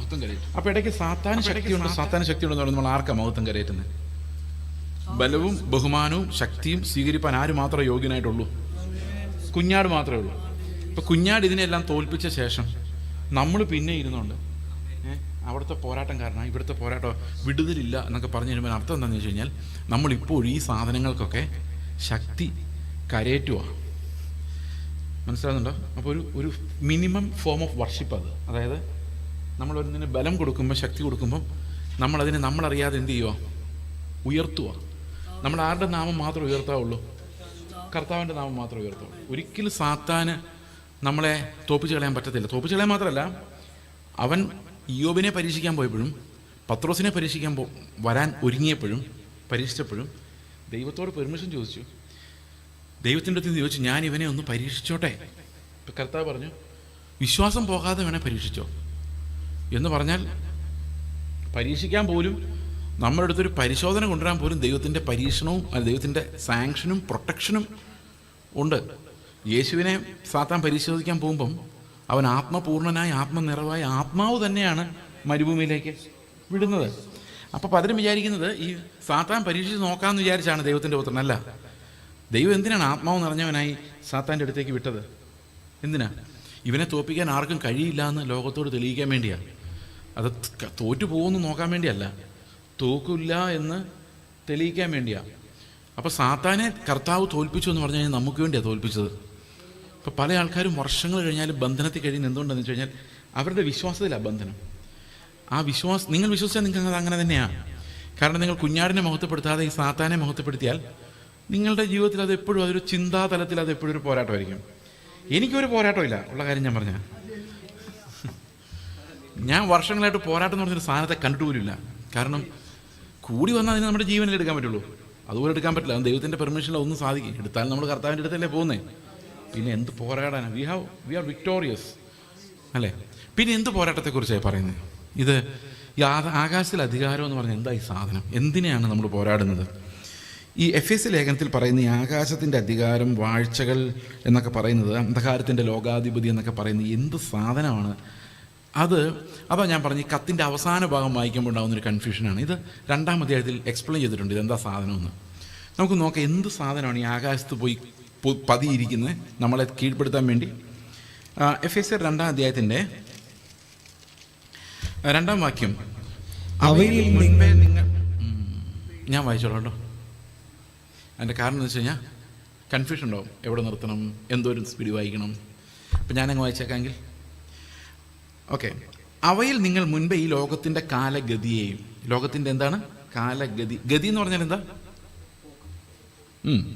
മഹത്വം കരയറ്റും. അപ്പോൾ ഇടയ്ക്ക് സാത്താൻ ശക്തിയുണ്ട്, സാത്താൻ ശക്തിയുണ്ടെന്ന് പറയുമ്പോൾ നമ്മൾ ആർക്കാ മഹത്വം കരയറ്റുന്നത്? ബലവും ബഹുമാനവും ശക്തിയും സ്വീകരിപ്പാൻ ആര് മാത്രമേ യോഗ്യനായിട്ടുള്ളൂ? കുഞ്ഞാട് മാത്രമേ ഉള്ളൂ. ഇപ്പം കുഞ്ഞാട് ഇതിനെല്ലാം തോൽപ്പിച്ച ശേഷം നമ്മൾ പിന്നെ ഇരുന്നുകൊണ്ട് അവിടുത്തെ പോരാട്ടം കാരണം ഇവിടുത്തെ പോരാട്ടം വിടുതലില്ല എന്നൊക്കെ പറഞ്ഞു കഴിയുമ്പോൾ അർത്ഥം എന്താണെന്ന് വെച്ച് കഴിഞ്ഞാൽ നമ്മളിപ്പോൾ ഈ സാധനങ്ങൾക്കൊക്കെ ശക്തി കരയറ്റുക. മനസ്സിലാകുന്നുണ്ടോ? അപ്പോൾ ഒരു മിനിമം ഫോം ഓഫ് വർഷിപ്പ് അത്. അതായത് നമ്മളൊരിതിന് ബലം കൊടുക്കുമ്പോൾ, ശക്തി കൊടുക്കുമ്പം നമ്മളതിനെ നമ്മളറിയാതെ എന്ത് ചെയ്യുക? ഉയർത്തുക. നമ്മൾ ആരുടെ നാമം മാത്രമേ ഉയർത്താവുള്ളൂ? കർത്താവിൻ്റെ നാമം മാത്രമേ ഉയർത്താവുള്ളൂ. ഒരിക്കലും സാത്താന് നമ്മളെ തോപ്പിച്ച് കളയാൻ പറ്റത്തില്ല. തോപ്പിച്ച് കളയാൻ മാത്രമല്ല, അവൻ ഇയ്യോബിനെ പരീക്ഷിക്കാൻ പോയപ്പോഴും പത്രോസിനെ പരീക്ഷിക്കാൻ വരാൻ ഒരുങ്ങിയപ്പോഴും പരീക്ഷിച്ചപ്പോഴും ദൈവത്തോട് പെർമിഷൻ ചോദിച്ചു. ദൈവത്തിൻ്റെ അടുത്ത് ചോദിച്ചു, ഞാൻ ഇവനെ ഒന്ന് പരീക്ഷിച്ചോട്ടെ? ഇപ്പം കർത്താവ് പറഞ്ഞു, വിശ്വാസം പോകാതെ വേണേൽ പരീക്ഷിച്ചോ എന്ന് പറഞ്ഞാൽ, പരീക്ഷിക്കാൻ പോലും നമ്മുടെ അടുത്തൊരു പരിശോധന കൊണ്ടുവരാൻ പോലും ദൈവത്തിൻ്റെ പരീക്ഷണവും ദൈവത്തിൻ്റെ സാങ്ഷനും പ്രൊട്ടക്ഷനും ഉണ്ട്. യേശുവിനെ സാത്താൻ പരിശോധിക്കാൻ പോകുമ്പം അവൻ ആത്മപൂർണനായി ആത്മനിറവായി ആത്മാവ് തന്നെയാണ് മരുഭൂമിയിലേക്ക് വിടുന്നത്. അപ്പോൾ പലരും വിചാരിക്കുന്നത് ഈ സാത്താൻ പരീക്ഷിച്ച് നോക്കാമെന്ന് വിചാരിച്ചാണ് ദൈവത്തിൻ്റെ പുത്രൻ. അല്ല, ദൈവം എന്തിനാണ് ആത്മാവ് നിറഞ്ഞവനായി സാത്താൻ്റെ അടുത്തേക്ക് വിട്ടത്? എന്തിനാ? ഇവനെ തോൽപ്പിക്കാൻ ആർക്കും കഴിയില്ല എന്ന് ലോകത്തോട് തെളിയിക്കാൻ വേണ്ടിയാണ്. അത് തോറ്റു പോകുമെന്ന് നോക്കാൻ വേണ്ടിയല്ല, തോക്കില്ല എന്ന് തെളിയിക്കാൻ വേണ്ടിയാണ്. അപ്പോൾ സാത്താനെ കർത്താവ് തോൽപ്പിച്ചു എന്ന് പറഞ്ഞു കഴിഞ്ഞാൽ നമുക്ക് വേണ്ടിയാണ് തോൽപ്പിച്ചത്. ഇപ്പോൾ പല ആൾക്കാരും വർഷങ്ങൾ കഴിഞ്ഞാലും ബന്ധനത്തിൽ കഴിയുന്നത് എന്തുകൊണ്ടെന്ന് വെച്ച് കഴിഞ്ഞാൽ അവരുടെ വിശ്വാസത്തിലാണ് ബന്ധനം. ആ നിങ്ങൾ വിശ്വസിച്ചാൽ നിങ്ങൾക്ക് അത് അങ്ങനെ തന്നെയാണ്. കാരണം നിങ്ങൾ കുഞ്ഞാടിനെ മഹത്വപ്പെടുത്താതെ ഈ സാത്താനെ മഹത്വപ്പെടുത്തിയാൽ നിങ്ങളുടെ ജീവിതത്തിൽ അത് എപ്പോഴും അതൊരു ചിന്താതലത്തിൽ അത് എപ്പോഴും ഒരു പോരാട്ടമായിരിക്കും. എനിക്കൊരു പോരാട്ടമില്ല, ഉള്ള കാര്യം ഞാൻ പറഞ്ഞ. ഞാൻ വർഷങ്ങളായിട്ട് പോരാട്ടം എന്ന് പറഞ്ഞൊരു സാധനത്തെ കണ്ടിട്ട് പോലുമില്ല. കാരണം കൂടി വന്നാൽ അതിന് നമ്മുടെ ജീവനിൽ എടുക്കാൻ പറ്റുള്ളൂ. അതുപോലെ എടുക്കാൻ പറ്റില്ല. അത് ദൈവത്തിൻ്റെ പെർമിഷനിൽ ഒന്നും സാധിക്കും. എടുത്താലും നമ്മൾ കർത്താവിൻ്റെ അടുത്തല്ലേ പോകുന്നേ. പിന്നെ എന്ത് പോരാടാനാണ്? വി ആർ വിക്ടോറിയസ് അല്ലേ? പിന്നെ എന്ത് പോരാട്ടത്തെക്കുറിച്ചാണ് പറയുന്നത്? ഇത് ഈ ആകാശത്തിൽ അധികാരം എന്ന് പറഞ്ഞാൽ എന്താ ഈ സാധനം? എന്തിനെയാണ് നമ്മൾ പോരാടുന്നത്? ഈ എഫേസ്യ ലേഖനത്തിൽ പറയുന്ന ഈ ആകാശത്തിൻ്റെ അധികാരം, വാഴ്ചകൾ എന്നൊക്കെ പറയുന്നത്, അന്ധകാരത്തിൻ്റെ ലോകാധിപതി എന്നൊക്കെ പറയുന്നത് എന്ത് സാധനമാണ്? അതാ ഞാൻ പറഞ്ഞു, ഈ കത്തിൻ്റെ അവസാന ഭാഗം വായിക്കുമ്പോൾ ഉണ്ടാകുന്നൊരു കൺഫ്യൂഷനാണ്. ഇത് 2-ാം അധ്യായത്തിൽ എക്സ്പ്ലെയിൻ ചെയ്തിട്ടുണ്ട് ഇതെന്താ സാധനമെന്ന്. നമുക്ക് നോക്കാം എന്ത് സാധനമാണ് ഈ ആകാശത്ത് പോയി പതിയിരിക്കുന്നത് നമ്മളെ കീഴ്പ്പെടുത്താൻ വേണ്ടി. എഫേസ്യർ 2-ാം അധ്യായത്തിൻ്റെ 2-ാം വാക്യം, അവയിൽ മുൻപേ നിങ്ങൾ, ഞാൻ വായിച്ചോളാം കേട്ടോ. അതിൻ്റെ കാരണം എന്ന് വെച്ച് കഴിഞ്ഞാൽ കൺഫ്യൂഷൻ ഉണ്ടാവും, എവിടെ നിർത്തണം, എന്തോരം സ്പീഡ് വായിക്കണം. അപ്പം ഞാനങ്ങ് വായിച്ചേക്കാമെങ്കിൽ, ഓക്കെ. അവയിൽ നിങ്ങൾ മുൻപേ ഈ ലോകത്തിൻ്റെ കാലഗതിയെയും, ലോകത്തിൻ്റെ എന്താണ് കാലഗതി? ഗതി എന്ന് പറഞ്ഞാൽ എന്താ?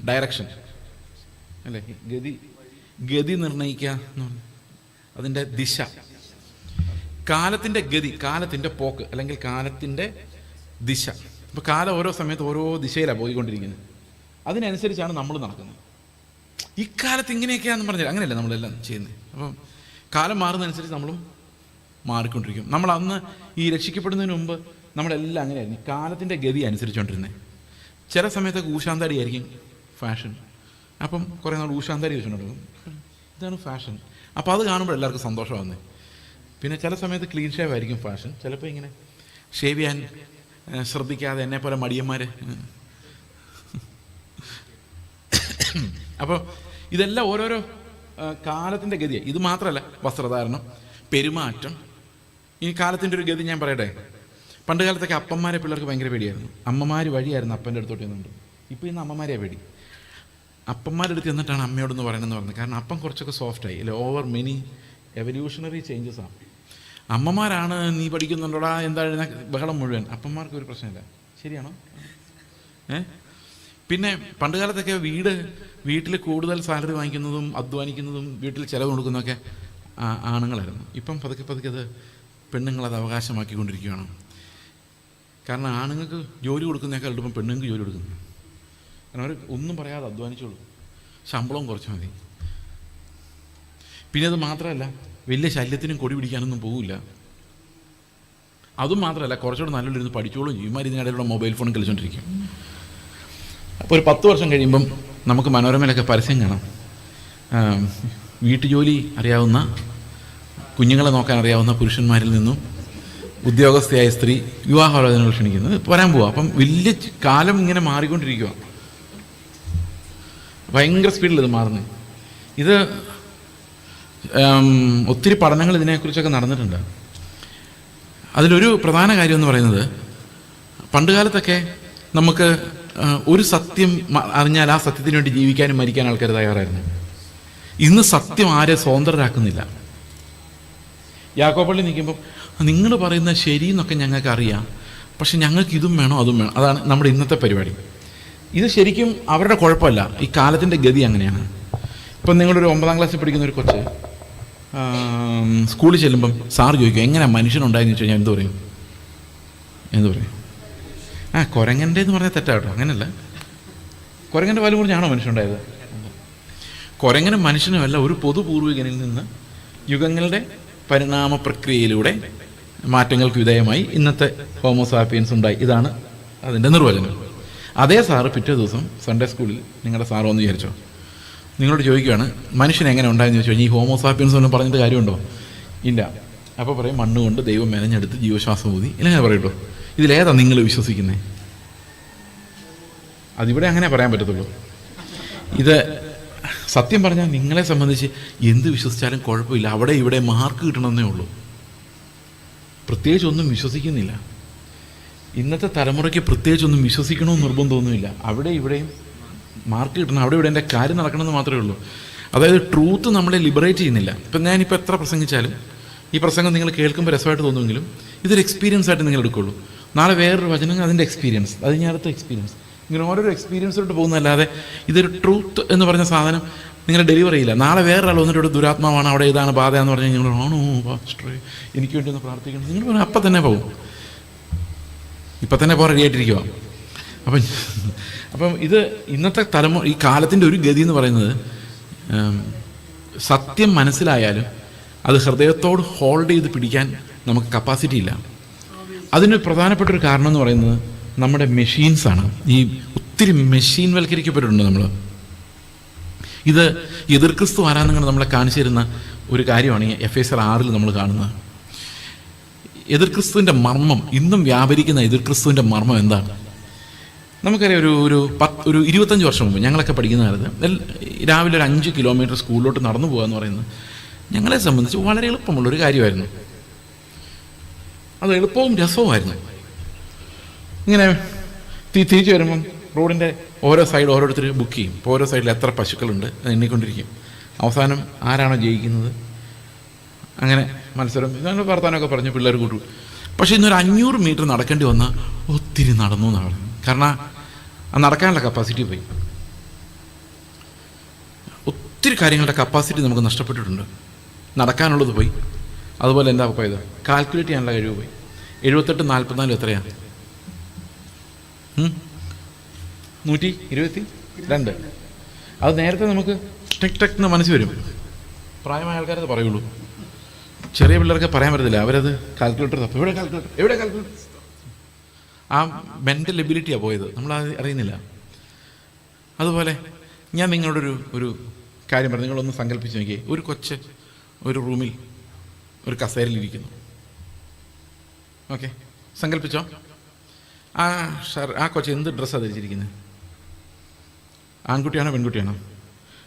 ഡയറക്ഷൻ അല്ലേ? ഗതി നിർണ്ണയിക്കുക എന്ന് പറഞ്ഞാൽ അതിൻ്റെ ദിശ. കാലത്തിൻ്റെ ഗതി, കാലത്തിൻ്റെ പോക്ക്, അല്ലെങ്കിൽ കാലത്തിൻ്റെ ദിശ. ഇപ്പോൾ കാലം ഓരോ സമയത്ത് ഓരോ ദിശയിലാണ് പോയിക്കൊണ്ടിരിക്കുന്നത്. അതിനനുസരിച്ചാണ് നമ്മൾ നടക്കുന്നത്. ഇക്കാലത്ത് ഇങ്ങനെയൊക്കെയാണെന്ന് പറഞ്ഞാൽ അങ്ങനെയല്ല നമ്മളെല്ലാം ചെയ്യുന്നത്. അപ്പം കാലം മാറുന്നതനുസരിച്ച് നമ്മളും മാറിക്കൊണ്ടിരിക്കും. നമ്മൾ അന്ന് ഈ രക്ഷിക്കപ്പെടുന്നതിന് മുമ്പ് നമ്മളെല്ലാം അങ്ങനെയായിരുന്നു, കാലത്തിൻ്റെ ഗതി അനുസരിച്ചുകൊണ്ടിരുന്നത്. ചില സമയത്തൊക്കെ ഊശാന്താടി ആയിരിക്കും ഫാഷൻ. അപ്പം കുറേ നാൾ ഊശാന്താടി വെച്ചിട്ടുണ്ടാകും, ഇതാണ് ഫാഷൻ. അപ്പോൾ അത് കാണുമ്പോൾ എല്ലാവർക്കും സന്തോഷമാകുന്നത്. പിന്നെ ചില സമയത്ത് ക്ലീൻ ഷേവ് ആയിരിക്കും ഫാഷൻ. ചിലപ്പോൾ ഇങ്ങനെ ഷേവ് ചെയ്യാൻ ശ്രദ്ധിക്കാതെ എന്നെപ്പോലെ മടിയന്മാർ. അപ്പോൾ ഇതെല്ലാം ഓരോരോ കാലത്തിൻ്റെ ഗതിയാണ്. ഇത് മാത്രമല്ല, വസ്ത്രധാരണം, പെരുമാറ്റം. ഈ കാലത്തിൻ്റെ ഒരു ഗതി ഞാൻ പറയട്ടെ. പണ്ട് കാലത്തൊക്കെ അപ്പന്മാരെ പിള്ളേർക്ക് ഭയങ്കര പേടിയായിരുന്നു. അമ്മമാർ വഴിയായിരുന്നു അപ്പൻ്റെ അടുത്തോട്ട് ചെന്നുണ്ട്. ഇപ്പോൾ ഇന്ന് അമ്മമാരെയാണ് പേടി. അപ്പന്മാരുടെ അടുത്ത് ചെന്നിട്ടാണ് അമ്മയോടൊന്ന് പറയണമെന്ന് പറഞ്ഞത്. കാരണം അപ്പം കുറച്ചൊക്കെ സോഫ്റ്റായി അല്ലേ? ഓവർ മെനി എവല്യൂഷണറി ചേഞ്ചസ് ആണ്. അമ്മമാരാണ് നീ പഠിക്കുന്നുണ്ടോടാ എന്താ ബഹളം മുഴുവൻ. അപ്പന്മാർക്ക് ഒരു പ്രശ്നമില്ല. ശരിയാണോ? പിന്നെ പണ്ട് കാലത്തൊക്കെ വീട്ടിൽ കൂടുതൽ സാലറി വാങ്ങിക്കുന്നതും അധ്വാനിക്കുന്നതും വീട്ടിൽ ചിലവ് കൊടുക്കുന്നതൊക്കെ ആണുങ്ങളായിരുന്നു. ഇപ്പം പതുക്കെ അത് പെണ്ണുങ്ങളത് അവകാശമാക്കിക്കൊണ്ടിരിക്കുകയാണ്. കാരണം ആണുങ്ങൾക്ക് ജോലി കൊടുക്കുന്നതിനേക്കാൾ എളുപ്പം പെണ്ണുങ്ങൾക്ക് ജോലി കൊടുക്കുന്നു. കാരണം അവർ ഒന്നും പറയാതെ അധ്വാനിച്ചോളൂ, ശമ്പളവും കുറച്ച് മതി. പിന്നെ അത് മാത്രമല്ല, വലിയ ശല്യത്തിനും കൊടി പിടിക്കാനൊന്നും പോകില്ല. അതും മാത്രമല്ല, കുറച്ചുകൂടെ നല്ലോണ്ടിരുന്ന് പഠിച്ചോളും ചെയ്യും. ഇമാർ ഇതിനിടയിലുള്ള മൊബൈൽ ഫോൺ കളിച്ചുകൊണ്ടിരിക്കും. അപ്പോൾ ഒരു 10 വർഷം കഴിയുമ്പം നമുക്ക് മനോരമയിലൊക്കെ പരസ്യം കാണാം. വീട്ടുജോലി അറിയാവുന്ന, കുഞ്ഞുങ്ങളെ നോക്കാൻ അറിയാവുന്ന പുരുഷന്മാരിൽ നിന്നും ഉദ്യോഗസ്ഥയായ സ്ത്രീ വിവാഹാലോചനകൾ ക്ഷണിക്കുന്നത് വരാൻ പോവാം. അപ്പം വലിയ കാലം ഇങ്ങനെ മാറിക്കൊണ്ടിരിക്കുക, ഭയങ്കര സ്പീഡിൽ ഇത് മാറുന്നത്. ഇത് ഒത്തിരി പഠനങ്ങൾ ഇതിനെക്കുറിച്ചൊക്കെ നടന്നിട്ടുണ്ട്. അതിലൊരു പ്രധാന കാര്യം എന്ന് പറയുന്നത്, പണ്ടുകാലത്തൊക്കെ നമുക്ക് ഒരു സത്യം അറിഞ്ഞാൽ ആ സത്യത്തിന് വേണ്ടി ജീവിക്കാനും മരിക്കാനും ആൾക്കാർ തയ്യാറായിരുന്നു. ഇന്ന് സത്യം ആരെ സ്വതന്ത്രരാക്കുന്നില്ല. യാക്കോപ്പള്ളി നിൽക്കുമ്പോൾ നിങ്ങൾ പറയുന്നത് ശരി എന്നൊക്കെ ഞങ്ങൾക്ക് അറിയാം, പക്ഷെ ഞങ്ങൾക്ക് ഇതും വേണം അതും വേണം. അതാണ് നമ്മുടെ ഇന്നത്തെ പരിപാടി. ഇത് ശരിക്കും അവരുടെ കുഴപ്പമല്ല, ഈ കാലത്തിൻ്റെ ഗതി അങ്ങനെയാണ്. ഇപ്പം നിങ്ങളൊരു 9ാം ക്ലാസ്സിൽ പഠിക്കുന്ന ഒരു കൊച്ച് സ്കൂളിൽ ചെല്ലുമ്പം സാർ ചോദിക്കും എങ്ങനെ മനുഷ്യനുണ്ടായെന്ന് വെച്ച് കഴിഞ്ഞാൽ എന്ത് പറയും? കുരങ്ങൻ്റെ എന്ന് പറഞ്ഞാൽ തെറ്റാട്ടോ, അങ്ങനെയല്ല. കുരങ്ങൻ്റെ പാലും കുറിച്ചാണോ മനുഷ്യനുണ്ടായത്? കുരങ്ങനും മനുഷ്യനുമല്ല, ഒരു പൊതുപൂർവികനിൽ നിന്ന് യുഗങ്ങളുടെ പരിണാമ പ്രക്രിയയിലൂടെ മാറ്റങ്ങൾക്ക് വിധേയമായി ഇന്നത്തെ ഹോമോസാപ്പിയൻസ് ഉണ്ടായി. ഇതാണ് അതിൻ്റെ നിർവചനം. അതേ സാറ് പിറ്റേ ദിവസം സൺഡേ സ്കൂളിൽ നിങ്ങളുടെ സാറോ എന്ന് വിചാരിച്ചോ, നിങ്ങളോട് ചോദിക്കുകയാണ് മനുഷ്യൻ എങ്ങനെ ഉണ്ടായെന്ന് ചോദിച്ചു കഴിഞ്ഞാൽ ഈ ഹോമോസാപ്പിയൻസ് ഒന്നും പറഞ്ഞിട്ട് കാര്യമുണ്ടോ? ഇല്ല. അപ്പോൾ പറയും മണ്ണ് കൊണ്ട് ദൈവം മെനഞ്ഞെടുത്ത് ജീവശ്വാസം ഊതി. ഇല്ലെങ്കിൽ പറയട്ടോ, ഇതിലേതാ നിങ്ങൾ വിശ്വസിക്കുന്നത്? അതിവിടെ അങ്ങനെ പറയാൻ പറ്റത്തുള്ളൂ. ഇത് സത്യം പറഞ്ഞാൽ നിങ്ങളെ സംബന്ധിച്ച് എന്ത് വിശ്വസിച്ചാലും കുഴപ്പമില്ല, അവിടെ ഇവിടെ മാർക്ക് കിട്ടണമെന്നേ ഉള്ളൂ. പ്രത്യേകിച്ച് ഒന്നും വിശ്വസിക്കുന്നില്ല. ഇന്നത്തെ തലമുറയ്ക്ക് പ്രത്യേകിച്ചൊന്നും വിശ്വസിക്കണമെന്ന് നിർബന്ധമൊന്നുമില്ല. അവിടെ ഇവിടെയും മാർക്ക് കിട്ടണം, അവിടെ ഇവിടെ എൻ്റെ കാര്യം നടക്കണമെന്ന് മാത്രമേ ഉള്ളൂ. അതായത് ട്രൂത്ത് നമ്മളെ ലിബറേറ്റ് ചെയ്യുന്നില്ല. ഇപ്പം ഞാനിപ്പോൾ എത്ര പ്രസംഗിച്ചാലും ഈ പ്രസംഗം നിങ്ങൾ കേൾക്കുമ്പോൾ രസമായിട്ട് തോന്നുമെങ്കിലും ഇതൊരു എക്സ്പീരിയൻസ് ആയിട്ട് നിങ്ങൾ എടുക്കുള്ളൂ. നാളെ വേറൊരു വചനം, അതിൻ്റെ എക്സ്പീരിയൻസ്, അത് ഞാൻ അടുത്ത എക്സ്പീരിയൻസ്, ഇങ്ങനെ ഓരോരോ എക്സ്പീരിയൻസിലോട്ട് പോകുന്നതല്ലാതെ ഇതൊരു ട്രൂത്ത് എന്ന് പറഞ്ഞ സാധനം നിങ്ങൾ ഡെലിവർ ചെയ്യില്ല. നാളെ വേറൊരാൾ വന്നിട്ട് ഒരു ദുരാത്മാവാണ്, അവിടെ ഇതാണ് ബാധ എന്ന് പറഞ്ഞാൽ നിങ്ങൾ ആണോ പാസ്റ്ററേ എനിക്ക് വേണ്ടി ഒന്ന് പ്രാർത്ഥിക്കണം നിങ്ങൾ പറഞ്ഞാൽ അപ്പം തന്നെ പോകും. ഇപ്പം തന്നെ പോകാൻ റെഡിയായിട്ടിരിക്കുക. അപ്പം ഇത് ഇന്നത്തെ തലമുറ, ഈ കാലത്തിൻ്റെ ഒരു ഗതി എന്ന് പറയുന്നത്, സത്യം മനസ്സിലായാലും അത് ഹൃദയത്തോട് ഹോൾഡ് ചെയ്ത് പിടിക്കാൻ നമുക്ക് കപ്പാസിറ്റി ഇല്ല. അതിന് പ്രധാനപ്പെട്ടൊരു കാരണം എന്ന് പറയുന്നത് നമ്മുടെ മെഷീൻസാണ്. ഈ ഒത്തിരി മെഷീൻ വൽക്കരിക്കപ്പെട്ടിട്ടുണ്ട് നമ്മൾ. ഇത് എതിർ ക്രിസ്തു ആരാധനകൾ നമ്മളെ കാണിച്ചു തരുന്ന ഒരു കാര്യമാണ് ഈ എഫേസ്യർ 6 നമ്മൾ കാണുന്നത്. എതിർ ക്രിസ്തുവിൻ്റെ മർമ്മം, ഇന്നും വ്യാപരിക്കുന്ന എതിർ ക്രിസ്തുവിൻ്റെ മർമ്മം എന്താണ്? നമുക്കറിയാം, ഒരു 25 വർഷം മുമ്പ് ഞങ്ങളൊക്കെ പഠിക്കുന്ന കാലത്ത് രാവിലെ ഒരു 5 കിലോമീറ്റർ സ്കൂളിലോട്ട് നടന്നു പോകുക എന്ന് പറയുന്നത് ഞങ്ങളെ സംബന്ധിച്ച് വളരെ എളുപ്പമുള്ളൊരു കാര്യമായിരുന്നു. അത് എളുപ്പവും രസവുമായിരുന്നു. ഇങ്ങനെ തിരിച്ചു വരുമ്പം റോഡിൻ്റെ ഓരോ സൈഡ് ഓരോരുത്തർ ബുക്ക് ചെയ്യും. ഇപ്പോൾ ഓരോ സൈഡിൽ എത്ര പശുക്കളുണ്ട് അത് എണ്ണിക്കൊണ്ടിരിക്കും. അവസാനം ആരാണോ ജയിക്കുന്നത് അങ്ങനെ മത്സരം, ഇതാണ് വർത്താനമൊക്കെ പറഞ്ഞ് പിള്ളേർ കൂട്ടു. പക്ഷേ ഇന്നൊരു 500 മീറ്റർ നടക്കേണ്ടി വന്നാൽ ഒത്തിരി നടന്നു എന്നാണ് പറയുന്നത്. കാരണം ആ നടക്കാനുള്ള കപ്പാസിറ്റി പോയി. ഒത്തിരി കാര്യങ്ങളുടെ കപ്പാസിറ്റി നമുക്ക് നഷ്ടപ്പെട്ടിട്ടുണ്ട്. നടക്കാനുള്ളത് പോയി. അതുപോലെ എന്താ പോയത്? കാൽക്കുലേറ്റ് ചെയ്യാനുള്ള കഴിവ് പോയി. 78 44 എത്രയാണ്? 122. അത് നേരത്തെ നമുക്ക് ടെക് ടെക് എന്ന് മനസ്സിൽ വരും. പ്രായമായ ആൾക്കാരത് പറയുള്ളൂ. ചെറിയ പിള്ളേർക്ക് പറയാൻ പറ്റത്തില്ല. അവരത് കാൽക്കുലേറ്റർ തപ്പും. എവിടെ കാൽക്കുലേറ്റർ? ആ മെൻ്റൽ എബിലിറ്റിയാണ് പോയത്, നമ്മളത് അറിയുന്നില്ല. അതുപോലെ ഞാൻ നിങ്ങളോടൊരു കാര്യം പറഞ്ഞു. നിങ്ങളൊന്ന് സങ്കല്പിച്ച് നോക്കിയേ, ഒരു കൊച്ച് ഒരു റൂമിൽ ഒരു കസേരയിലിരിക്കുന്നു. ഓക്കെ, സങ്കല്പിച്ചോ. ആ കൊച്ച് എന്ത് ഡ്രസ്സാണ് ധരിച്ചിരിക്കുന്നത്? ആൺകുട്ടിയാണോ പെൺകുട്ടിയാണോ?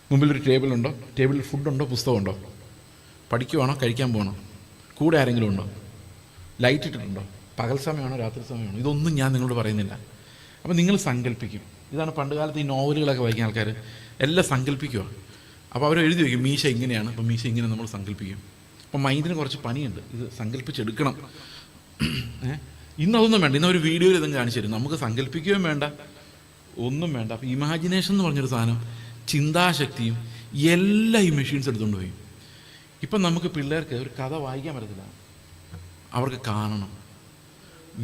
മുമ്പിലൊരു ടേബിളുണ്ടോ? ടേബിളിൽ ഫുഡുണ്ടോ? പുസ്തകമുണ്ടോ? പഠിക്കുവാണോ? കഴിക്കാൻ പോകണോ? കൂടെ ആരെങ്കിലും ഉണ്ടോ? ലൈറ്റ് ഇട്ടിട്ടുണ്ടോ? പകൽ സമയമാണോ രാത്രി സമയമാണോ? ഇതൊന്നും ഞാൻ നിങ്ങളോട് പറയുന്നില്ല. അപ്പോൾ നിങ്ങൾ സങ്കല്പിക്കും. ഇതാണ് പണ്ടുകാലത്ത് ഈ നോവലുകളൊക്കെ വായിക്കുന്ന ആൾക്കാർ എല്ലാം സങ്കല്പിക്കുക. അപ്പോൾ അവർ എഴുതി വയ്ക്കും മീശ ഇങ്ങനെയാണ്, അപ്പോൾ മീശ ഇങ്ങനെ നമ്മൾ സങ്കല്പിക്കും. അപ്പോൾ മൈൻഡിന് കുറച്ച് പണിയുണ്ട്, ഇത് സങ്കല്പിച്ചെടുക്കണം. ഇന്നതൊന്നും വേണ്ട, ഇന്നൊരു വീഡിയോയിൽ ഇതും കാണിച്ചു തരും. നമുക്ക് സങ്കല്പിക്കുകയും വേണ്ട, ഒന്നും വേണ്ട. അപ്പോൾ ഇമാജിനേഷൻ എന്ന് പറഞ്ഞൊരു സാധനം, ചിന്താശക്തിയും എല്ലാം ഈ മെഷീൻസ് എടുത്തുകൊണ്ട് പോയി. ഇപ്പം നമുക്ക് പിള്ളേർക്ക് ഒരു കഥ വായിക്കാൻ പറ്റത്തില്ല, അവർക്ക് കാണണം,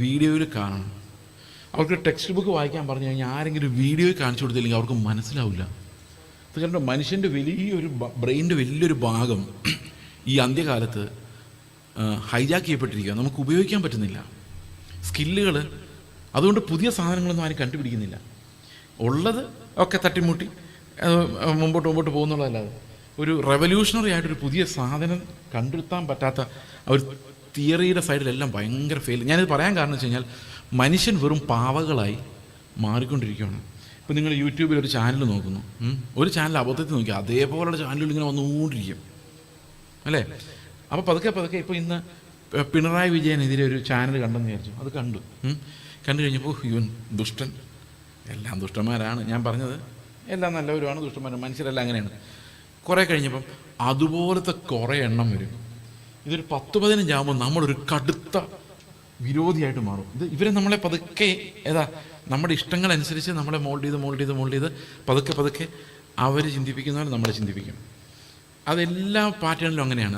വീഡിയോയിൽ കാണണം. അവർക്ക് ടെക്സ്റ്റ് ബുക്ക് വായിക്കാൻ പറഞ്ഞു കഴിഞ്ഞാൽ ആരെങ്കിലും വീഡിയോയിൽ കാണിച്ചു കൊടുത്തില്ലെങ്കിൽ അവർക്ക് മനസ്സിലാവില്ല. അത് കാരണം മനുഷ്യൻ്റെ വലിയൊരു ബ്രെയിനിൻ്റെ വലിയൊരു ഭാഗം ഈ അന്ത്യകാലത്ത് ഹൈജാക്ക് ചെയ്യപ്പെട്ടിരിക്കുക. നമുക്ക് ഉപയോഗിക്കാൻ പറ്റുന്നില്ല സ്കില്ലുകൾ. അതുകൊണ്ട് പുതിയ സാധനങ്ങളൊന്നും ആരും കണ്ടുപിടിക്കുന്നില്ല. ഉള്ളത് ഒക്കെ തട്ടിമുട്ടി മുമ്പോട്ട് പോകുന്നുള്ളതല്ലാതെ ഒരു റെവല്യൂഷണറി ആയിട്ടൊരു പുതിയ സാധനം കണ്ടെത്താൻ പറ്റാത്ത ഒരു തിയറിയുടെ സൈഡിലെല്ലാം ഭയങ്കര ഫെയിൽ. ഞാനിത് പറയാൻ കാരണം വെച്ച് കഴിഞ്ഞാൽ മനുഷ്യൻ വെറും പാവകളായി മാറിക്കൊണ്ടിരിക്കുകയാണ്. ഇപ്പോൾ നിങ്ങൾ യൂട്യൂബിൽ ഒരു ചാനൽ നോക്കുന്നു, ഒരു ചാനൽ അബദ്ധത്തിൽ നോക്കി അതേപോലുള്ള ചാനലുകൾ ഇങ്ങനെ വന്നുകൊണ്ടിരിക്കും അല്ലേ. അപ്പോൾ പതുക്കെ ഇപ്പോൾ ഇന്ന് പിണറായി വിജയനെതിരെ ഒരു ചാനൽ കണ്ടെന്ന് വിചാരിച്ചു. അത് കണ്ടു കഴിഞ്ഞപ്പോൾ ഇവൻ ദുഷ്ടൻ, എല്ലാം ദുഷ്ടന്മാരാണ്. ഞാൻ പറഞ്ഞത് എല്ലാം നല്ലവരുമാണ്, ദുഷ്ടന്മാരാണ്, മനുഷ്യരെല്ലാം അങ്ങനെയാണ്. കുറേ കഴിഞ്ഞപ്പം അതുപോലത്തെ കുറേ എണ്ണം വരും. ഇതൊരു 10-15 ആകുമ്പോൾ നമ്മളൊരു കടുത്ത വിരോധിയായിട്ട് മാറും. ഇവരെ നമ്മളെ പതുക്കെ നമ്മുടെ ഇഷ്ടങ്ങളനുസരിച്ച് നമ്മളെ മോൾഡ് ചെയ്ത് പതുക്കെ അവർ ചിന്തിപ്പിക്കുന്നവർ നമ്മളെ ചിന്തിപ്പിക്കും. അതെല്ലാ പാറ്റേണിലും അങ്ങനെയാണ്.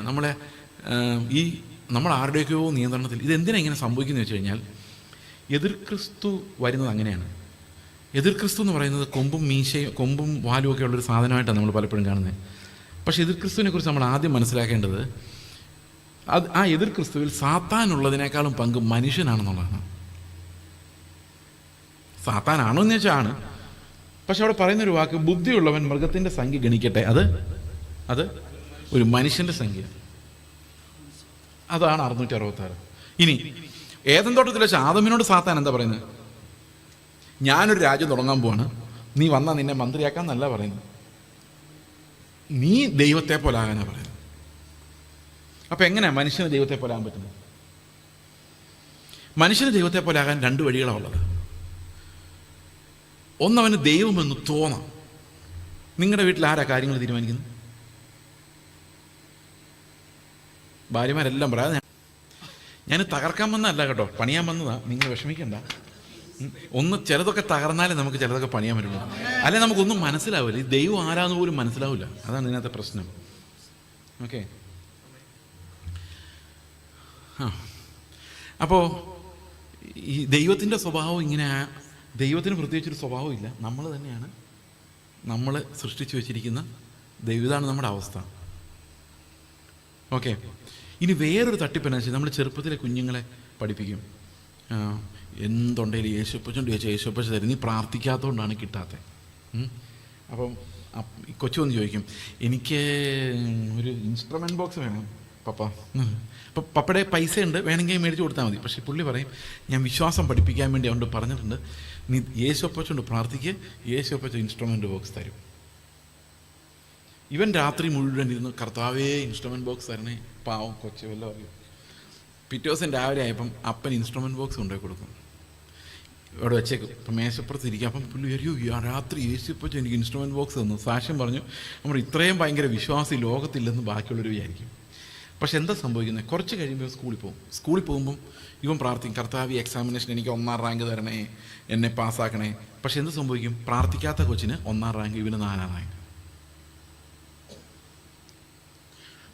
നമ്മൾ ആരുടെയൊക്കെയോ നിയന്ത്രണത്തിൽ. ഇതെന്തിനാ ഇങ്ങനെ സംഭവിക്കുന്നത് വെച്ച് കഴിഞ്ഞാൽ എതിർ ക്രിസ്തു വരുന്നത് അങ്ങനെയാണ്. എതിർ ക്രിസ്തു എന്ന് പറയുന്നത് കൊമ്പും വാലും ഒക്കെ ഉള്ളൊരു സാധനമായിട്ടാണ് നമ്മൾ പലപ്പോഴും കാണുന്നത്. പക്ഷേ എതിർ ക്രിസ്തുവിനെ കുറിച്ച് നമ്മൾ ആദ്യം മനസ്സിലാക്കേണ്ടത് ആ എതിർ ക്രിസ്തുവിൽ സാത്താനുള്ളതിനേക്കാളും പങ്ക് മനുഷ്യനാണെന്നുള്ളതാണ്. സാത്താനാണോ എന്ന് വെച്ചാൽ ആണ്. പക്ഷെ അവിടെ പറയുന്നൊരു വാക്ക്, ബുദ്ധിയുള്ളവൻ മൃഗത്തിൻ്റെ സംഖ്യ ഗണിക്കട്ടെ, അത് ഒരു മനുഷ്യൻ്റെ സംഖ്യ. അതാണ് 666. ഇനി ഏദൻ തോട്ടത്തിൽ വെച്ച് ആദമിനോട് സാത്താൻ എന്താ പറയുന്നത്? ഞാനൊരു രാജ്യം തുടങ്ങാൻ പോവാണ്, നീ വന്നാൽ നിന്നെ മന്ത്രിയാക്കാന്നല്ല പറയുന്നത്, നീ ദൈവത്തെ പോലെ ആകാനാണ് പറയുന്നത്. അപ്പം എങ്ങനെയാണ് മനുഷ്യന് ദൈവത്തെ പോലെ ആകാൻ പറ്റുന്നത്? മനുഷ്യന് ദൈവത്തെ പോലെ ആകാൻ 2 വഴികളാണ് ഉള്ളത്. ഒന്നവന് ദൈവമെന്ന് തോന്നാം. നിങ്ങളുടെ വീട്ടിൽ ആരാ കാര്യങ്ങൾ തീരുമാനിക്കുന്നത്? ഭാര്യമാരെല്ലാം പറയാതെ ഞാൻ തകർക്കാൻ വന്നതല്ല കേട്ടോ, പണിയാൻ വന്നതാ, നിങ്ങൾ വിഷമിക്കണ്ട. ചിലതൊക്കെ തകർന്നാലേ നമുക്ക് ചിലതൊക്കെ പണിയാൻ പറ്റുള്ളൂ, അല്ലെ നമുക്കൊന്നും മനസ്സിലാവില്ല. ഈ ദൈവം ആരാന്ന് പോലും മനസ്സിലാവില്ല. അതാണ് ഇതിനകത്തെ പ്രശ്നം. ഓക്കെ. അപ്പോൾ ഈ ദൈവത്തിൻ്റെ സ്വഭാവം ഇങ്ങനെ, ദൈവത്തിന് പ്രത്യേകിച്ചൊരു സ്വഭാവമില്ല. നമ്മൾ തന്നെയാണ് നമ്മൾ സൃഷ്ടിച്ചു വെച്ചിരിക്കുന്ന ദൈവം. ഇതാണ് നമ്മുടെ അവസ്ഥ. ഓക്കെ. ഇനി വേറൊരു തട്ടിപ്പെന്ന് വെച്ചാൽ നമ്മൾ ചെറുപ്പത്തിലെ കുഞ്ഞുങ്ങളെ പഠിപ്പിക്കും, എന്തുണ്ടെങ്കിലും യേശുപ്പച്ചോണ്ട് ചോദിച്ചാൽ യേശുപ്പച്ച തരും, നീ പ്രാർത്ഥിക്കാത്തതുകൊണ്ടാണ് കിട്ടാത്തത്. അപ്പം കൊച്ചു വന്ന് ചോദിക്കും, എനിക്ക് ഒരു ഇൻസ്ട്രുമെൻറ്റ് ബോക്സ് വേണം പപ്പ. അപ്പം പപ്പയുടെ പൈസ ഉണ്ട്, വേണമെങ്കിൽ മേടിച്ച് കൊടുത്താൽ മതി. പക്ഷേ പുള്ളി പറയും, ഞാൻ വിശ്വാസം പഠിപ്പിക്കാൻ വേണ്ടി അതുകൊണ്ട് പറഞ്ഞിട്ടുണ്ട്, നീ യേശുപ്പച്ചോണ്ട് പ്രാർത്ഥിക്കുക, യേശുപ്പച്ച ഇൻസ്ട്രുമെൻറ്റ് ബോക്സ് തരും. ഇവൻ രാത്രി മുഴുവൻ ഇരുന്ന്, കർത്താവേ ഇൻസ്ട്രുമെൻറ്റ് ബോക്സ് തരണേ. പാവം കൊച്ചു വല്ല പറയും. പിറ്റേ ദിവസം രാവിലെ ആയപ്പം അപ്പൻ ഇൻസ്ട്രുമെൻറ്റ് ബോക്സ് കൊണ്ടുപോയി കൊടുക്കും, ഇവിടെ വെച്ചേക്കും. ഇപ്പം മേശപ്പുറത്ത് ഇരിക്കുക. അപ്പം പുള്ളി അറിയോ, രാത്രി യേശുപ്പച്ച എനിക്ക് ഇൻസ്ട്രുമെൻറ്റ് ബോക്സ് തന്നു. സാക്ഷ്യം പറഞ്ഞു. നമ്മൾ ഇത്രയും ഭയങ്കര വിശ്വാസി ലോകത്തില്ലെന്ന് ബാക്കിയുള്ളവർ വിചാരിക്കും. പക്ഷെ എന്താ സംഭവിക്കുന്നത്? കുറച്ച് കഴിയുമ്പോൾ സ്കൂളിൽ പോകുമ്പം ഇവൻ പ്രാർത്ഥിക്കും, കർത്താവ് എക്സാമിനേഷൻ എനിക്ക് 1ാം റാങ്ക് തരണേ, എന്നെ പാസ്സാക്കണേ. പക്ഷെ എന്ത് സംഭവിക്കും? പ്രാർത്ഥിക്കാത്ത കൊച്ചിന് 1ാം റാങ്ക്, ഇവന് 4ാം റാങ്ക്.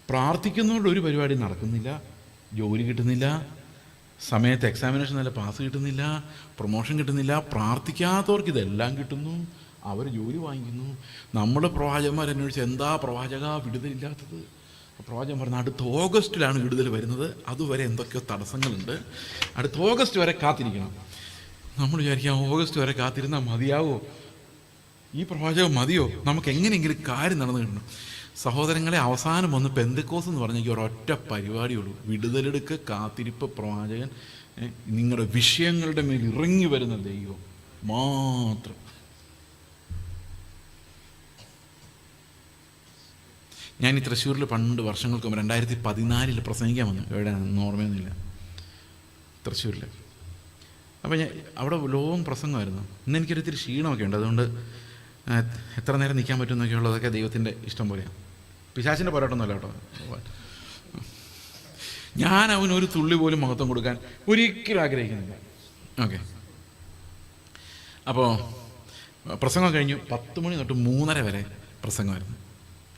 പ്രാർത്ഥിക്കുന്നതുകൊണ്ട് ഒരു പരിപാടി നടക്കുന്നില്ല, ജോലി കിട്ടുന്നില്ല, സമയത്ത് എക്സാമിനേഷൻ നല്ല പാസ് കിട്ടുന്നില്ല, പ്രൊമോഷൻ കിട്ടുന്നില്ല. പ്രാർത്ഥിക്കാത്തവർക്ക് ഇതെല്ലാം കിട്ടുന്നു, അവർ ജോലി വാങ്ങിക്കുന്നു. നമ്മുടെ പ്രവാചകന്മാരന്വേഷിച്ച് എന്താ പ്രവാചക വിടുതലില്ലാത്തത്? പ്രവാചകൻ പറഞ്ഞ അടുത്ത ഓഗസ്റ്റിലാണ് വിടുതൽ വരുന്നത്, അതുവരെ എന്തൊക്കെയോ തടസ്സങ്ങളുണ്ട്, അടുത്ത ഓഗസ്റ്റ് വരെ കാത്തിരിക്കണം. നമ്മൾ വിചാരിക്കാം, ഓഗസ്റ്റ് വരെ കാത്തിരുന്നാൽ മതിയാവോ? ഈ പ്രവാചകം മതിയോ? നമുക്ക് എങ്ങനെയെങ്കിലും കാര്യം നടന്നു കിട്ടണം. സഹോദരങ്ങളെ, അവസാനം വന്ന് പെന്തക്കോസ് എന്ന് പറഞ്ഞെങ്കിൽ ഒരൊറ്റ പരിപാടിയുള്ളൂ, വിടുതലെടുക്ക്, കാത്തിരിപ്പ്, പ്രവാചകൻ, നിങ്ങളുടെ വിഷയങ്ങളുടെ മേൽ ഇറങ്ങി വരുന്ന ദൈവം മാത്രം. ഞാൻ ഈ തൃശ്ശൂരിൽ പണ്ട് വർഷങ്ങൾക്ക് മുമ്പ് 2014 പ്രസംഗിക്കാൻ വന്നു. എവിടെയാണ് ഓർമ്മയൊന്നുമില്ല, തൃശ്ശൂരിൽ. അപ്പോൾ ഞാൻ അവിടെ ലോകം പ്രസംഗമായിരുന്നു. ഇന്ന് എനിക്കൊരിത്തിരി ക്ഷീണമൊക്കെ ഉണ്ട്, അതുകൊണ്ട് എത്ര നേരം നിൽക്കാൻ പറ്റുമെന്നൊക്കെ ഉള്ളതൊക്കെ ദൈവത്തിൻ്റെ ഇഷ്ടം പോലെയാണ്. പിശാചിൻ്റെ പോരാട്ടമൊന്നുമല്ല കേട്ടോ. ഞാൻ അവനൊരു തുള്ളി പോലും മഹത്വം കൊടുക്കാൻ ഒരിക്കലും ആഗ്രഹിക്കുന്നില്ല. ഓക്കെ. അപ്പോൾ പ്രസംഗം കഴിഞ്ഞു. 10 മണി തൊട്ട് 3:30 വരെ പ്രസംഗമായിരുന്നു.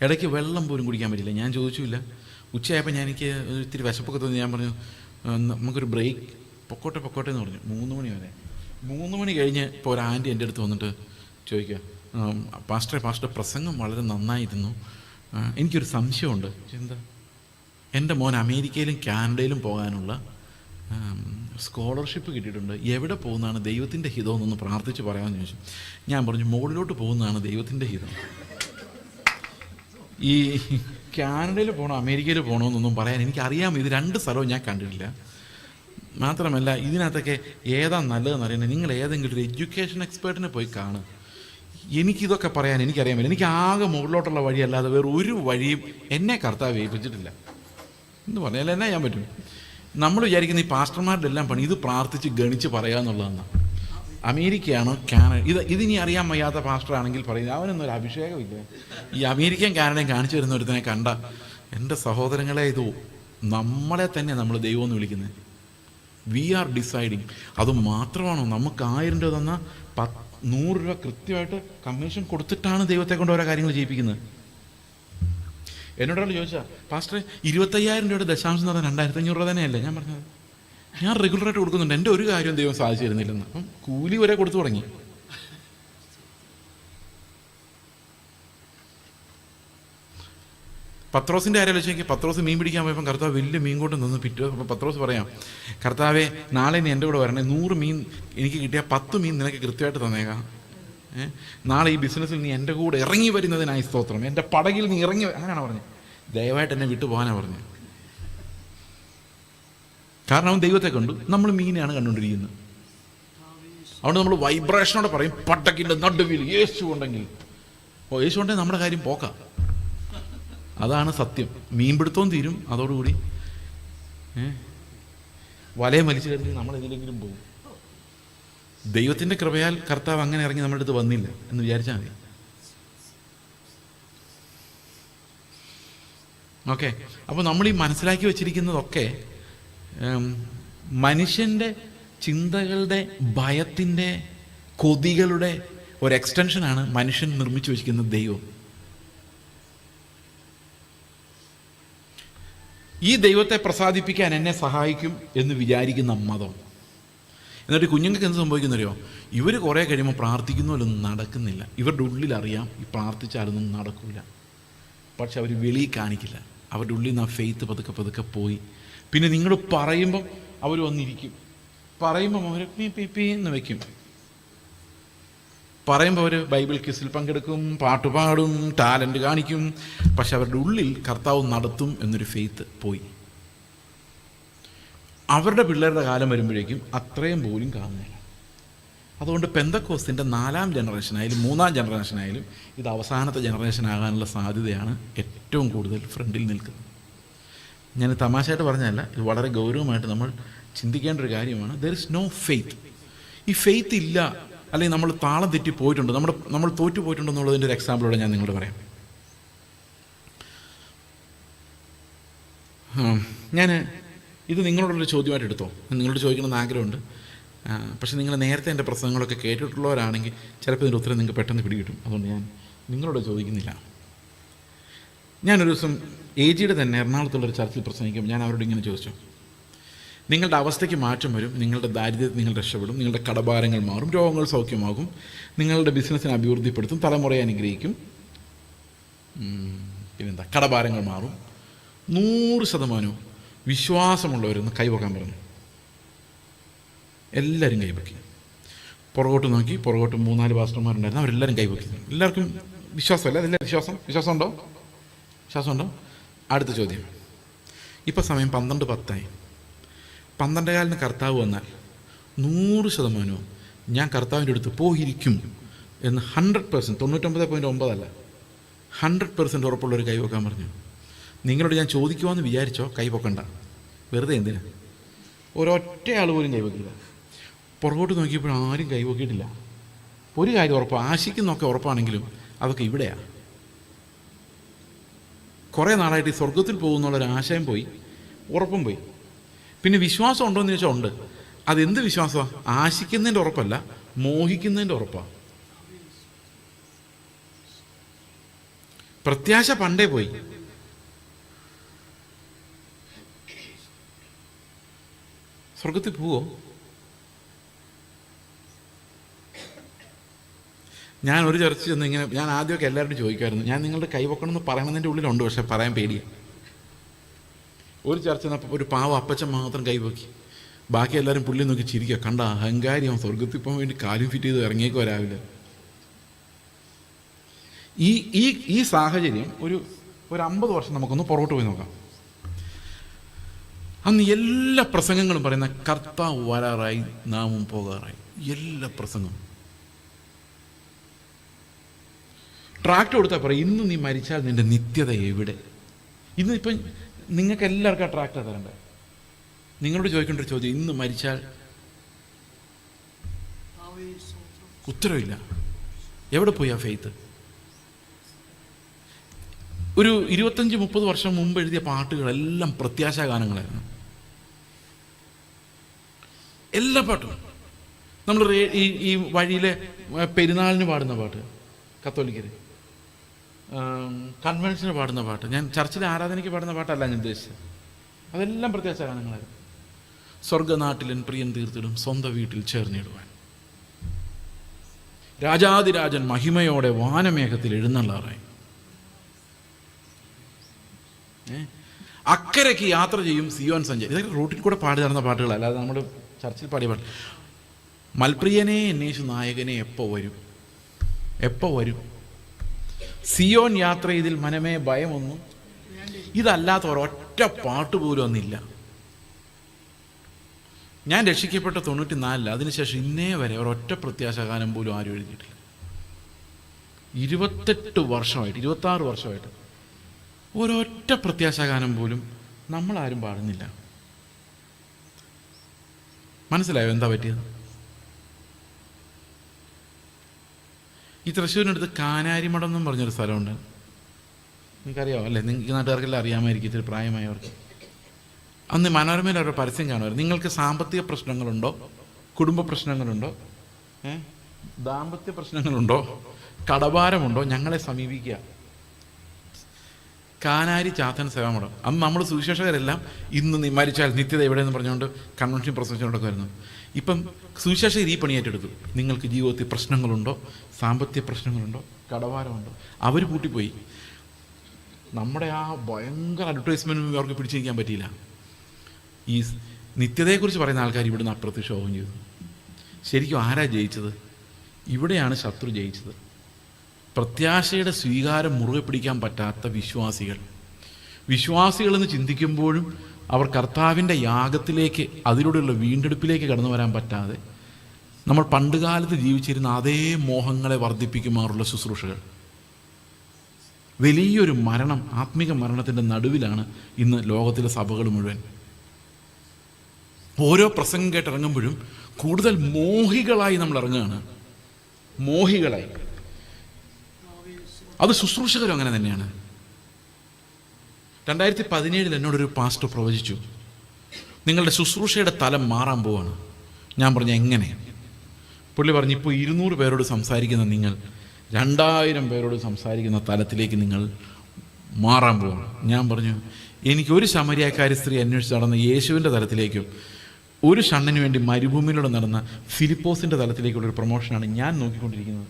ഇടയ്ക്ക് വെള്ളം പോലും കുടിക്കാൻ പറ്റില്ല. ഞാൻ ചോദിച്ചില്ല. ഉച്ചയായപ്പോൾ എനിക്ക് ഇത്തിരി വിശപ്പൊക്കെ തോന്നി. ഞാൻ പറഞ്ഞു, നമുക്കൊരു ബ്രേക്ക്, പൊക്കോട്ടെ എന്ന് പറഞ്ഞു. 3 മണി വരെ. 3 മണി കഴിഞ്ഞ് ഇപ്പോൾ ഒരു ആൻറ്റി എൻ്റെ അടുത്ത് വന്നിട്ട് ചോദിക്കുക, പാസ്റ്റർ പ്രസംഗം വളരെ നന്നായിരുന്നു, എനിക്കൊരു സംശയമുണ്ട്. എന്താ? എൻ്റെ മോൻ അമേരിക്കയിലും കാനഡയിലും പോകാനുള്ള സ്കോളർഷിപ്പ് കിട്ടിയിട്ടുണ്ട്, എവിടെ പോകുന്നതാണ് ദൈവത്തിൻ്റെ ഹിതം എന്നൊന്ന് പ്രാർത്ഥിച്ച് പറയാമെന്ന് ചോദിച്ചു. ഞാൻ പറഞ്ഞു, മുകളിലോട്ട് പോകുന്നതാണ് ദൈവത്തിൻ്റെ ഹിതം. ഈ കാനഡയിൽ പോകണോ അമേരിക്കയിൽ പോകണോ എന്നൊന്നും പറയാൻ എനിക്കറിയാം. ഇത് 2 സ്ഥലവും ഞാൻ കണ്ടിട്ടില്ല. മാത്രമല്ല ഇതിനകത്തൊക്കെ ഏതാ നല്ലതെന്ന് അറിയുന്നത് നിങ്ങൾ ഏതെങ്കിലും ഒരു എഡ്യൂക്കേഷൻ എക്സ്പേർട്ടിനെ പോയി കാണുക. എനിക്കിതൊക്കെ പറയാൻ എനിക്കറിയാമല്ലോ. എനിക്ക് ആകെ മുകളിലോട്ടുള്ള വഴിയല്ലാതെ വേറെ ഒരു വഴിയും എന്നെ കർത്താവ് ഏൽപ്പിച്ചിട്ടില്ല എന്ന് പറഞ്ഞാൽ എന്നാ ചെയ്യാൻ പറ്റും? നമ്മൾ വിചാരിക്കുന്ന ഈ പാസ്റ്റർമാരുടെ എല്ലാം പണി ഇത് പ്രാർത്ഥിച്ച് ഗണിച്ച് പറയുക എന്നുള്ളതാണ്. അമേരിക്കയാണോ കാനഡ, ഇതിനി അറിയാൻ വയ്യാത്ത പാസ്റ്റർ ആണെങ്കിൽ പറയുന്നത് അവനൊന്നും ഒരു അഭിഷേകമില്ല. ഈ അമേരിക്കൻ കാനഡയും കാണിച്ചു വരുന്ന ഒരുത്തനെ കണ്ട എൻ്റെ സഹോദരങ്ങളെ, ഇത് നമ്മളെ തന്നെ നമ്മൾ ദൈവം എന്ന് വിളിക്കുന്നത്. We are deciding. അത് മാത്രമാണോ നമുക്ക് 1000 രൂപ തന്നാൽ 100 രൂപ കൃത്യമായിട്ട് കമ്മീഷൻ കൊടുത്തിട്ടാണ് ദൈവത്തെ കൊണ്ട് ഓരോ കാര്യങ്ങൾ ചെയ്യിപ്പിക്കുന്നത്. എന്നോടൊരാൾ ചോദിച്ചാൽ പാസ്റ്റർ 25,000 രൂപയുടെ ദശാംശം എന്ന് പറഞ്ഞാൽ 2,500 രൂപ തന്നെയല്ലേ? ഞാൻ പറഞ്ഞത് ഞാൻ റെഗുലറായിട്ട് കൊടുക്കുന്നുണ്ട്, എൻ്റെ ഒരു കാര്യവും ദൈവം സാധിച്ചു തരുന്നില്ലെന്ന്. അപ്പം കൂലി വരെ കൊടുത്തു തുടങ്ങി. പത്രോസിൻ്റെ കാര്യം ആലോചിച്ചെങ്കിൽ പത്രോസ് മീൻ പിടിക്കാൻ പോയപ്പോൾ കർത്താവ് വലിയ മീൻ കൊണ്ട് നിന്ന് പിറ്റേ. അപ്പോൾ പത്രോസ് പറയാം, കർത്താവെ നാളെ നീ എൻ്റെ കൂടെ വരണേ, 100 മീൻ എനിക്ക് കിട്ടിയാൽ 10 മീൻ നിനക്ക് കൃത്യമായിട്ട് തന്നേക്കാം. നാളെ ഈ ബിസിനസ്സിൽ നീ എൻ്റെ കൂടെ ഇറങ്ങി വരുന്നതിനായി സ്തോത്രം, എൻ്റെ പടകിൽ നീ ഇറങ്ങി. അങ്ങനെയാണ് പറഞ്ഞത്. ദയവായിട്ട് എന്നെ വിട്ടു പോകാനാണ് പറഞ്ഞത്. കാരണം അവൻ ദൈവത്തെ കണ്ടു, നമ്മൾ മീനെയാണ് കണ്ടുകൊണ്ടിരിക്കുന്നത്. അതുകൊണ്ട് നമ്മൾ വൈബ്രേഷനോടെ പറയും, പടകിൻ്റെ നടുവിൽ യേശു ഉണ്ടെങ്കിൽ. യേശു ഉണ്ടെങ്കിൽ നമ്മുടെ കാര്യം പോക്കാം. അതാണ് സത്യം. മീൻപിടുത്തവും തീരും, അതോടുകൂടി വലയം വലിച്ചു കഴിഞ്ഞ് നമ്മൾ ഇതിലെങ്കിലും പോകും. ദൈവത്തിൻ്റെ കൃപയാൽ കർത്താവ് അങ്ങനെ ഇറങ്ങി നമ്മുടെ അടുത്ത് വന്നില്ല എന്ന് വിചാരിച്ചാൽ മതി. ഓക്കെ, അപ്പോൾ നമ്മൾ ഈ മനസ്സിലാക്കി വച്ചിരിക്കുന്നതൊക്കെ മനുഷ്യൻ്റെ ചിന്തകളുടെ, ഭയത്തിൻ്റെ, കൊതികളുടെ ഒരു എക്സ്റ്റൻഷനാണ് മനുഷ്യൻ നിർമ്മിച്ചു വച്ചിരിക്കുന്ന ദൈവം. ഈ ദൈവത്തെ പ്രസാദിപ്പിക്കാൻ എന്നെ സഹായിക്കും എന്ന് വിചാരിക്കുന്ന മതം. എന്നിട്ട് കുഞ്ഞുങ്ങൾക്ക് എന്ത് സംഭവിക്കുന്നറിയോ? ഇവർ കുറേ കഴിയുമ്പോൾ പ്രാർത്ഥിക്കുന്നതിലൊന്നും നടക്കുന്നില്ല. ഇവരുടെ ഉള്ളിൽ അറിയാം ഈ പ്രാർത്ഥിച്ചാലൊന്നും നടക്കില്ല, പക്ഷെ അവർ വെളിയിൽ കാണിക്കില്ല. അവരുടെ ഉള്ളിൽ നിന്ന് ആ ഫെയ്ത്ത് പതുക്കെ പതുക്കെ പോയി. പിന്നെ നിങ്ങൾ പറയുമ്പം അവർ വന്നിരിക്കും, പറയുമ്പം അവർ പി എന്ന് വയ്ക്കും, പറയുമ്പോൾ അവർ ബൈബിൾ ക്വിസിൽ പങ്കെടുക്കും, പാട്ടുപാടും, ടാലൻ്റ് കാണിക്കും. പക്ഷെ അവരുടെ ഉള്ളിൽ കർത്താവ് നടത്തും എന്നൊരു ഫെയ്ത്ത് പോയി. അവരുടെ പിള്ളേരുടെ കാലം വരുമ്പോഴേക്കും അത്രയും പോലും കാണുന്നില്ല. അതുകൊണ്ട് പെന്തക്കോസ്തിൻ്റെ 4ാം ജനറേഷനായാലും 3ാം ജനറേഷനായാലും ഇത് അവസാനത്തെ ജനറേഷൻ ആകാനുള്ള സാധ്യതയാണ് ഏറ്റവും കൂടുതൽ ഫ്രണ്ടിൽ നിൽക്കുന്നത്. ഞാൻ തമാശയായിട്ട് പറഞ്ഞതല്ല, ഇത് വളരെ ഗൗരവമായിട്ട് നമ്മൾ ചിന്തിക്കേണ്ട ഒരു കാര്യമാണ്. There is no faith. ഈ ഫെയ്ത്ത് ഇല്ല, അല്ലെങ്കിൽ നമ്മൾ താളം തെറ്റി പോയിട്ടുണ്ട്, നമ്മൾ തോറ്റു പോയിട്ടുണ്ടെന്നുള്ളതിൻ്റെ ഒരു എക്സാമ്പിളോടെ ഞാൻ നിങ്ങളോട് പറയാം. ഞാൻ ഇത് നിങ്ങളോടൊരു ചോദ്യമായിട്ട് എടുത്തോ, നിങ്ങളോട് ചോദിക്കണമെന്ന് ആഗ്രഹമുണ്ട്. പക്ഷേ നിങ്ങൾ നേരത്തെ എൻ്റെ പ്രസംഗങ്ങളൊക്കെ കേട്ടിട്ടുള്ളവരാണെങ്കിൽ ചിലപ്പോൾ ഇതിൻ്റെ ഉത്തരം നിങ്ങൾക്ക് പെട്ടെന്ന് പിടികിട്ടും. അതുകൊണ്ട് ഞാൻ നിങ്ങളോട് ചോദിക്കുന്നില്ല. ഞാനൊരു ദിവസം AGയുടെ തന്നെ എറണാകുളത്തുള്ളൊരു ചർച്ചിൽ പ്രസംഗിക്കും. ഞാൻ അവരോട് ഇങ്ങനെ ചോദിച്ചു, നിങ്ങളുടെ അവസ്ഥയ്ക്ക് മാറ്റം വരും, നിങ്ങളുടെ ദാരിദ്ര്യത്തിൽ നിങ്ങൾ രക്ഷപ്പെടും, നിങ്ങളുടെ കടഭാരങ്ങൾ മാറും, രോഗങ്ങൾ സൗഖ്യമാകും, നിങ്ങളുടെ ബിസിനസ്സിനെ അഭിവൃദ്ധിപ്പെടുത്തും, തലമുറയെ അനുഗ്രഹിക്കും, പിന്നെന്താ, കടഭാരങ്ങൾ മാറും. 100% വിശ്വാസമുള്ളവരൊന്ന് കൈവക്കാൻ പറഞ്ഞു. എല്ലാവരും കൈവക്കി. പുറകോട്ട് നോക്കി, പുറകോട്ട് 3-4 പാസ്റ്റർമാരുണ്ടായിരുന്നു, അവരെല്ലാവരും കൈവക്കി. എല്ലാവർക്കും വിശ്വാസമല്ല, അതെല്ലാം വിശ്വാസമുണ്ടോ? വിശ്വാസമുണ്ടോ? അടുത്ത ചോദ്യം. ഇപ്പോൾ സമയം 12:10 12:15 കർത്താവ് വന്നാൽ 100% ഞാൻ കർത്താവിൻ്റെ അടുത്ത് പോയിരിക്കും എന്ന് 100%, 99.9 അല്ല, 100% ഉറപ്പുള്ളൊരു കൈവക്കാൻ പറഞ്ഞു. നിങ്ങളോട് ഞാൻ ചോദിക്കുവാന്ന് വിചാരിച്ചോ, കൈവക്കണ്ട, വെറുതെ എന്തിനാ? ഒരൊറ്റ ആൾ പോലും കൈവക്കില്ല. പുറകോട്ട് നോക്കിയപ്പോൾ ആരും കൈവക്കിയിട്ടില്ല. ഒരു കാര്യം ഉറപ്പാണ്, ആശിക്കുന്നൊക്കെ ഉറപ്പാണെങ്കിലും അതൊക്കെ ഇവിടെയാണ്. കുറേ നാളായിട്ട് ഈ സ്വർഗത്തിൽ പോകുന്നുള്ളൊരു ആശയം പോയി, ഉറപ്പും പോയി. പിന്നെ വിശ്വാസം ഉണ്ടോ എന്ന് ചോദിച്ചാൽ ഉണ്ട്. അതെന്ത് വിശ്വാസമാണ്? ആശിക്കുന്നതിൻ്റെ ഉറപ്പല്ല, മോഹിക്കുന്നതിൻ്റെ ഉറപ്പാണ്. പ്രത്യാശ പണ്ടേ പോയി. സ്വർഗത്തിൽ പോവോ? ഞാൻ ഒരു ചർച്ച ചെന്ന് ഇങ്ങനെ, ഞാൻ ആദ്യമൊക്കെ എല്ലാവരോടും ചോദിക്കുമായിരുന്നു, ഞാൻ നിങ്ങളുടെ കൈവക്കണമെന്ന് പറയണതിൻ്റെ ഉള്ളിലുണ്ട്, പക്ഷെ പറയാൻ പേടിയാണ്. ഒരു ചർച്ച ചെന്നപ്പോൾ ഒരു പാവ അപ്പച്ചൻ മാത്രം കൈവക്കി, ബാക്കി എല്ലാവരും പുള്ളി നോക്കി ചിരിക്കുക. കണ്ട അഹങ്കാരിയാവും, സ്വർഗത്തിൽ പോകാൻ വേണ്ടി കാലും ഫിറ്റ് ചെയ്ത് ഇറങ്ങിയേക്കോ രാവിലെ. ഈ സാഹചര്യം ഒരു 50 വർഷം നമുക്കൊന്ന് പുറകോട്ട് പോയി നോക്കാം. അന്ന് എല്ലാ പ്രസംഗങ്ങളും പറയുന്ന കർത്താവ് വരാറായി, നാമും പോകാറായി. എല്ലാ പ്രസംഗം ട്രാക്ട് കൊടുത്താൽ പറയും, ഇന്ന് നീ മരിച്ചാൽ നിന്റെ നിത്യത എവിടെ? ഇന്നിപ്പം നിങ്ങൾക്ക് എല്ലാവർക്കും ആ ട്രാക്ട് തരണ്ടേ? നിങ്ങളോട് ചോദിക്കേണ്ട ഒരു ചോദ്യം, ഇന്ന് മരിച്ചാൽ ഉത്തരവില്ല. എവിടെ പോയി ആ ഫെയ്ത്ത്? ഒരു 25-30 വർഷം മുമ്പ് എഴുതിയ പാട്ടുകളെല്ലാം പ്രത്യാശാ ഗാനങ്ങളായിരുന്നു. എല്ലാ പാട്ടും നമ്മൾ ഈ വഴിയിലെ പെരുന്നാളിന് പാടുന്ന പാട്ട്, കത്തോലിക്കര് കൺവെൻഷന് പാടുന്ന പാട്ട്, ഞാൻ ചർച്ചിലെ ആരാധനയ്ക്ക് പാടുന്ന പാട്ടല്ല ഞാൻ ഉദ്ദേശിച്ചത്, അതെല്ലാം പ്രത്യാശാ ഗാനങ്ങളായിരുന്നു. സ്വർഗനാട്ടിലൻ പ്രിയൻ തീർത്തിടും സ്വന്തം വീട്ടിൽ ചേർന്നിടുവാൻ, രാജാതിരാജൻ മഹിമയോടെ വാനമേഘത്തിൽ എഴുന്നള്ളാറായി, അക്കരയ്ക്ക് യാത്ര ചെയ്യും സിയോൻ സഞ്ചരി. ഇതൊക്കെ റൂട്ടിൽ കൂടെ പാടി നടന്ന പാട്ടുകളല്ല, അല്ലാതെ നമ്മൾ ചർച്ചിൽ പാടിയ പാട്ട്. മൽപ്രിയനെ അന്വേഷിച്ചു നായകനെ എപ്പോൾ വരും, എപ്പോൾ വരും? സിയോൻ യാത്ര ഇതിൽ മനമേ ഭയമൊന്നും. ഇതല്ലാത്ത ഒരൊറ്റ പാട്ട് പോലും ഒന്നില്ല. ഞാൻ രക്ഷിക്കപ്പെട്ട 94, അതിനുശേഷം ഇന്നേ വരെ ഒരൊറ്റ പ്രത്യാശാഗാനം പോലും ആരും എഴുതിയിട്ടില്ല. 28 വർഷമായിട്ട് 26 വർഷമായിട്ട് ഒരൊറ്റ പ്രത്യാശാഗാനം പോലും നമ്മളാരും പാടുന്നില്ല. മനസ്സിലായോ എന്താ പറ്റിയത്? ഈ തൃശ്ശൂരിനടുത്ത് കാനാരിമഠം എന്നും പറഞ്ഞൊരു സ്ഥലമുണ്ട്. നിങ്ങൾക്കറിയാമോ അല്ലേ? നിങ്ങൾക്ക് നാട്ടുകാർക്കെല്ലാം അറിയാമായിരിക്കും, ഇത്തിരി പ്രായമായവർക്ക്. അന്ന് മനോരമയിൽ അവരുടെ പരസ്യം കാണുമായിരുന്നു. നിങ്ങൾക്ക് സാമ്പത്തിക പ്രശ്നങ്ങളുണ്ടോ, കുടുംബ പ്രശ്നങ്ങളുണ്ടോ, ദാമ്പത്യ പ്രശ്നങ്ങളുണ്ടോ, കടഭാരമുണ്ടോ, ഞങ്ങളെ സമീപിക്കുക. കാനാരി ചാത്തൻ സേവാമഠം. അന്ന് നമ്മൾ സുവിശേഷകരെല്ലാം ഇന്ന് നീ മരിച്ചാൽ നിത്യത എവിടെയെന്ന് പറഞ്ഞുകൊണ്ട് കൺവെൻഷൻ പ്രൊസഷനോടൊക്കെ വരുന്നു. ഇപ്പം സുവിശേഷകർ ഈ പണി ഏറ്റെടുത്തു. നിങ്ങൾക്ക് ജീവിതത്തിൽ പ്രശ്നങ്ങളുണ്ടോ, സാമ്പത്തിക പ്രശ്നങ്ങളുണ്ടോ, കടഭാരമുണ്ടോ, അവർ പൂട്ടിപ്പോയി. നമ്മുടെ ആ ഭയങ്കര അഡ്വർടൈസ്മെൻറ്റ് അവർക്ക് പിടിച്ചിരിക്കാൻ പറ്റിയില്ല. ഈ നിത്യതയെക്കുറിച്ച് പറയുന്ന ആൾക്കാർ ഇവിടുന്ന് അപ്രത്യക്ഷമാവുകയും ചെയ്തു. ശരിക്കും ആരാ ജയിച്ചത്? ഇവിടെയാണ് ശത്രു ജയിച്ചത്. പ്രത്യാശയുടെ സ്വീകാരം മുറുകെ പിടിക്കാൻ പറ്റാത്ത വിശ്വാസികളെന്ന് ചിന്തിക്കുമ്പോഴും അവർ കർത്താവിൻ്റെ യാഗത്തിലേക്ക്, അതിലൂടെയുള്ള വീണ്ടെടുപ്പിലേക്ക് കടന്നു വരാൻ പറ്റാതെ നമ്മൾ പണ്ടുകാലത്ത് ജീവിച്ചിരുന്ന അതേ മോഹങ്ങളെ വർദ്ധിപ്പിക്കുമാറുള്ള ശുശ്രൂഷകൾ. വലിയൊരു മരണം, ആത്മീക മരണത്തിൻ്റെ നടുവിലാണ് ഇന്ന് ലോകത്തിലെ സഭകൾ മുഴുവൻ. ഓരോ പ്രസംഗം കേട്ടിറങ്ങുമ്പോഴും കൂടുതൽ മോഹികളായി നമ്മൾ ഇറങ്ങുകയാണ്. മോഹികളായി. അത് ശുശ്രൂഷകരും അങ്ങനെ തന്നെയാണ്. 2017 എന്നോടൊരു പാസ്റ്റർ പ്രവചിച്ചു, നിങ്ങളുടെ ശുശ്രൂഷയുടെ തലം മാറാൻ പോവാണ്. ഞാൻ പറഞ്ഞു എങ്ങനെ? പുള്ളി പറഞ്ഞു, ഇപ്പോൾ 200 പേരോട് സംസാരിക്കുന്ന നിങ്ങൾ 2000 പേരോട് സംസാരിക്കുന്ന തലത്തിലേക്ക് നിങ്ങൾ മാറാൻ പോവാണ്. ഞാൻ പറഞ്ഞു, എനിക്കൊരു ശമരിയാക്കാരി സ്ത്രീ അന്വേഷിച്ച് നടന്ന യേശുവിൻ്റെ തലത്തിലേക്കും ഒരു ഷണ്ണന് വേണ്ടി മരുഭൂമിയിലൂടെ നടന്ന ഫിലിപ്പോസിൻ്റെ തലത്തിലേക്കുള്ളൊരു പ്രൊമോഷനാണ് ഞാൻ നോക്കിക്കൊണ്ടിരിക്കുന്നത്.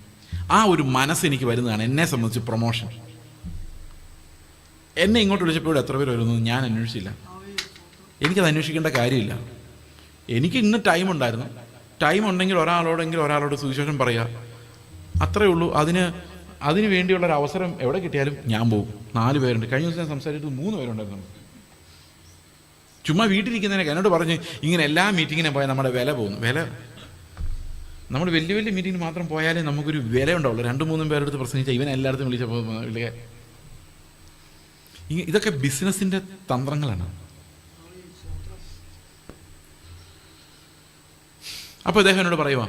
ആ ഒരു മനസ്സെനിക്ക് വരുന്നതാണ് എന്നെ സംബന്ധിച്ച് പ്രൊമോഷൻ. എന്നെ ഇങ്ങോട്ട് വിളിച്ചപ്പോൾ എത്ര പേര് വരുന്നത് ഞാൻ അന്വേഷിച്ചില്ല. എനിക്കത് അന്വേഷിക്കേണ്ട കാര്യമില്ല. എനിക്ക് ഇന്ന് ടൈം ഉണ്ടായിരുന്നു. ടൈം ഉണ്ടെങ്കിൽ ഒരാളോട് സുവിശേഷം പറയുക, അത്രയേ ഉള്ളൂ. അതിന് വേണ്ടിയുള്ളൊരു അവസരം എവിടെ കിട്ടിയാലും ഞാൻ പോകും. 4 പേരുണ്ട്. കഴിഞ്ഞ ദിവസം ഞാൻ സംസാരിച്ചത് 3 പേരുണ്ടായിരുന്നു. ചുമ്മാ വീട്ടിലിരിക്കുന്നതിനൊക്കെ എന്നോട് പറഞ്ഞ് ഇങ്ങനെ എല്ലാ മീറ്റിങ്ങിനും പോയാൽ നമ്മുടെ വില പോകുന്നു. വില നമ്മൾ വലിയ വലിയ മീറ്റിങ്ങിന് മാത്രം പോയാലേ നമുക്കൊരു വില ഉണ്ടാവുള്ളൂ. 2-3 പേരെടുത്ത് പ്രസംഗിച്ചാൽ ഇവൻ എല്ലായിടത്തും വിളിച്ചപ്പോൾ ഇതൊക്കെ ബിസിനസിൻ്റെ തന്ത്രങ്ങളാണ്. അപ്പോൾ ഇദ്ദേഹം എന്നോട് പറയുക,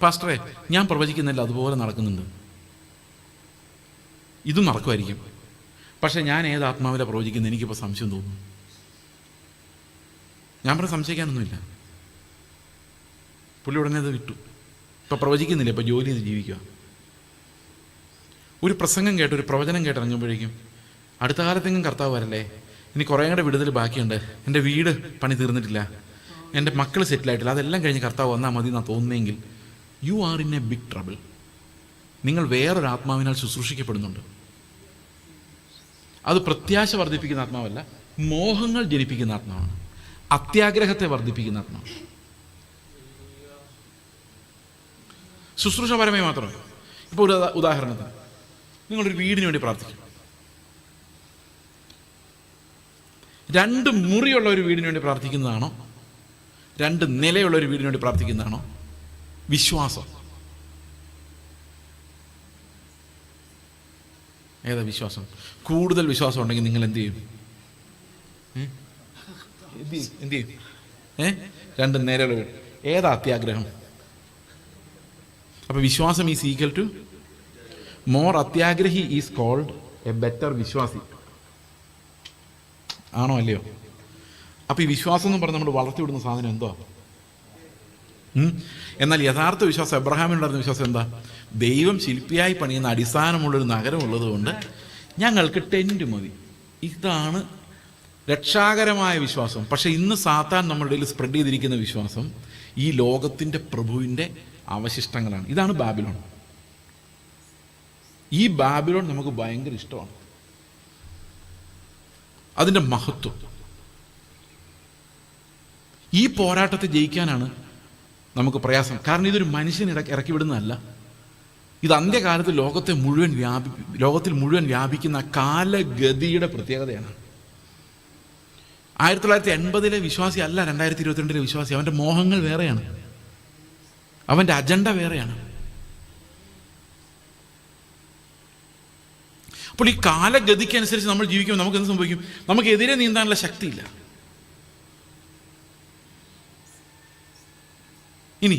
പാസ്റ്ററെ ഞാൻ പ്രവചിക്കുന്നില്ല, അതുപോലെ നടക്കുന്നുണ്ട്. ഇതും നടക്കുമായിരിക്കും. പക്ഷേ ഞാൻ ഏത് ആത്മാവിലാണ് പ്രവചിക്കുന്നത് എനിക്കിപ്പോൾ സംശയം തോന്നുന്നു. ഞാൻ പറഞ്ഞ സംശയിക്കാനൊന്നുമില്ല. പുള്ളി ഉടനെ അത് വിട്ടു. ഇപ്പോൾ പ്രവചിക്കുന്നില്ല, ഇപ്പോൾ ജോലി ചെയ്ത് ജീവിക്കുക. ഒരു പ്രസംഗം കേട്ട്, ഒരു പ്രവചനം കേട്ടിറങ്ങുമ്പോഴേക്കും അടുത്ത കാലത്തെങ്കിലും കർത്താവ് വരല്ലേ, ഇനി കുറേ കൂടെ വിടുതൽ ബാക്കിയുണ്ട്, എൻ്റെ വീട് പണി തീർന്നിട്ടില്ല, എൻ്റെ മക്കൾ സെറ്റിലായിട്ടില്ല, അതെല്ലാം കഴിഞ്ഞ് കർത്താവ് വന്നാൽ മതി എന്നാണ് തോന്നുന്നതെങ്കിൽ you are in a big trouble. നിങ്ങൾ വേറൊരു ആത്മാവിനാൽ ശുശ്രൂഷിക്കപ്പെടുന്നുണ്ട്. അത് പ്രത്യാശ വർദ്ധിപ്പിക്കുന്ന ആത്മാവല്ല, മോഹങ്ങൾ ജനിപ്പിക്കുന്ന ആത്മാവാണ്, അത്യാഗ്രഹത്തെ വർദ്ധിപ്പിക്കുന്ന ആത്മാവ്. ശുശ്രൂഷപരമായി മാത്രമേ. ഇപ്പോൾ ഒരു ഉദാഹരണത്തിന് നിങ്ങളൊരു വീടിന് വേണ്ടി പ്രാർത്ഥിക്കും. 2 മുറിയുള്ള ഒരു വീടിന് വേണ്ടി പ്രാർത്ഥിക്കുന്നതാണോ 2 നിലയുള്ള ഒരു വീടിന് വേണ്ടി പ്രാർത്ഥിക്കുന്നതാണോ വിശ്വാസം? ഏതാ വിശ്വാസം? കൂടുതൽ വിശ്വാസം ഉണ്ടെങ്കിൽ നിങ്ങൾ എന്ത് ചെയ്യും? എന്ത് ചെയ്യും? 2 നിലയുള്ള വീട്. ഏതാ അത്യാഗ്രഹം? അപ്പൊ വിശ്വാസം ഈസ് ഈക്വൽ ടു മോർ അത്യാഗ്രഹി ഈസ് കോൾഡ് എ ബെറ്റർ വിശ്വാസി. ആണോ അല്ലയോ? അപ്പൊ ഈ വിശ്വാസം എന്ന് പറഞ്ഞ് നമ്മൾ വളർത്തിവിടുന്ന സാധനം എന്തോ? എന്നാൽ യഥാർത്ഥ വിശ്വാസം, എബ്രഹാമിനുണ്ടായിരുന്ന വിശ്വാസം എന്താ? ദൈവം ശില്പിയായി പണിയുന്ന അടിസ്ഥാനമുള്ളൊരു നഗരമുള്ളത് കൊണ്ട് ഞങ്ങൾക്ക് ടെന്റ് മതി. ഇതാണ് രക്ഷാകരമായ വിശ്വാസം. പക്ഷെ ഇന്ന് സാത്താൻ നമ്മുടെ ഇടയിൽ സ്പ്രെഡ് ചെയ്തിരിക്കുന്ന വിശ്വാസം ഈ ലോകത്തിൻ്റെ പ്രഭുവിൻ്റെ അവശിഷ്ടങ്ങളാണ്. ഇതാണ് ബാബിലോൺ. ഈ ബാബിലോൺ നമുക്ക് ഭയങ്കര ഇഷ്ടമാണ്, അതിൻ്റെ മഹത്വം. ഈ പോരാട്ടത്തെ ജയിക്കാനാണ് നമുക്ക് പ്രയാസം. കാരണം ഇതൊരു മനുഷ്യൻ ഇറക്കി വിടുന്നതല്ല. ഇത് അന്ത്യകാലത്ത് ലോകത്തിൽ മുഴുവൻ വ്യാപിക്കുന്ന കാലഗതിയുടെ പ്രത്യേകതയാണ്. 1980 വിശ്വാസി അല്ല 2022 വിശ്വാസി. അവൻ്റെ മോഹങ്ങൾ വേറെയാണ്, അവൻ്റെ അജണ്ട വേറെയാണ്. അപ്പോൾ ഈ കാലഗതിക്കനുസരിച്ച് നമ്മൾ ജീവിക്കുമ്പോൾ നമുക്ക് എന്ത് സംഭവിക്കും? നമുക്കെതിരെ നീന്താനുള്ള ശക്തിയില്ല. ഇനി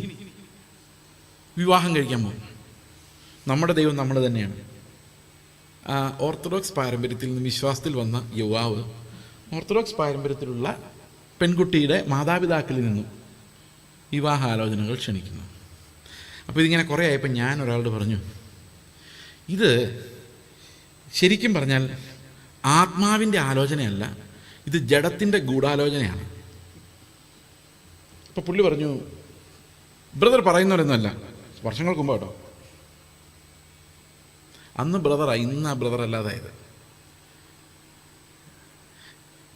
വിവാഹം കഴിക്കാൻ പോകും. നമ്മുടെ ദൈവം നമ്മൾ തന്നെയാണ്. ഓർത്തഡോക്സ് പാരമ്പര്യത്തിൽ നിന്ന് വിശ്വാസത്തിൽ വന്ന യുവാവ് ഓർത്തഡോക്സ് പാരമ്പര്യത്തിലുള്ള പെൺകുട്ടിയുടെ മാതാപിതാക്കളിൽ നിന്നും വിവാഹാലോചനകൾ ക്ഷണിക്കുന്നു. അപ്പോൾ ഇതിങ്ങനെ കുറേ ആയപ്പോൾ ഞാൻ ഒരാളോട് പറഞ്ഞു, ഇത് ശരിക്കും പറഞ്ഞാൽ ആത്മാവിൻ്റെ ആലോചനയല്ല, ഇത് ജഡത്തിൻ്റെ ഗൂഢാലോചനയാണ്. അപ്പോൾ പുള്ളി പറഞ്ഞു, ബ്രദർ പറയുന്നവരൊന്നുമല്ല, വർഷങ്ങൾക്ക് മുമ്പ് കേട്ടോ, അന്ന് ബ്രദറാണ്, ഇന്ന് ആ ബ്രദർ അല്ലാതായത്.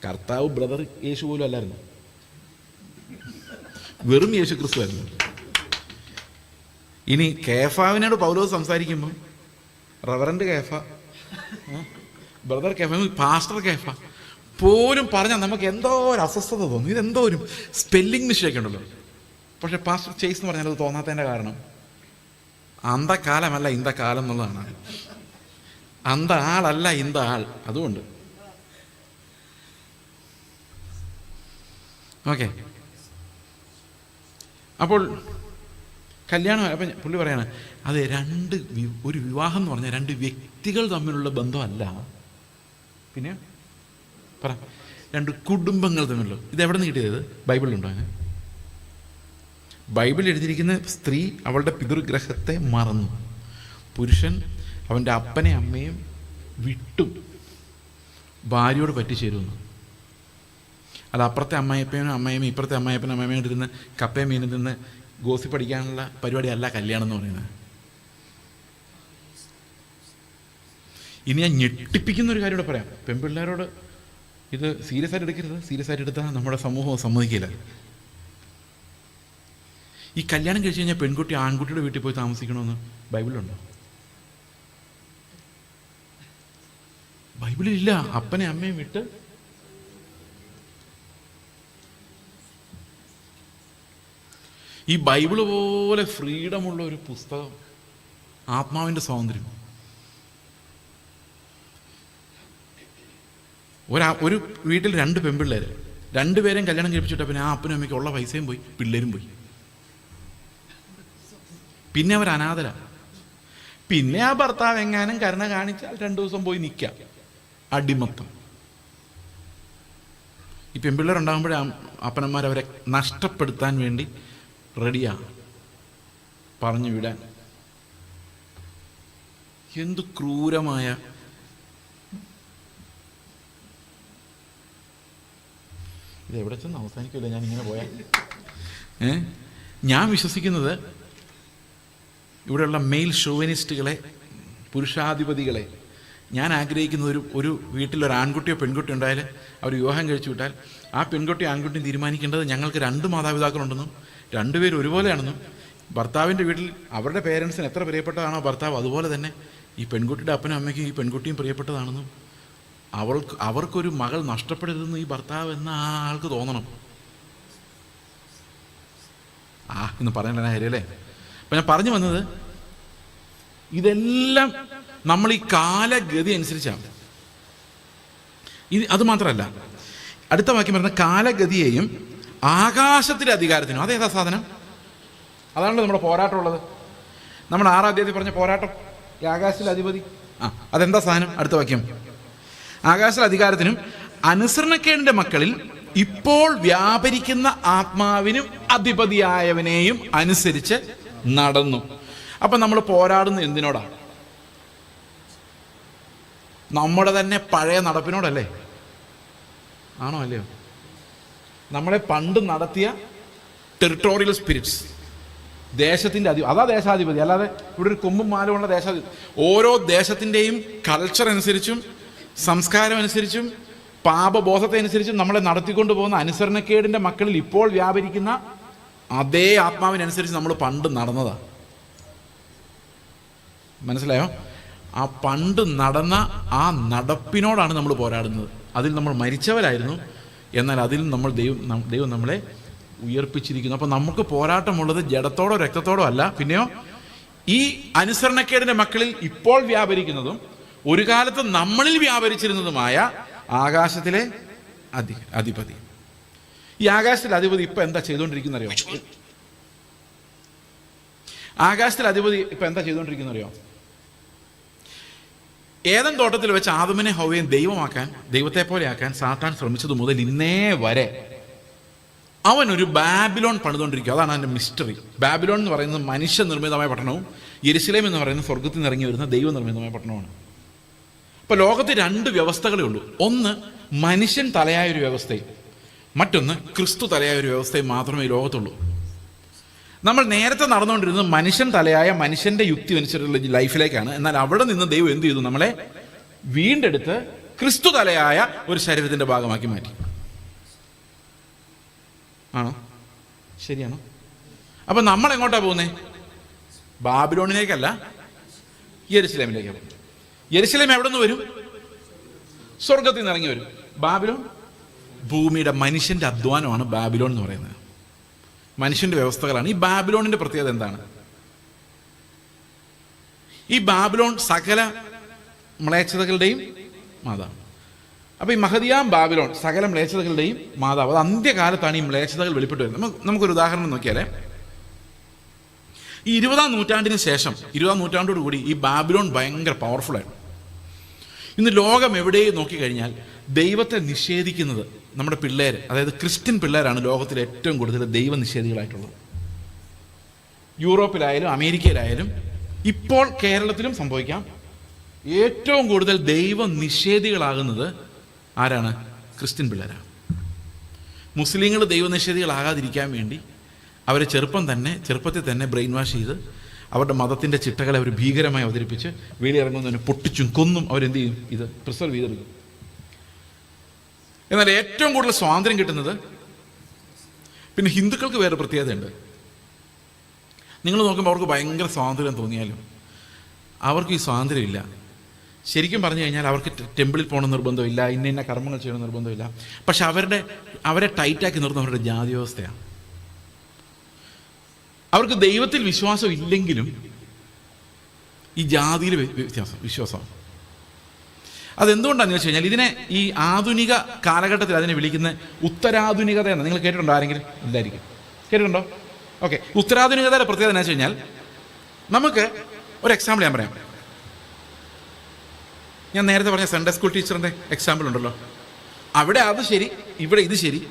കർത്താവ് ബ്രദർ യേശു പോലും അല്ലായിരുന്നു, വെറും യേശു ക്രിസ്തു ആയിരുന്നു. ഇനി കേഫാവിനോട് പൗലോസ് സംസാരിക്കുമ്പോൾ റവറൻഡ് കേഫ, ബ്രദർ കേഫ, പാസ്റ്റർ കേഫ പോലും പറഞ്ഞാൽ നമുക്ക് എന്തോ ഒരു അസ്വസ്ഥത തോന്നും. ഇതെന്തോ ഒരു സ്പെല്ലിംഗ് മിസ്റ്റേക്ക് ഉണ്ടല്ലോ. പക്ഷെ പാസ്റ്റർ ചേസ് എന്ന് പറഞ്ഞാൽ അത് തോന്നാത്തതിൻ്റെ കാരണം അന്തകാലമല്ല ഇന്ത കാലം എന്നുള്ളതാണ്. അന്ത ആളല്ല ഇന്ത ആൾ. അതുകൊണ്ട് ഓക്കെ. അപ്പോൾ കല്യാണം, അപ്പം പുള്ളി പറയാണ്, അത് ഒരു വിവാഹം എന്ന് പറഞ്ഞാൽ 2 വ്യക്തികൾ തമ്മിലുള്ള ബന്ധമല്ല, പിന്നെ പറ 2 കുടുംബങ്ങൾ തമ്മിലുള്ള. ഇത് എവിടെ നിന്ന് കിട്ടിയത്? ബൈബിളിലുണ്ടോ അങ്ങനെ? ബൈബിളിൽ എഴുതിയിരിക്കുന്ന സ്ത്രീ അവളുടെ പിതൃഗ്രഹത്തെ മറന്നു, പുരുഷൻ അവൻ്റെ അപ്പനെ അമ്മയും വിട്ടു ഭാര്യയോട് പറ്റിച്ചേരുന്നു. അല്ല അപ്പുറത്തെ അമ്മായിപ്പനും അമ്മയും ഇപ്പുറത്തെ അമ്മായിപ്പനും അമ്മയും ഇരുന്ന് കപ്പയും മീനിൽ നിന്ന് ഗോസി പഠിക്കാനുള്ള പരിപാടിയല്ല കല്യാണം എന്ന് പറയുന്നത്. ഇനി ഞാൻ ഞെട്ടിപ്പിക്കുന്ന ഒരു കാര്യം കൂടെ പറയാം. പെൺപിള്ളേരോട് ഇത് സീരിയസ് ആയിട്ട് എടുക്കരുത്. സീരിയസ് ആയിട്ട് എടുത്താൽ നമ്മുടെ സമൂഹം സമ്മതിക്കില്ല. ഈ കല്യാണം കഴിച്ച് കഴിഞ്ഞാൽ പെൺകുട്ടി ആൺകുട്ടിയുടെ വീട്ടിൽ പോയി താമസിക്കണമെന്ന് ബൈബിളിലുണ്ടോ? ബൈബിളിലില്ല. അപ്പനെ അമ്മയും വിട്ട് ഈ ബൈബിള് പോലെ ഫ്രീഡമുള്ള ഒരു പുസ്തകം, ആത്മാവിൻ്റെ സ്വാതന്ത്ര്യം. ഒരു വീട്ടിൽ 2 പെൺപിള്ളേർ, 2 പേരെയും കല്യാണം കഴിപ്പിച്ചിട്ട് പിന്നെ ആ അപ്പനും അമ്മയ്ക്കും ഉള്ള പൈസയും പോയി, പിള്ളേരും പോയി. പിന്നെ അവർ അനാഥര. പിന്നെ ആ ഭർത്താവ് എങ്ങാനും കരുണ കാണിച്ചാൽ 2 ദിവസം പോയി നിൽക്കാം. അടിമത്തം. ഈ പെൺപിള്ളേരുണ്ടാകുമ്പോഴേ അപ്പനന്മാരവരെ നഷ്ടപ്പെടുത്താൻ വേണ്ടി റെഡിയാണ് പറഞ്ഞു വിടാൻ. എന്ത് ക്രൂരമായ ഇത് എവിടെ ചെന്ന് അവസാനിക്കില്ല ഞാൻ ഇങ്ങനെ പോയാൽ. ഞാൻ വിശ്വസിക്കുന്നത് ഇവിടെയുള്ള മെയിൽ ഷോവനിസ്റ്റുകളെ, പുരുഷാധിപതികളെ ഞാൻ ആഗ്രഹിക്കുന്നത് ഒരു വീട്ടിലൊരു ആൺകുട്ടിയോ പെൺകുട്ടിയോ ഉണ്ടായാൽ അവർ വിവാഹം കഴിച്ചു വിട്ടാൽ ആ പെൺകുട്ടി ആൺകുട്ടിയും തീരുമാനിക്കേണ്ടത് ഞങ്ങൾക്ക് 2 മാതാപിതാക്കളുണ്ടെന്നും 2 പേരും ഒരുപോലെയാണെന്നും, ഭർത്താവിൻ്റെ വീട്ടിൽ അവരുടെ പേരൻസിന് എത്ര പ്രിയപ്പെട്ടതാണോ ഭർത്താവ്, അതുപോലെ തന്നെ ഈ പെൺകുട്ടിയുടെ അപ്പനും അമ്മയ്ക്കും ഈ പെൺകുട്ടിയും പ്രിയപ്പെട്ടതാണെന്നും അവർക്കൊരു മകൾ നഷ്ടപ്പെടരുതെന്ന് ഈ ഭർത്താവ് എന്ന ആൾക്ക് തോന്നണം. ഇന്ന് പറയണ്ട കാര്യമല്ലേ. അപ്പം ഞാൻ പറഞ്ഞു വന്നത്, ഇതെല്ലാം നമ്മൾ ഈ കാലഗതി അനുസരിച്ചാണ്. അത് മാത്രമല്ല, അടുത്ത വാക്യം പറയുന്ന കാലഗതിയെയും ആകാശത്തിൻ്റെ അധികാരത്തിനും. അതേതാ സാധനം? അതാണല്ലോ നമ്മുടെ പോരാട്ടം ഉള്ളത്. നമ്മൾ 6-ാം അധ്യായത്തിൽ പറഞ്ഞ പോരാട്ടം, ഈ ആകാശത്തിലെ അധിപതി. അതെന്താ സാധനം? അടുത്ത വാക്യം, ആകാശത്തിലെ അധികാരത്തിനും അനുസരണക്കേടിൻ്റെ മക്കളിൽ ഇപ്പോൾ വ്യാപരിക്കുന്ന ആത്മാവിനും അധിപതിയായവനെയും അനുസരിച്ച് നടന്നു. അപ്പം നമ്മൾ പോരാടുന്നത് എന്തിനോടാ? നമ്മുടെ തന്നെ പഴയ നടപ്പിനോടല്ലേ? ആണോ അല്ലയോ? നമ്മളെ പണ്ട് നടത്തിയ ടെറിട്ടോറിയൽ സ്പിരിറ്റ്സ്, ദേശത്തിൻ്റെ അതാ ദേശാധിപതി. അല്ലാതെ ഇവിടെ ഒരു കൊമ്പും മാലുമുള്ള ദേശാധിപതി. ഓരോ ദേശത്തിൻ്റെയും കൾച്ചർ അനുസരിച്ചും സംസ്കാരം അനുസരിച്ചും പാപബോധത്തെ അനുസരിച്ചും നമ്മളെ നടത്തിക്കൊണ്ടു പോകുന്ന അനുസരണക്കേടിൻ്റെ മക്കളിൽ ഇപ്പോൾ വ്യാപരിക്കുന്ന അതേ ആത്മാവിനനുസരിച്ച് നമ്മൾ പണ്ട് നടന്നതാ. മനസ്സിലായോ? ആ പണ്ട് നടന്ന ആ നടപ്പിനോടാണ് നമ്മൾ പോരാടുന്നത്. അതിൽ നമ്മൾ മരിച്ചവരായിരുന്നു, എന്നാൽ അതിൽ നമ്മൾ ദൈവം നമ്മളെ ഉയർപ്പിച്ചിരിക്കുന്നു. അപ്പം നമുക്ക് പോരാട്ടമുള്ളത് ജഡത്തോടോ രക്തത്തോടോ അല്ല, പിന്നെയോ ഈ അനുസരണക്കേടിൻ്റെ മക്കളിൽ ഇപ്പോൾ വ്യാപരിക്കുന്നതും ഒരു കാലത്ത് നമ്മളിൽ വ്യാപരിച്ചിരുന്നതുമായ ആകാശത്തിലെ അധിപതി. ഈ ആകാശത്തിലെ അധിപതി ഇപ്പം എന്താ ചെയ്തുകൊണ്ടിരിക്കുന്ന അറിയോ? ആകാശത്തിലെ അധിപതി ഇപ്പം എന്താ ചെയ്തുകൊണ്ടിരിക്കുന്ന അറിയോ? ഏദൻ തോട്ടത്തിൽ വെച്ച് ആദമിനെ ഹവ്വയും ദൈവത്തെ പോലെ ആക്കാൻ സാത്താൻ ശ്രമിച്ചത് മുതൽ ഇന്നേ വരെ അവനൊരു ബാബിലോൺ പണിതുകൊണ്ടിരിക്കുക. അതാണ് അതിൻ്റെ മിസ്റ്ററി. ബാബിലോൺ എന്ന് പറയുന്നത് മനുഷ്യനിർമ്മിതമായ പട്ടണവും യെരുശലേം എന്ന് പറയുന്നത് സ്വർഗത്തിൽ നിന്ന് ഇറങ്ങി വരുന്ന ദൈവനിർമ്മിതമായ പട്ടണമാണ്. അപ്പോൾ ലോകത്ത് 2 വ്യവസ്ഥകളേ ഉള്ളൂ. ഒന്ന് മനുഷ്യൻ തലയായൊരു വ്യവസ്ഥയും, മറ്റൊന്ന് ക്രിസ്തു തലയായൊരു വ്യവസ്ഥയും മാത്രമേ ഈ ലോകത്തുള്ളൂ. നമ്മൾ നേരത്തെ നടന്നുകൊണ്ടിരുന്നത് മനുഷ്യൻ തലയായ മനുഷ്യൻ്റെ യുക്തി അനുസരിച്ചുള്ള ലൈഫിലേക്കാണ്. എന്നാൽ അവിടെ നിന്ന് ദൈവം എന്ത് ചെയ്തു? നമ്മളെ വീണ്ടെടുത്ത് ക്രിസ്തു തലയായ ഒരു ശരീരത്തിൻ്റെ ഭാഗമാക്കി മാറ്റി. ആണോ? ശരിയാണോ? അപ്പം നമ്മൾ എങ്ങോട്ടാ പോകുന്നത്? ബാബിലോണിലേക്കല്ല, യെരുശലേമിലേക്കാണ് പോകുന്നത്. യെരുശലേം എവിടെ നിന്ന് വരും? സ്വർഗത്തിൽ നിന്ന് ഇറങ്ങി വരും. ബാബിലോൺ ഭൂമിയുടെ മനുഷ്യൻ്റെ അധ്വാനമാണ് ബാബിലോൺ എന്ന് പറയുന്നത്. മനുഷ്യൻ്റെ വ്യവസ്ഥകളാണ്. ഈ ബാബിലോണിൻ്റെ പ്രത്യേകത എന്താണ്? ഈ ബാബിലോൺ സകല മ്ലേച്ഛതകളുടെയും മാതാവ്. അപ്പോൾ ഈ മഹദിയാം ബാബിലോൺ സകല മ്ലേച്ഛതകളുടെയും മാതാവ്. അത് അന്ത്യകാലത്താണ് ഈ മ്ലേച്ഛതകൾ വെളിപ്പെട്ട് വരുന്നത്. നമുക്കൊരു ഉദാഹരണം നോക്കിയാലേ, ഈ 20-ാം നൂറ്റാണ്ടിന് ശേഷം, 20-ാം നൂറ്റാണ്ടോട് കൂടി ഈ ബാബിലോൺ ഭയങ്കര പവർഫുള്ളായിരുന്നു. ഇന്ന് ലോകം എവിടെയും നോക്കിക്കഴിഞ്ഞാൽ ദൈവത്തെ നിഷേധിക്കുന്നത് നമ്മുടെ പിള്ളേർ, അതായത് ക്രിസ്ത്യൻ പിള്ളേരാണ് ലോകത്തിൽ ഏറ്റവും കൂടുതൽ ദൈവനിഷേധികളായിട്ടുള്ളത്. യൂറോപ്പിലായാലും അമേരിക്കയിലായാലും ഇപ്പോൾ കേരളത്തിലും സംഭവിക്കാം. ഏറ്റവും കൂടുതൽ ദൈവനിഷേധികളാകുന്നത് ആരാണ്? ക്രിസ്ത്യൻ പിള്ളേരാണ്. മുസ്ലിങ്ങൾ ദൈവനിഷേധികളാകാതിരിക്കാൻ വേണ്ടി അവരെ ചെറുപ്പത്തിൽ തന്നെ ബ്രെയിൻ വാഷ് ചെയ്ത് അവരുടെ മതത്തിൻ്റെ ചിട്ടകളെ അവർ ഭീകരമായി അവതരിപ്പിച്ച് വെളിയിറങ്ങുന്നതിന് പൊട്ടിച്ചും കൊന്നും അവരെന്ത് ചെയ്യും? ഇത് പ്രിസർവ് ചെയ്തെടുക്കും. എന്നാൽ ഏറ്റവും കൂടുതൽ സ്വാതന്ത്ര്യം കിട്ടുന്നത് പിന്നെ ഹിന്ദുക്കൾക്ക് വേറെ പ്രത്യേകതയുണ്ട്. നിങ്ങൾ നോക്കുമ്പോൾ അവർക്ക് ഭയങ്കര സ്വാതന്ത്ര്യം തോന്നിയാലും അവർക്ക് ഈ സ്വാതന്ത്ര്യം ഇല്ല. ശരിക്കും പറഞ്ഞു കഴിഞ്ഞാൽ അവർക്ക് ടെമ്പിളിൽ പോകണം നിർബന്ധമില്ല, ഇന്ന കർമ്മങ്ങൾ ചെയ്യണം നിർബന്ധമില്ല. പക്ഷെ അവരെ ടൈറ്റാക്കി നിർത്തുന്ന അവരുടെ ജാതി വ്യവസ്ഥയാണ്. അവർക്ക് ദൈവത്തിൽ വിശ്വാസം ഇല്ലെങ്കിലും ഈ ജാതിയിൽ വിശ്വാസമാണ്. അതെന്തുകൊണ്ടാണെന്ന് വെച്ച് കഴിഞ്ഞാൽ ഇതിനെ ഈ ആധുനിക കാലഘട്ടത്തിൽ അതിനെ വിളിക്കുന്ന ഉത്തരാധുനികത എന്ന്. നിങ്ങൾ കേട്ടിട്ടുണ്ടോ? ആരെങ്കിലും? ഇല്ലായിരിക്കും. കേട്ടിട്ടുണ്ടോ? ഓക്കെ. ഉത്തരാധുനികതയുടെ പ്രത്യേകത എന്ന് വെച്ച് കഴിഞ്ഞാൽ, നമുക്ക് ഒരു എക്സാമ്പിൾ ഞാൻ പറയാം. ഞാൻ നേരത്തെ പറഞ്ഞ സൺഡേ സ്കൂൾ ടീച്ചറിൻ്റെ എക്സാമ്പിൾ ഉണ്ടല്ലോ, അവിടെ അത് ശരി, ഇവിടെ ഇത് ശരി.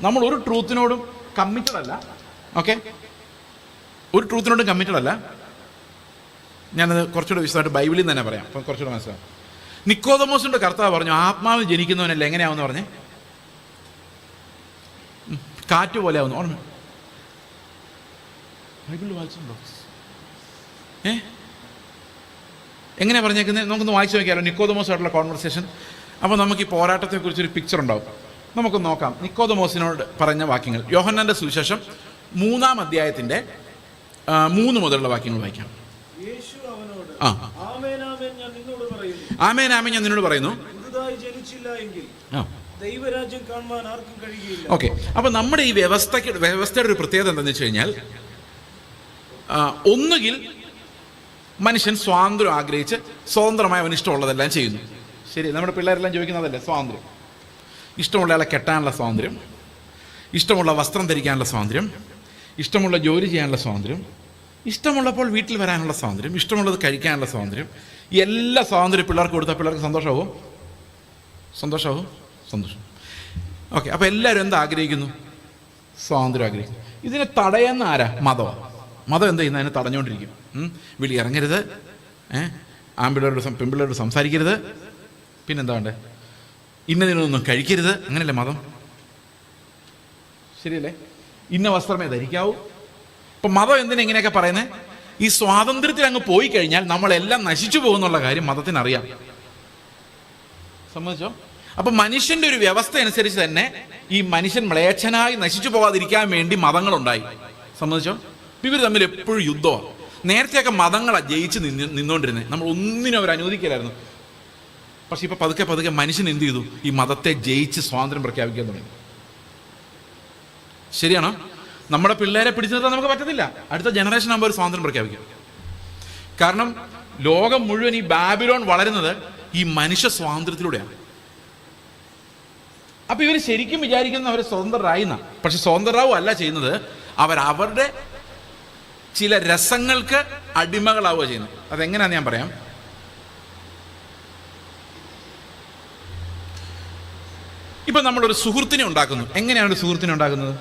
നമ്മൾ ഒരു ട്രൂത്തിനോടും കമ്മിറ്റഡ് അല്ല. ഓക്കെ, ഒരു ട്രൂത്തിനോടും കമ്മിറ്റഡ് അല്ല. ഞാനത് കുറച്ചുകൂടെ വിശദമായിട്ട് ബൈബിളിൽ നിന്ന് തന്നെ പറയാം, അപ്പം കുറച്ചുകൂടെ മനസ്സിലാവും. നിക്കോദമോസിൻ്റെ കർത്താവ് പറഞ്ഞു, ആത്മാവ് ജനിക്കുന്നവനല്ല എങ്ങനെയാവുമെന്ന് പറഞ്ഞേ? കാറ്റ് പോലെ ആവുന്നു. ഓർമ്മ ബൈബിളിൽ വായിച്ചിട്ടുണ്ടോ? എങ്ങനെയാണ് പറഞ്ഞേക്കുന്നത്? നമുക്കൊന്ന് വായിച്ചു നോക്കിയാലോ നിക്കോദമോസായിട്ടുള്ള കോൺവെർസേഷൻ. അപ്പോൾ നമുക്ക് ഈ പോരാട്ടത്തെക്കുറിച്ചൊരു പിക്ചർ ഉണ്ടാവും. നമുക്കൊന്ന് നോക്കാം നിക്കോദമോസിനോട് പറഞ്ഞ വാക്യങ്ങൾ. യോഹന്നാൻ്റെ സുവിശേഷം 3-ാം അധ്യായത്തിൻ്റെ 3 മുതലുള്ള വാക്യങ്ങൾ വായിക്കാം. ആമേൻ ആമേൻ ഞാൻ നിന്നോട് പറയുന്നു, പുതുതായി ജനിച്ചില്ല എങ്കിൽ ദൈവരാജ്യം കാണുവാൻ ആർക്കും കഴിയില്ല. ഓക്കെ, അപ്പൊ നമ്മുടെ ഈ വ്യവസ്ഥയുടെ ഒരു പ്രത്യേകത എന്താണെന്ന് വെച്ച് കഴിഞ്ഞാൽ, ഒന്നുകിൽ മനുഷ്യൻ സ്വാതന്ത്ര്യം ആഗ്രഹിച്ച് സ്വതന്ത്രമായി അവന് ഇഷ്ടമുള്ളതെല്ലാം ചെയ്യുന്നു. ശരി, നമ്മുടെ പിള്ളേരെല്ലാം ചോദിക്കുന്നതല്ലേ സ്വാതന്ത്ര്യം. ഇഷ്ടമുള്ള ആളെ കെട്ടാനുള്ള സ്വാതന്ത്ര്യം, ഇഷ്ടമുള്ള വസ്ത്രം ധരിക്കാനുള്ള സ്വാതന്ത്ര്യം, ഇഷ്ടമുള്ള ജോലി ചെയ്യാനുള്ള സ്വാതന്ത്ര്യം, ഇഷ്ടമുള്ളപ്പോൾ വീട്ടിൽ വരാനുള്ള സ്വാതന്ത്ര്യം, ഇഷ്ടമുള്ളത് കഴിക്കാനുള്ള സ്വാതന്ത്ര്യം. എല്ലാ സ്വാതന്ത്ര്യം പിള്ളേർക്ക് കൊടുത്താൽ പിള്ളേർക്ക് സന്തോഷമാവും. സന്തോഷം. ഓക്കെ, അപ്പോൾ എല്ലാവരും എന്താ ആഗ്രഹിക്കുന്നു? സ്വാതന്ത്ര്യം ആഗ്രഹിക്കുന്നു. ഇതിനെ തടയുന്ന ആരാ? മതം എന്താ ചെയ്യുന്നത്? അതിനെ തടഞ്ഞുകൊണ്ടിരിക്കും. വിളി ഇറങ്ങരുത്, പെൺപിള്ളേരോട് സംസാരിക്കരുത്, പിന്നെന്താ വേണ്ടേ, ഇന്നതിനൊന്നും കഴിക്കരുത്, അങ്ങനെയല്ലേ മതം? ശരിയല്ലേ? ഇന്ന വസ്ത്രമേ ധരിക്കാവൂ. ഇപ്പം മതം എന്തിനാ ഇങ്ങനെയൊക്കെ പറയുന്നത്? ഈ സ്വാതന്ത്ര്യത്തിൽ അങ്ങ് പോയി കഴിഞ്ഞാൽ നമ്മളെല്ലാം നശിച്ചു പോകുന്നുള്ള കാര്യം മതത്തിനറിയാം. സമ്മതിച്ചോ? അപ്പം മനുഷ്യന്റെ ഒരു വ്യവസ്ഥ അനുസരിച്ച് തന്നെ ഈ മനുഷ്യൻ മ്ലേച്ഛനായി നശിച്ചു പോകാതിരിക്കാൻ വേണ്ടി മതങ്ങളുണ്ടായി. സമ്മതിച്ചോ? ഇവർ തമ്മിൽ എപ്പോഴും യുദ്ധമാണ്. നേരത്തെയൊക്കെ മതങ്ങളാണ് ജയിച്ച് നിന്നുകൊണ്ടിരുന്നത്, നമ്മൾ ഒന്നിനും അവർ അനുവദിക്കില്ലായിരുന്നു. പക്ഷെ ഇപ്പൊ പതുക്കെ മനുഷ്യൻ എന്ത് ചെയ്തു? ഈ മതത്തെ ജയിച്ച് സ്വാതന്ത്ര്യം പ്രഖ്യാപിക്കാൻ തുടങ്ങി. ശരിയാണോ? നമ്മുടെ പിള്ളേരെ പിടിച്ചു നിർത്താൻ നമുക്ക് പറ്റത്തില്ല. അടുത്ത ജനറേഷൻ ആകുമ്പോൾ ഒരു സ്വാതന്ത്ര്യം പ്രഖ്യാപിക്കും. കാരണം ലോകം മുഴുവൻ ഈ ബാബിലോൺ വളരുന്നത് ഈ മനുഷ്യ സ്വാതന്ത്ര്യത്തിലൂടെയാണ്. അപ്പൊ ഇവർ ശരിക്കും വിചാരിക്കുന്നത് അവർ സ്വതന്ത്രരായിന്ന, പക്ഷെ സ്വതന്ത്രരാവും അല്ല ചെയ്യുന്നത്, അവരുടെ ചില രസങ്ങൾക്ക് അടിമകളാവുക ചെയ്യുന്നത്. അതെങ്ങനെയാന്ന് ഞാൻ പറയാം. ഇപ്പൊ നമ്മളൊരു സുഹൃത്തിനെ ഉണ്ടാക്കുന്നു. എങ്ങനെയാണ് ഒരു സുഹൃത്തിനെ ഉണ്ടാക്കുന്നത്?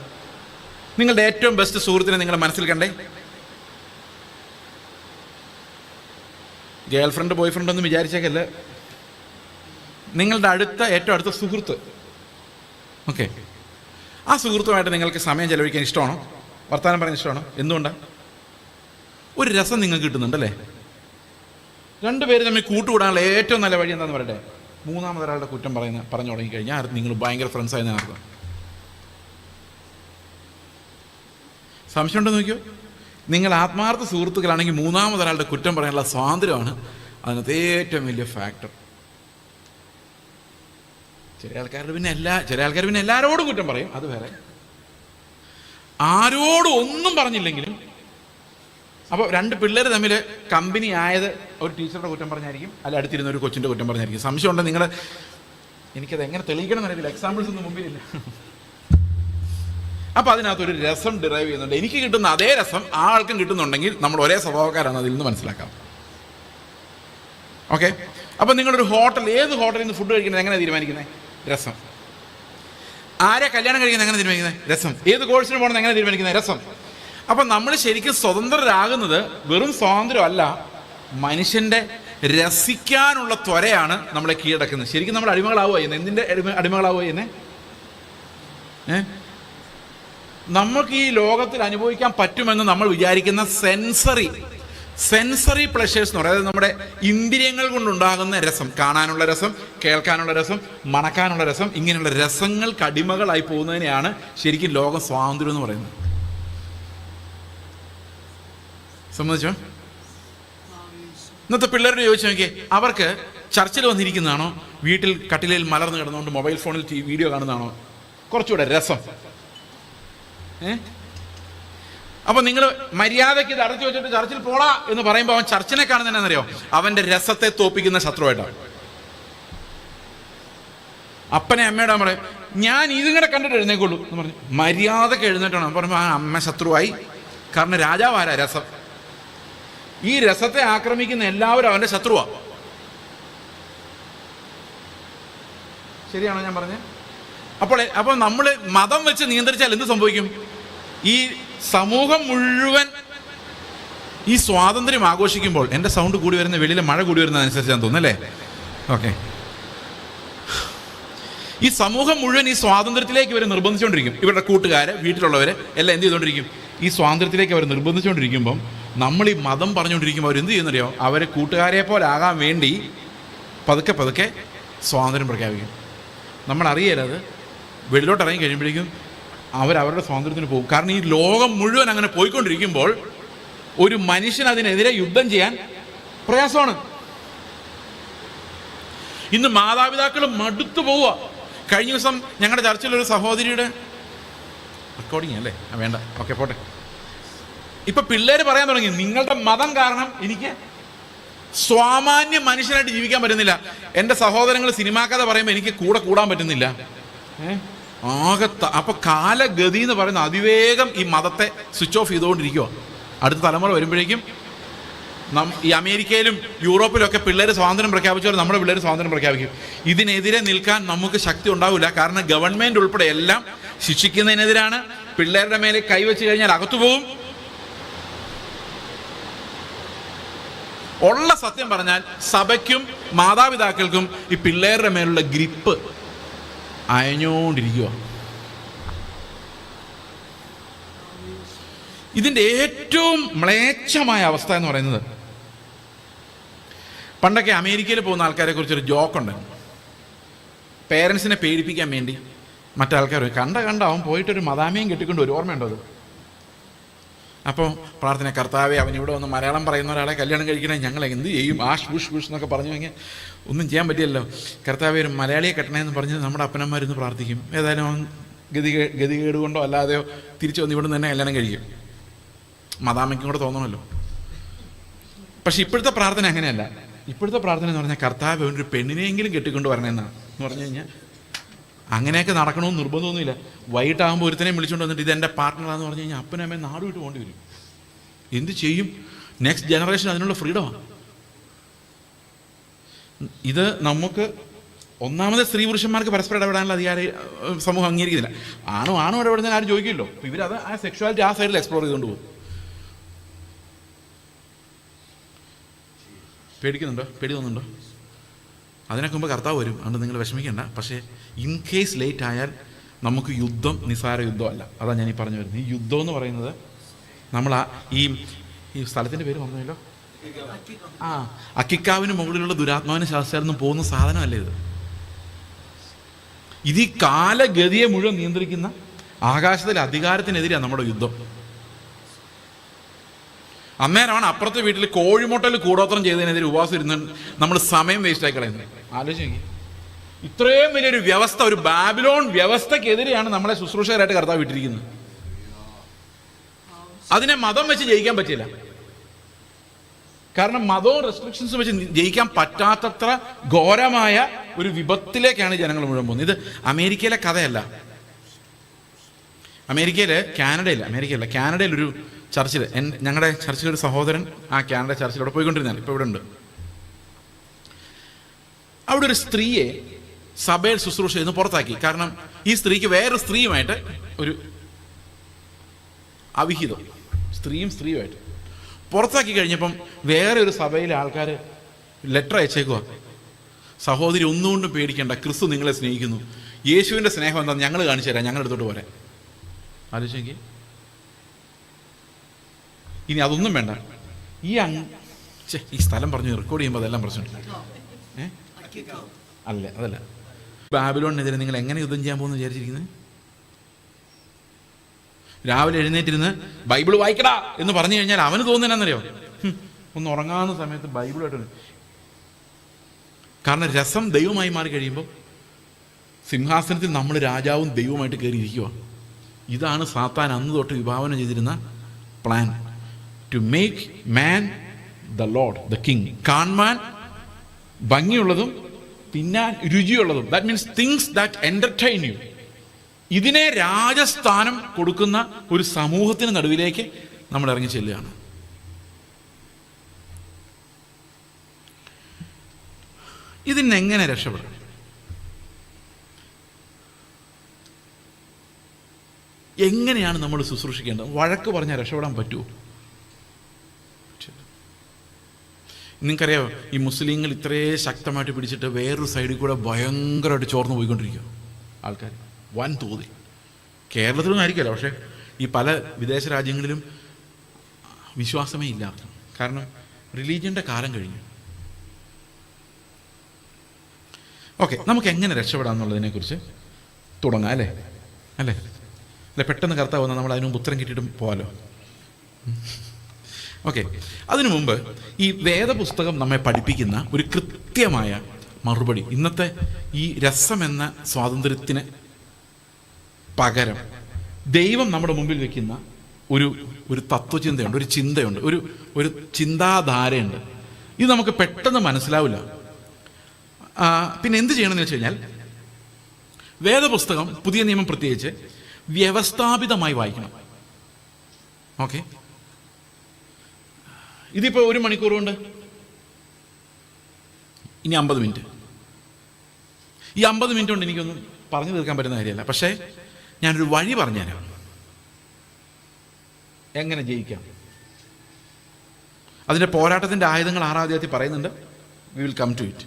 നിങ്ങളുടെ ഏറ്റവും ബെസ്റ്റ് സുഹൃത്തിനെ നിങ്ങളുടെ മനസ്സിൽ കണ്ടേ. ഗേൾ ഫ്രണ്ട് ബോയ് ഫ്രണ്ട് ഒന്നും വിചാരിച്ചേക്കല്ല, നിങ്ങളുടെ ഏറ്റവും അടുത്ത സുഹൃത്ത്. ഓക്കെ, ആ സുഹൃത്തുമായിട്ട് നിങ്ങൾക്ക് സമയം ചെലവഴിക്കാൻ ഇഷ്ടമാണോ? വർത്തമാനം പറയാൻ ഇഷ്ടമാണോ? എന്തുകൊണ്ടാണ്? ഒരു രസം നിങ്ങൾക്ക് കിട്ടുന്നുണ്ടല്ലേ? രണ്ടുപേര് തമ്മിൽ കൂട്ടുകൂടാനുള്ള ഏറ്റവും നല്ല വഴി എന്താണെന്ന് പറയട്ടെ? മൂന്നാമതൊരാളുടെ കുറ്റം പറഞ്ഞു തുടങ്ങിക്കഴിഞ്ഞാൽ നിങ്ങൾ ഭയങ്കര ഫ്രണ്ട്സായി നടക്കുക. സംശയം ഉണ്ടോ നോക്കിയോ? നിങ്ങൾ ആത്മാർത്ഥ സുഹൃത്തുക്കളാണെങ്കിൽ മൂന്നാമതൊരാളുടെ കുറ്റം പറയാനുള്ള സ്വാതന്ത്ര്യമാണ് അതിനകത്ത് ഏറ്റവും വലിയ ഫാക്ടർ. ചില ആൾക്കാർ പിന്നെ എല്ലാവരോടും കുറ്റം പറയും, അത് വേറെ. ആരോടും ഒന്നും പറഞ്ഞില്ലെങ്കിലും, അപ്പോൾ രണ്ട് പിള്ളേർ തമ്മിൽ കമ്പനി ആയത് ഒരു ടീച്ചറുടെ കുറ്റം പറഞ്ഞായിരിക്കും, അല്ല അടുത്തിരുന്ന ഒരു കൊച്ചിൻ്റെ കുറ്റം പറഞ്ഞായിരിക്കും. സംശയമുണ്ട് നിങ്ങൾ, എനിക്കത് എങ്ങനെ തെളിയിക്കണം എന്നറിയില്ല, എക്സാമ്പിൾസ് ഒന്നും മുമ്പിലില്ല. അപ്പോൾ അതിനകത്തൊരു രസം ഡിറൈവ് ചെയ്യുന്നുണ്ട്. എനിക്ക് കിട്ടുന്ന അതേ രസം ആ ആൾക്കും കിട്ടുന്നുണ്ടെങ്കിൽ നമ്മൾ ഒരേ സ്വഭാവക്കാരാണ് അതിൽ നിന്ന് മനസ്സിലാക്കാം. ഓക്കെ, അപ്പോൾ നിങ്ങളൊരു ഏത് ഹോട്ടലിൽ നിന്ന് ഫുഡ് കഴിക്കുന്നത് എങ്ങനെ തീരുമാനിക്കുന്നത്? രസം. ആരെ കല്യാണം കഴിക്കുന്നത് എങ്ങനെ തീരുമാനിക്കുന്നത്? രസം. ഏത് കോഴ്സിന് പോകണമെന്ന് എങ്ങനെ തീരുമാനിക്കുന്നത്? രസം. അപ്പം നമ്മൾ ശരിക്കും സ്വതന്ത്രരാകുന്നത് വെറും സ്വാതന്ത്ര്യമല്ല, മനുഷ്യന്റെ രസിക്കാനുള്ള ത്വരയാണ് നമ്മളെ കീഴടക്കുന്നത്. ശരിക്കും നമ്മൾ അടിമകളാവുക ചെയ്യുന്നത്. എന്തിൻ്റെ അടിമകളാവുക ചെയ്യുന്നത്? നമുക്ക് ഈ ലോകത്തിൽ അനുഭവിക്കാൻ പറ്റുമെന്ന് നമ്മൾ വിചാരിക്കുന്ന സെൻസറി പ്ലഷേഴ്സ് എന്ന് പറയുന്നത് നമ്മുടെ ഇന്ദ്രിയങ്ങൾ കൊണ്ടുണ്ടാകുന്ന രസം, കാണാനുള്ള രസം, കേൾക്കാനുള്ള രസം, മണക്കാനുള്ള രസം, ഇങ്ങനെയുള്ള രസങ്ങൾക്ക് അടിമകളായി പോകുന്നതിനെയാണ് ശരിക്കും ലോകം സ്വാതന്ത്ര്യം എന്ന് പറയുന്നത്. സമ്മതിച്ചോ? ഇന്നത്തെ പിള്ളേരോട് ചോദിച്ചു നോക്കിയേ, അവർക്ക് ചർച്ചിൽ വന്നിരിക്കുന്നതാണോ വീട്ടിൽ കട്ടിലയിൽ മലർന്നു കിടന്നുകൊണ്ട് മൊബൈൽ ഫോണിൽ വീഡിയോ കാണുന്നതാണോ കുറച്ചുകൂടെ രസം? അപ്പൊ നിങ്ങൾ മര്യാദയ്ക്ക് ഇത് അടച്ചു വെച്ചിട്ട് ചർച്ചിൽ പോടാ എന്ന് പറയുമ്പോൾ അവൻ ചർച്ചിനെ കാണുന്നതെന്നറിയോ? അവന്റെ രസത്തെ തോപ്പിക്കുന്ന ശത്രുവായിട്ടാണ്. അപ്പനെ അമ്മയുടെ നമ്മളെ ഞാൻ ഇതിങ്ങനെ കണ്ടിട്ട് എഴുന്നേക്കുള്ളൂ എന്ന് പറഞ്ഞു മര്യാദക്ക് എഴുന്നേറ്റാണ് പറയുമ്പോൾ ആ അമ്മ ശത്രുവായി. കാരണം രാജാവ് ആരാ? രസം. ഈ രസത്തെ ആക്രമിക്കുന്ന എല്ലാവരും അവന്റെ ശത്രുവാ. ശരിയാണോ ഞാൻ പറഞ്ഞത്? അപ്പോൾ നമ്മൾ മതം വെച്ച് നിയന്ത്രിച്ചാൽ എന്ത് സംഭവിക്കും? ഈ സമൂഹം മുഴുവൻ ഈ സ്വാതന്ത്ര്യം ആഘോഷിക്കുമ്പോൾ, എൻ്റെ സൗണ്ട് കൂടി വരുന്ന വെളിയിലെ മഴ കൂടി വരുന്നതനുസരിച്ചാണ് തോന്നുന്നല്ലേ? ഓക്കെ, ഈ സമൂഹം മുഴുവൻ ഈ സ്വാതന്ത്ര്യത്തിലേക്ക് ഇവരെ നിർബന്ധിച്ചുകൊണ്ടിരിക്കും. ഇവരുടെ കൂട്ടുകാരെ, വീട്ടിലുള്ളവരെ എല്ലാം എന്ത് ചെയ്തുകൊണ്ടിരിക്കും? ഈ സ്വാതന്ത്ര്യത്തിലേക്ക് അവർ നിർബന്ധിച്ചുകൊണ്ടിരിക്കുമ്പം നമ്മൾ ഈ മതം പറഞ്ഞുകൊണ്ടിരിക്കുമ്പോൾ അവരെന്ത് ചെയ്യുന്നറിയോ? അവരെ കൂട്ടുകാരെ പോലെ ആകാൻ വേണ്ടി പതുക്കെ സ്വാതന്ത്ര്യം പ്രഖ്യാപിക്കും. നമ്മളറിയരുത്, വെളിയിലോട്ട് ഇറങ്ങി കഴിയുമ്പോഴേക്കും അവരവരുടെ സ്വാതന്ത്ര്യത്തിന് പോകും. കാരണം ഈ ലോകം മുഴുവൻ അങ്ങനെ പോയിക്കൊണ്ടിരിക്കുമ്പോൾ ഒരു മനുഷ്യൻ അതിനെതിരെ യുദ്ധം ചെയ്യാൻ പ്രയാസമാണ്. ഇന്ന് മാതാപിതാക്കൾ മടുത്തു പോവുക. കഴിഞ്ഞ ദിവസം ഞങ്ങളുടെ ചർച്ചിലൊരു സഹോദരിയുടെ റെക്കോർഡിങ് അല്ലേ, വേണ്ട, ഓക്കെ പോട്ടെ. ഇപ്പൊ പിള്ളേര് പറയാൻ തുടങ്ങി, നിങ്ങളുടെ മതം കാരണം എനിക്ക് സാമാന്യ മനുഷ്യനായിട്ട് ജീവിക്കാൻ പറ്റുന്നില്ല. എൻ്റെ സഹോദരങ്ങൾ സിനിമാ കഥ പറയുമ്പോൾ എനിക്ക് കൂടെ കൂടാൻ പറ്റുന്നില്ല. അപ്പൊ കാലഗതി എന്ന് പറയുന്ന അതിവേഗം ഈ മതത്തെ സ്വിച്ച് ഓഫ് ചെയ്തുകൊണ്ടിരിക്കുക. അടുത്ത തലമുറ വരുമ്പോഴേക്കും ഈ അമേരിക്കയിലും യൂറോപ്പിലൊക്കെ പിള്ളേർ സ്വാതന്ത്ര്യം പ്രഖ്യാപിച്ചവർ നമ്മുടെ പിള്ളേർ സ്വാതന്ത്ര്യം പ്രഖ്യാപിക്കും. ഇതിനെതിരെ നിൽക്കാൻ നമുക്ക് ശക്തി ഉണ്ടാവില്ല. കാരണം ഗവൺമെന്റ് ഉൾപ്പെടെ എല്ലാം ശിക്ഷിക്കുന്നതിനെതിരാണ്. പിള്ളേരുടെ മേലെ കൈവച്ച് കഴിഞ്ഞാൽ അകത്തു പോകും. ഉള്ള സത്യം പറഞ്ഞാൽ സഭയ്ക്കും മാതാപിതാക്കൾക്കും ഈ പിള്ളേരുടെ മേലുള്ള ഗ്രിപ്പ് അയഞ്ഞുകൊണ്ടിരിക്കുക. ഇതിൻ്റെ ഏറ്റവും മ്ലേച്ഛമായ അവസ്ഥ എന്ന് പറയുന്നത്, പണ്ടൊക്കെ അമേരിക്കയിൽ പോകുന്ന ആൾക്കാരെ കുറിച്ചൊരു ജോക്കുണ്ട്. പേരൻസിനെ പേടിപ്പിക്കാൻ വേണ്ടി മറ്റാൾക്കാർ അവൻ പോയിട്ടൊരു മദാമയും കെട്ടിക്കൊണ്ട് ഒരു ഓർമ്മയുണ്ടോ അത്? അപ്പോൾ പ്രാർത്ഥന, കർത്താവെ അവൻ ഇവിടെ വന്ന് മലയാളം പറയുന്ന ഒരാളെ കല്യാണം കഴിക്കണേ, ഞങ്ങൾ എന്ത് ചെയ്യും? ആഷ് ബുഷ് ബുഷ് എന്നൊക്കെ പറഞ്ഞു കഴിഞ്ഞാൽ ഒന്നും ചെയ്യാൻ പറ്റില്ലല്ലോ. കർത്താവെ ഒരു മലയാളിയെ കെട്ടണമെന്ന് പറഞ്ഞ് നമ്മുടെ അപ്പനന്മാരിന്ന് പ്രാർത്ഥിക്കും. ഏതായാലും അവൻ ഗതികേട് കൊണ്ടോ അല്ലാതെയോ തിരിച്ചു വന്ന് ഇവിടെ തന്നെ കല്യാണം കഴിക്കും. മദാമയ്ക്കും കൂടെ തോന്നണമല്ലോ. പക്ഷെ ഇപ്പോഴത്തെ പ്രാർത്ഥന അങ്ങനെയല്ല. ഇപ്പോഴത്തെ പ്രാർത്ഥന എന്ന് പറഞ്ഞാൽ കർത്താവ് ഒരു പെണ്ണിനെയെങ്കിലും കെട്ടിക്കൊണ്ട് വരണമെന്നാണ്. എന്ന് പറഞ്ഞു കഴിഞ്ഞാൽ അങ്ങനെയൊക്കെ നടക്കണമെന്ന് നിർബന്ധമൊന്നുമില്ല. വൈകിട്ടാകുമ്പോൾ ഒരുത്തനെയും വിളിച്ചുകൊണ്ട് വന്നിട്ട് ഇതെൻ്റെ പാർട്ട്ണറാന്ന് പറഞ്ഞു കഴിഞ്ഞാൽ അപ്പനും അമ്മയും നാട് വിട്ട് പോകേണ്ടി വരും. എന്ത് ചെയ്യും? നെക്സ്റ്റ് ജനറേഷൻ അതിനുള്ള ഫ്രീഡമാണ്. ഇത് നമുക്ക് ഒന്നാമത് സ്ത്രീ പുരുഷന്മാർക്ക് പരസ്പരം ഇടപെടാനുള്ള അധികാരം സമൂഹം അംഗീകരിക്കുന്നില്ല. ആണും ഇടപെടുന്നതിന് ആരും ചോദിക്കുമല്ലോ. ഇവരത് ആ സെക്ഷുവാലിറ്റി ആ സൈഡിൽ എക്സ്പ്ലോർ ചെയ്തുകൊണ്ട് പോകും. പേടിക്കുന്നുണ്ടോ? പേടി തോന്നുന്നുണ്ടോ? അതിനൊക്കെ മുമ്പ് കർത്താവ് വരും. അതുകൊണ്ട് നിങ്ങൾ വിഷമിക്കേണ്ട. പക്ഷേ ഇൻ കേസ് ലേറ്റ് ആയാൽ നമുക്ക് യുദ്ധം നിസ്സാര യുദ്ധമല്ല. അതാണ് ഞാൻ ഈ പറഞ്ഞു വരുന്നത്. ഈ യുദ്ധം എന്ന് പറയുന്നത് നമ്മൾ ഈ സ്ഥലത്തിൻ്റെ പേര് പറഞ്ഞല്ലോ, അക്കിക്കാവിന് മുകളിലുള്ള ദുരാത്മാവിന് ശാസ്ത്രത്തിൽ പോകുന്ന സാധനമല്ല ഇത്. ഇത് ഈ കാലഗതിയെ മുഴുവൻ നിയന്ത്രിക്കുന്ന ആകാശത്തിലെ അധികാരത്തിനെതിരെയാണ് നമ്മുടെ യുദ്ധം. അന്നേരമാണ് അപ്പുറത്തെ വീട്ടിൽ കോഴിമുട്ടൽ കൂടോത്രം ചെയ്തതിനെതിരെ ഉപവാസം ഇരുന്ന് നമ്മൾ സമയം വേസ്റ്റായി കളയുന്നത്. ആലോചിച്ച് ഇത്രയും വലിയൊരു വ്യവസ്ഥ, ഒരു ബാബിലോൺ വ്യവസ്ഥക്കെതിരെയാണ് നമ്മളെ ശുശ്രൂഷകരായിട്ട് കർത്താവ് വിട്ടിരിക്കുന്നത്. അതിനെ മതം വെച്ച് ജയിക്കാൻ പറ്റില്ല. കാരണം മതവും റെസ്ട്രിക്ഷൻസ് വെച്ച് ജയിക്കാൻ പറ്റാത്തത്ര ഘോരമായ ഒരു വിപത്തിലേക്കാണ് ജനങ്ങൾ മുഴുവൻ പോകുന്നത്. ഇത് അമേരിക്കയിലെ കഥയല്ല. കാനഡയിൽ ഒരു ചർച്ചിൽ, ഞങ്ങളുടെ ചർച്ചിലൊരു സഹോദരൻ ആ കാനഡ ചർച്ചിലൂടെ പോയിക്കൊണ്ടിരുന്നതാണ്. ഇപ്പോൾ ഇവിടെ ഉണ്ട്. അവിടെ ഒരു സ്ത്രീയെ സഭയിൽ ശുശ്രൂഷ ചെയ്യുന്നു പുറത്താക്കി. കാരണം ഈ സ്ത്രീക്ക് വേറൊരു സ്ത്രീയുമായിട്ട് ഒരു അവിഹിതം, സ്ത്രീയുമായിട്ട് പുറത്താക്കി കഴിഞ്ഞപ്പം വേറെ ഒരു സഭയിലെ ആൾക്കാർ ലെറ്റർ അയച്ചേക്കുക, സഹോദരി ഒന്നുകൊണ്ടും പേടിക്കേണ്ട, ക്രിസ്തു നിങ്ങളെ സ്നേഹിക്കുന്നു, യേശുവിൻ്റെ സ്നേഹം എന്താണെന്ന് ഞങ്ങൾ കാണിച്ചു തരാം, ഞങ്ങളുടെ അടുത്തോട്ട് പോരാ. ആലോചിച്ചെങ്കിൽ ഇനി അതൊന്നും വേണ്ട. ഈ സ്ഥലം പറഞ്ഞു റെക്കോർഡ് ചെയ്യുമ്പോൾ അതെല്ലാം പ്രശ്നമുണ്ട്. അതല്ല ബാബിലോണിനെതിരെ നിങ്ങൾ എങ്ങനെ യുദ്ധം ചെയ്യാൻ പോകുന്നു വിചാരിച്ചിരിക്കുന്നത്? രാവിലെ എഴുന്നേറ്റിരുന്ന് ബൈബിൾ വായിക്കടാ എന്ന് പറഞ്ഞു കഴിഞ്ഞാൽ അവന് തോന്നുന്നതെന്നറിയോ? ഒന്ന് ഉറങ്ങാവുന്ന സമയത്ത് ബൈബിളായിട്ട്. കാരണം രസം ദൈവമായി മാറി കഴിയുമ്പോൾ സിംഹാസനത്തിൽ നമ്മൾ രാജാവും ദൈവമായിട്ട് കയറിയിരിക്കുക. ഇതാണ് സാത്താൻ അന്ന് തൊട്ട് വിഭാവനം ചെയ്തിരുന്ന plan. To make man the lord, the king. കാണാൻ ഭംഗിയുള്ളതും പിന്നെ രുചിയുള്ളതും, that means things that entertain you. ഇതിനെ രാജസ്ഥാനം കൊടുക്കുന്ന ഒരു സമൂഹത്തിന് നടുവിലേക്ക് നമ്മൾ ഇറങ്ങി ചെല്ലുകയാണ്. ഇതിനെങ്ങനെ രക്ഷപ്പെടാം? എങ്ങനെയാണ് നമ്മൾ ശുശ്രൂഷിക്കേണ്ടത്? വഴക്ക് പറഞ്ഞാൽ രക്ഷപ്പെടാൻ പറ്റുമോ? നിങ്ങൾക്കറിയാമോ, ഈ മുസ്ലിങ്ങൾ ഇത്രയും ശക്തമായിട്ട് പിടിച്ചിട്ട് വേറൊരു സൈഡിൽ കൂടെ ഭയങ്കരമായിട്ട് ചോർന്ന് പോയിക്കൊണ്ടിരിക്കുക ആൾക്കാർ, വൻ തോതിൽ. കേരളത്തിലൊന്നും ആയിരിക്കില്ല, പക്ഷേ ഈ പല വിദേശ രാജ്യങ്ങളിലും വിശ്വാസമേ ഇല്ല. കാരണം റിലീജിയൻ്റെ കാലം കഴിഞ്ഞു. ഓക്കെ, നമുക്ക് എങ്ങനെ രക്ഷപ്പെടാം എന്നുള്ളതിനെക്കുറിച്ച് തുടങ്ങാം അല്ലേ? പെട്ടെന്ന് കർത്താവ് വന്നാൽ നമ്മൾ അതിന് മുമ്പ് ഉത്തരം കിട്ടിയിട്ടും പോകാമല്ലോ. ഓക്കെ, അതിനു മുമ്പ് ഈ വേദപുസ്തകം നമ്മെ പഠിപ്പിക്കുന്ന ഒരു കൃത്യമായ മറുപടി. ഇന്നത്തെ ഈ രസമെന്ന സ്വാതന്ത്ര്യത്തിന് പകരം ദൈവം നമ്മുടെ മുമ്പിൽ വെക്കുന്ന ഒരു തത്വചിന്തയുണ്ട്, ഒരു ചിന്തയുണ്ട്, ഒരു ചിന്താധാരയുണ്ട്. ഇത് നമുക്ക് പെട്ടെന്ന് മനസ്സിലാവില്ല. പിന്നെ എന്ത് ചെയ്യണമെന്ന് വെച്ച് കഴിഞ്ഞാൽ, വേദപുസ്തകം, പുതിയ നിയമം പ്രത്യേകിച്ച്, വ്യവസ്ഥാപിതമായി വായിക്കണം. ഓക്കെ, ഇതിപ്പോൾ 1 മണിക്കൂർ കൊണ്ട് ഇനി 50 മിനിറ്റ്. ഈ 50 മിനിറ്റ് കൊണ്ട് എനിക്കൊന്നും പറഞ്ഞു തീർക്കാൻ പറ്റുന്ന കാര്യമല്ല. പക്ഷേ ഞാനൊരു വഴി പറഞ്ഞുതരാം, എങ്ങനെ ജയിക്കാം. അതിൻ്റെ പോരാട്ടത്തിൻ്റെ ആയുധങ്ങൾ 6-ാം അധ്യായത്തിൽ പറയുന്നുണ്ട്. We will come to it.